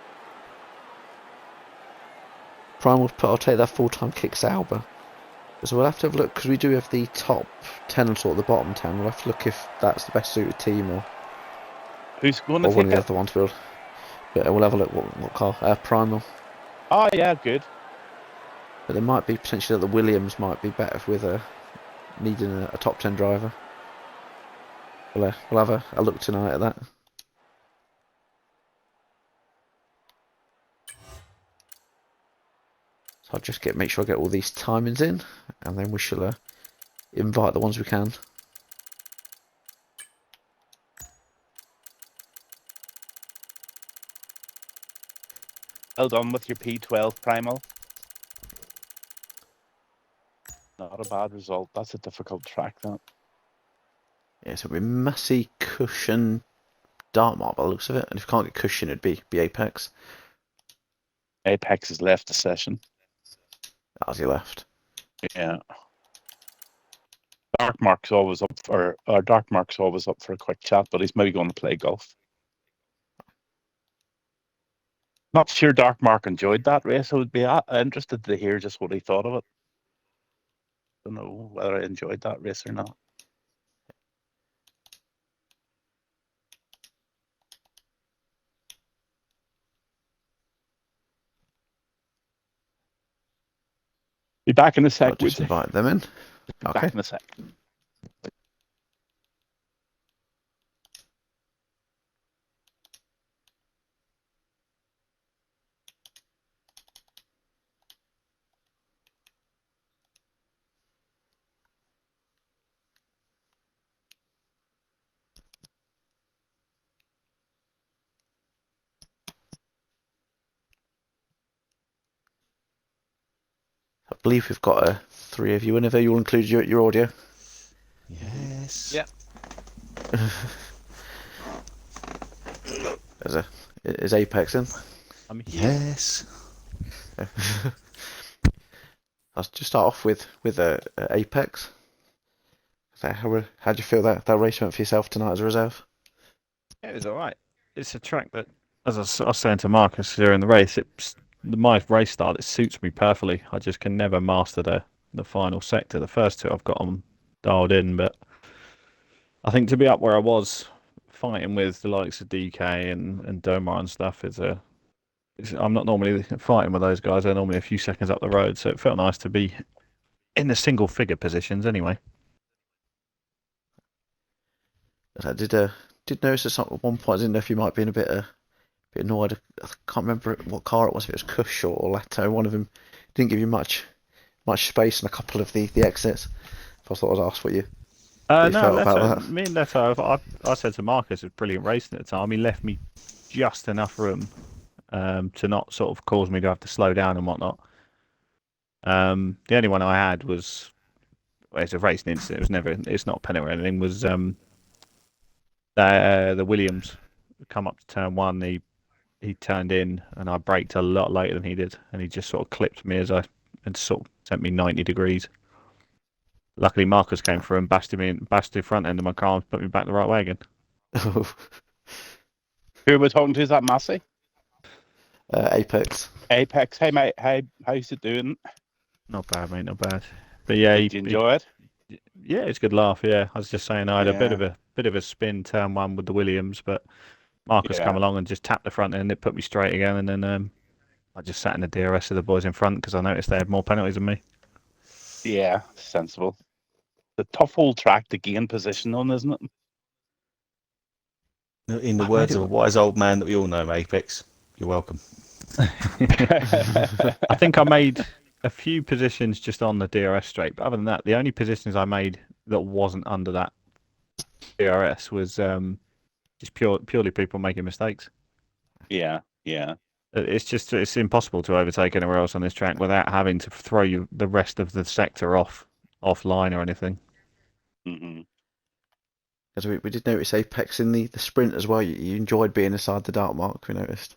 Primal put, I'll take that full-time kicks Alba. So we'll have to have a look, because we do have the top 10 and sort of the bottom 10. We'll have to look if that's the best suited team or Who's going to one take of the it? other ones. But we'll have a look what car. Primal. Oh, yeah, good. But there might be potentially that the Williams might be better with needing a top 10 driver. we'll have a look tonight at that. So I'll just make sure I get all these timings in, and then we shall invite the ones we can. Well done with your P12 primal. Not a bad result. That's a difficult track, that. Yeah, so it'll be Massey, Cushion, Dartmouth by the looks of it. And if you can't get Cushion, it'd be Apex. Apex has left the session. As he left. Yeah. Darkmark's always up for a quick chat, but he's maybe going to play golf. Not sure Darkmark enjoyed that race. I would be interested to hear just what he thought of it. Don't know whether I enjoyed that race or not. Be back in a sec. I'll just invite them in. Okay. Back in a sec. I believe we've got 3 of you in. If you'll include your audio. Yes. Yeah. Is Apex in? Yes. I'll just start off with Apex. So how do you feel that race went for yourself tonight as a reserve? Yeah, it was all right. It's a track that, as I was saying to Marcus during the race, my race style, it suits me perfectly. I just can never master the final sector. The first 2 I've got them dialed in, but I think to be up where I was fighting with the likes of DK and Domar and stuff I'm not normally fighting with those guys. They're normally a few seconds up the road, so it felt nice to be in the single figure positions anyway. I did notice at one point. I didn't know if you might be in a bit annoyed. I can't remember what car it was. If it was Cush or Leto, one of them didn't give you much space in a couple of the exits. So I thought I'd ask what you felt about that. Me and Leto, I said to Marcus, it was brilliant racing at the time. He left me just enough room to not sort of cause me to have to slow down and whatnot. The only one I had was, well, it's a racing incident. It's not a penalty or anything. Was the Williams come up to turn 1. He turned in and I braked a lot later than he did, and he just sort of clipped me and sort of sent me 90 degrees. Luckily, Marcus came through and bashed the front end of my car and put me back the right way again. Who we're talking to, is that Massey? Apex. Apex. Hey mate, how's it doing? Not bad, mate, not bad. But yeah, Did you enjoy it? Yeah, it's a good laugh. Yeah, I was just saying I had Yeah. a bit of a spin turn 1 with the Williams, but Marcus Yeah. come along and just tapped the front end. It put me straight again, and then I just sat in the DRS of the boys in front because I noticed they had more penalties than me. Yeah, sensible. The tough old track to gain position on, isn't it? In the words of a wise old man that we all know, Apex, you're welcome. I think I made a few positions just on the DRS straight, but other than that, the only positions I made that wasn't under that DRS was just purely people making mistakes. Yeah. It's impossible to overtake anywhere else on this track without having to throw the rest of the sector offline or anything. Mm-hmm. Because we did notice Apex in the sprint as well. You enjoyed being inside the dark mark. We noticed.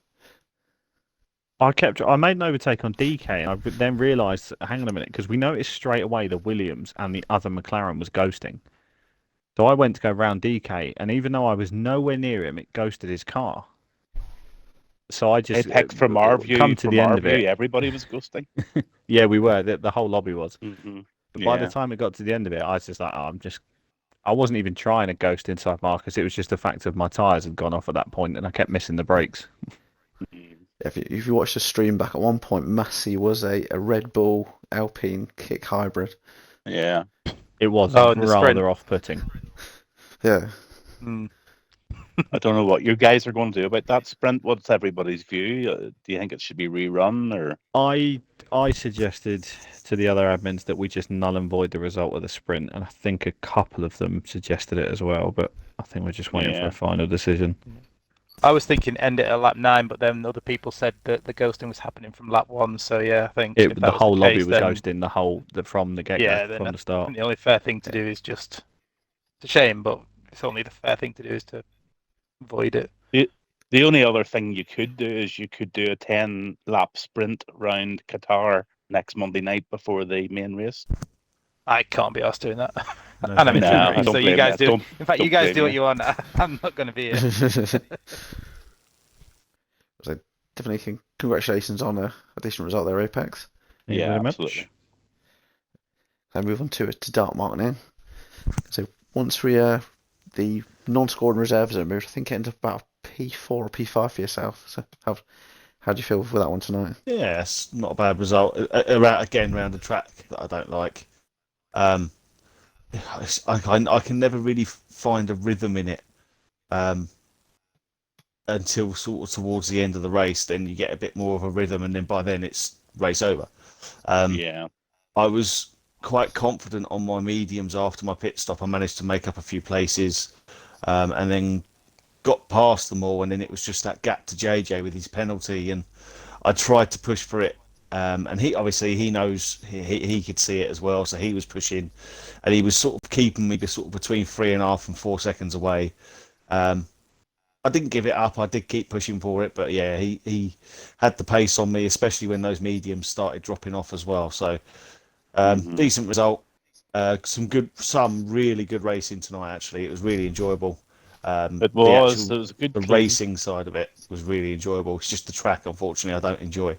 I made an overtake on DK, and I then realised, hang on a minute, because we noticed straight away the Williams and the other McLaren was ghosting. So I went to go round DK, and even though I was nowhere near him, it ghosted his car. So I just Apex, from our view, come to the end of it. Everybody was ghosting. Yeah, we were. The whole lobby was. Mm-hmm. But by the time it got to the end of it, I was just like, I wasn't even trying to ghost inside Marcus. It was just the fact of my tyres had gone off at that point, and I kept missing the brakes. If you watch the stream back, at one point, Massey was a Red Bull Alpine kick hybrid. Yeah. It was in the sprint. rather off-putting. Yeah. I don't know what you guys are going to do about that sprint. What's everybody's view? Do you think it should be rerun or? I suggested to the other admins that we just null and void the result of the sprint, and I think a couple of them suggested it as well. But I think we're just waiting for Yeah. a final decision. I was thinking end it at lap 9, but then other people said that the ghosting was happening from lap 1. So yeah, I think if The that was whole the lobby case, was then ghosting from the get-go, yeah, then from I the start. think the only fair thing to do is just. It's a shame, but it's only the fair thing to do is to void it. The only other thing you could do is you could do a 10-lap sprint round Qatar next Monday night before the main race. I can't be asked doing that. No, And I'm in thank No, January, don't so you blame guys me. do. Don't- In fact, don't you guys blame do what me. you want. I'm not going to be here. So definitely congratulations on a decent result there, Apex. Thank you Yeah, very much. absolutely. So move on to Dark Mark now. So once the non-scoring reserves are removed, I think it ended up about P4 or P5 for yourself. So how do you feel with that one tonight? Yeah, it's not a bad result. Around the track that I don't like. I can never really find a rhythm in it until sort of towards the end of the race. Then you get a bit more of a rhythm, and then by then it's race over. Yeah. I was quite confident on my mediums after my pit stop. I managed to make up a few places, and then got past them all, and then it was just that gap to JJ with his penalty, and I tried to push for it. And he obviously he knows he could see it as well, so he was pushing, and he was sort of keeping me sort of between 3.5 and 4 seconds away. I didn't give it up. I did keep pushing for it, but yeah, he had the pace on me, especially when those mediums started dropping off as well. So decent result. Some really good racing tonight. Actually, it was really enjoyable. It was a good the clean. racing side of it was really enjoyable. It's just the track, unfortunately, I don't enjoy.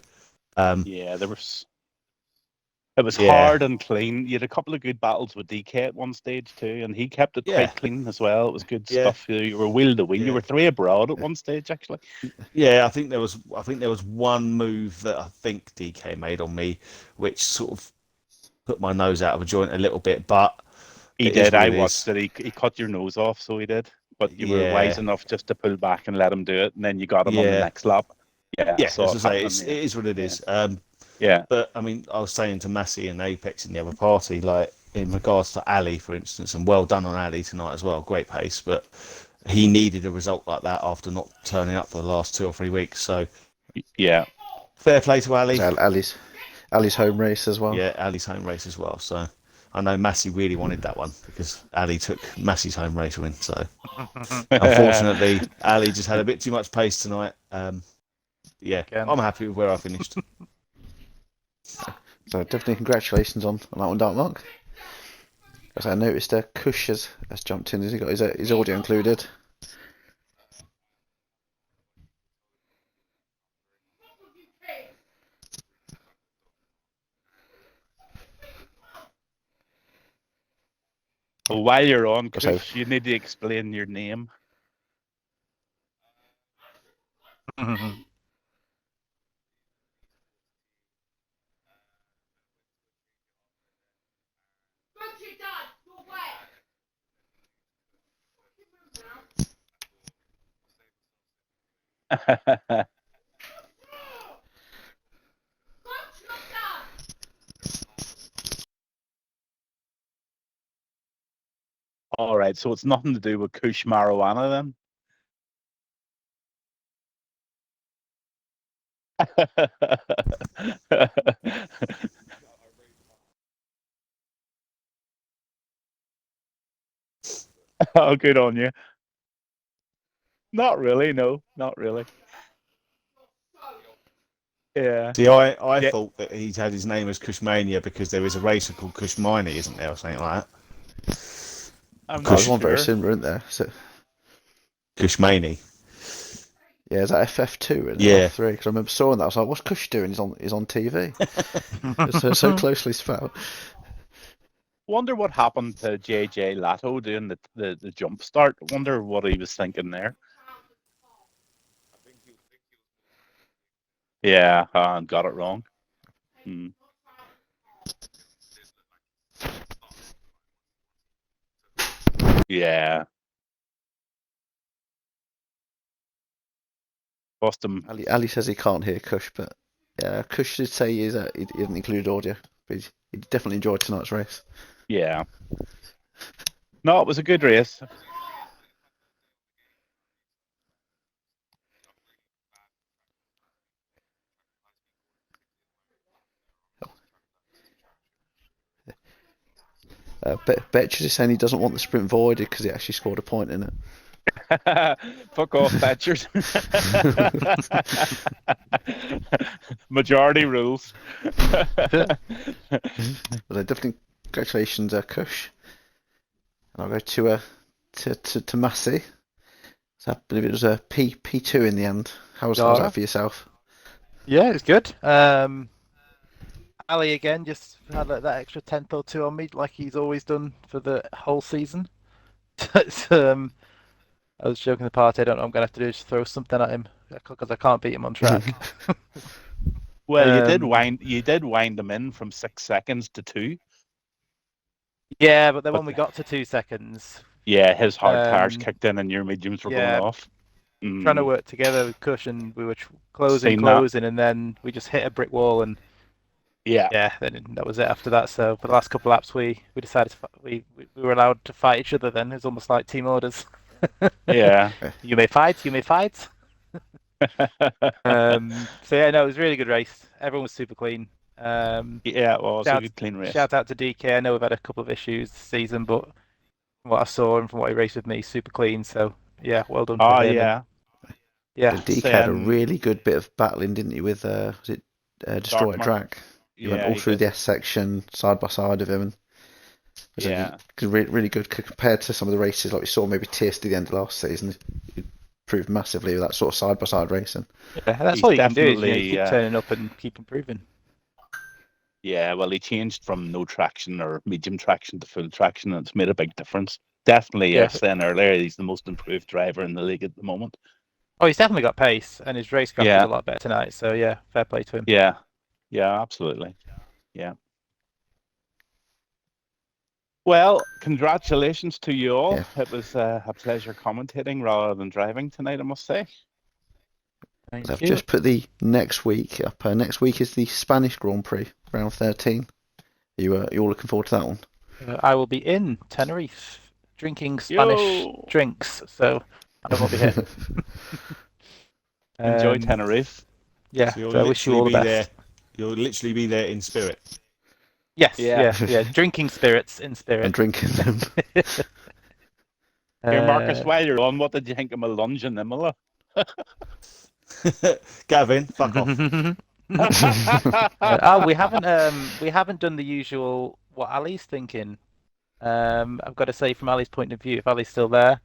Yeah, it was hard and clean. You had a couple of good battles with DK at one stage too, and he kept it quite clean as well. It was good stuff. You were wheel to wheel. You were 3 abroad at one stage, actually. Yeah, I think there was one move that I think DK made on me, which sort of put my nose out of a joint a little bit. But he did. I watched it. He cut your nose off, so he did. But you were wise enough just to pull back and let him do it, and then you got him on the next lap. Yeah, so as I say, it is what it is. Yeah. But I mean, I was saying to Massey and Apex in the other party, like in regards to Ali, for instance, and well done on Ali tonight as well. Great pace, but he needed a result like that after not turning up for the last 2 or 3 weeks. So yeah, fair play to Ali. Ali's home race as well. Yeah, Ali's home race as well. So I know Massey really wanted that one because Ali took Massey's home race win. So unfortunately, Ali just had a bit too much pace tonight. Yeah, I'm happy with where I finished. So definitely congratulations on that one, Dark Mark. As I noticed, Kush has jumped in. Has he got his audio included? Well, while you're on, Chris, you need to explain your name. All right, so it's nothing to do with Kush marijuana then? Oh, good on you. Not really, no, not really. Yeah. See, I thought that he'd had his name as Kushmania because there is a racer called Kushmini, isn't there, or something like that? There's one very similar, isn't there? So, Kushmani. Yeah, is that FF2? Yeah. F3? Because I remember seeing that. I was like, "What's Kush doing? He's on TV." It's so closely spelled. Wonder what happened to JJ Lato doing the jump start. Wonder what he was thinking there. Yeah, got it wrong. Yeah. Lost him. Ali says he can't hear Kush, but yeah, Kush did say he didn't include audio, but he definitely enjoyed tonight's race. Yeah. No, it was a good race. Betcher is saying he doesn't want the sprint voided because he actually scored a point in it. Fuck off, Thatchers. Majority rules. But definitely congratulations, Kush. And I'll go to Massey. So I believe it was a P2 in the end. How was that for yourself? Yeah, it was good. Ali again just had that extra tenth or two on me, like he's always done for the whole season. I was joking the party. I don't know what I'm gonna have to do is throw something at him because I can't beat him on track. Well, you did wind them in from 6 seconds to 2. Yeah, but then when we got to 2 seconds, yeah, his hard tires kicked in and your mediums were going off. Trying to work together with Cush, and we were closing, and then we just hit a brick wall, and then that was it after that. So for the last couple of laps, we decided we were allowed to fight each other. Then it was almost like team orders. Yeah. You may fight. You may fight. So yeah, no, it was a really good race. Everyone was super clean. Yeah, it was a good clean race. Shout out to DK. I know we've had a couple of issues this season, but from what I saw and from what he raced with me, super clean. So yeah, well done. Oh him. yeah. Yeah, DK had a really good bit of battling, didn't he? With was it Destroyer Drac? He went all through the S section, side by side of him, and really good compared to some of the races like we saw maybe TSD the end of last season. He improved massively with that sort of side by side racing. Yeah, that's all you can do. Is keep turning up and keep improving. Yeah, well, he changed from no traction or medium traction to full traction, and it's made a big difference. Definitely, as saying earlier, he's the most improved driver in the league at the moment. Oh, he's definitely got pace, and his racecraft was a lot better tonight. So yeah, fair play to him. Yeah, absolutely. Yeah. Well, congratulations to you all. Yeah. It was a pleasure commentating rather than driving tonight, I must say. I've just put the next week up. Next week is the Spanish Grand Prix, round 13. You're all looking forward to that one? I will be in Tenerife drinking Spanish drinks, so I don't want to be here. Enjoy Tenerife. Yeah, so I wish you all the best. You'll literally be there in spirit. Yes, yeah. Drinking spirits in spirit. And drinking them. Here, Marcus, while you're on, what did you think of my lunge in Imola? Gavin, fuck off. We haven't done the usual what Ali's thinking. I've got to say, from Ali's point of view, if Ali's still there,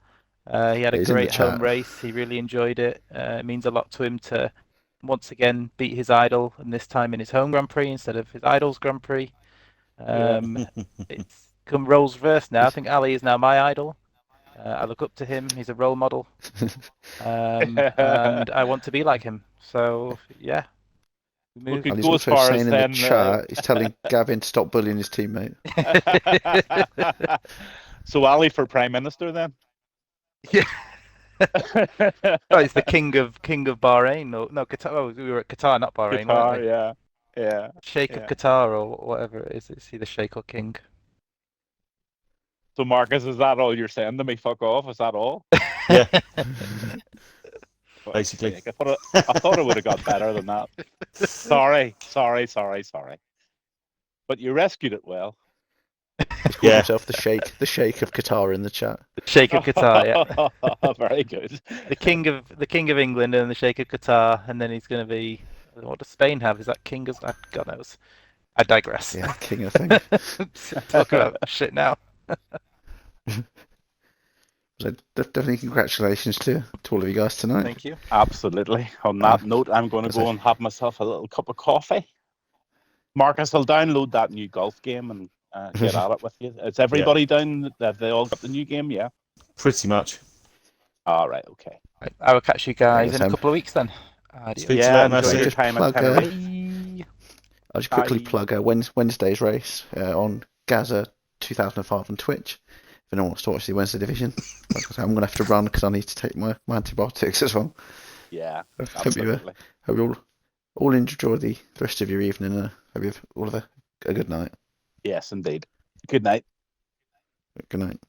he had a great home race. He really enjoyed it. It means a lot to him to once again beat his idol, and this time in his home Grand Prix instead of his idol's Grand Prix. It's come roles reversed now. I think Ali is now my idol. I look up to him. He's a role model, and I want to be like him. So yeah. And he's also saying in the chat, he's telling Gavin to stop bullying his teammate. So Ali for Prime Minister then? Yeah. He's the king of Bahrain. No, Qatar. Oh, we were at Qatar, not Bahrain. Qatar, yeah. Sheikh of Qatar or whatever it is. Is he the Sheikh or king? So Marcus, is that all you're saying to me? Fuck off. Is that all? Yeah. Basically. I thought it would have got better than that. Sorry. But you rescued it well. He's called himself the Sheikh of Qatar in the chat. The Sheikh of Qatar, yeah. Very good. The king of England and the Sheikh of Qatar, and then he's going to be. What does Spain have? Is that king of? God knows. I digress. Yeah, king of things. Talk about shit now. So definitely congratulations to all of you guys tonight. Thank you. Absolutely. On that note, I'm going to go and have myself a little cup of coffee. Marcus, I'll download that new golf game and get at it with you. Is everybody down? Have they all got the new game? Yeah. Pretty much. All right. Okay. Right, I will catch you guys in a couple of weeks then. Enjoy your time at Tenerife. I'll just quickly plug Wednesday's race on Gaza 2005 on Twitch. If anyone wants to watch the Wednesday division, like I say, I'm going to have to run because I need to take my antibiotics as well. Yeah, Hope you absolutely. hope you all enjoy the rest of your evening. Hope you have all of a good night. Yes, indeed. Good night. Good night.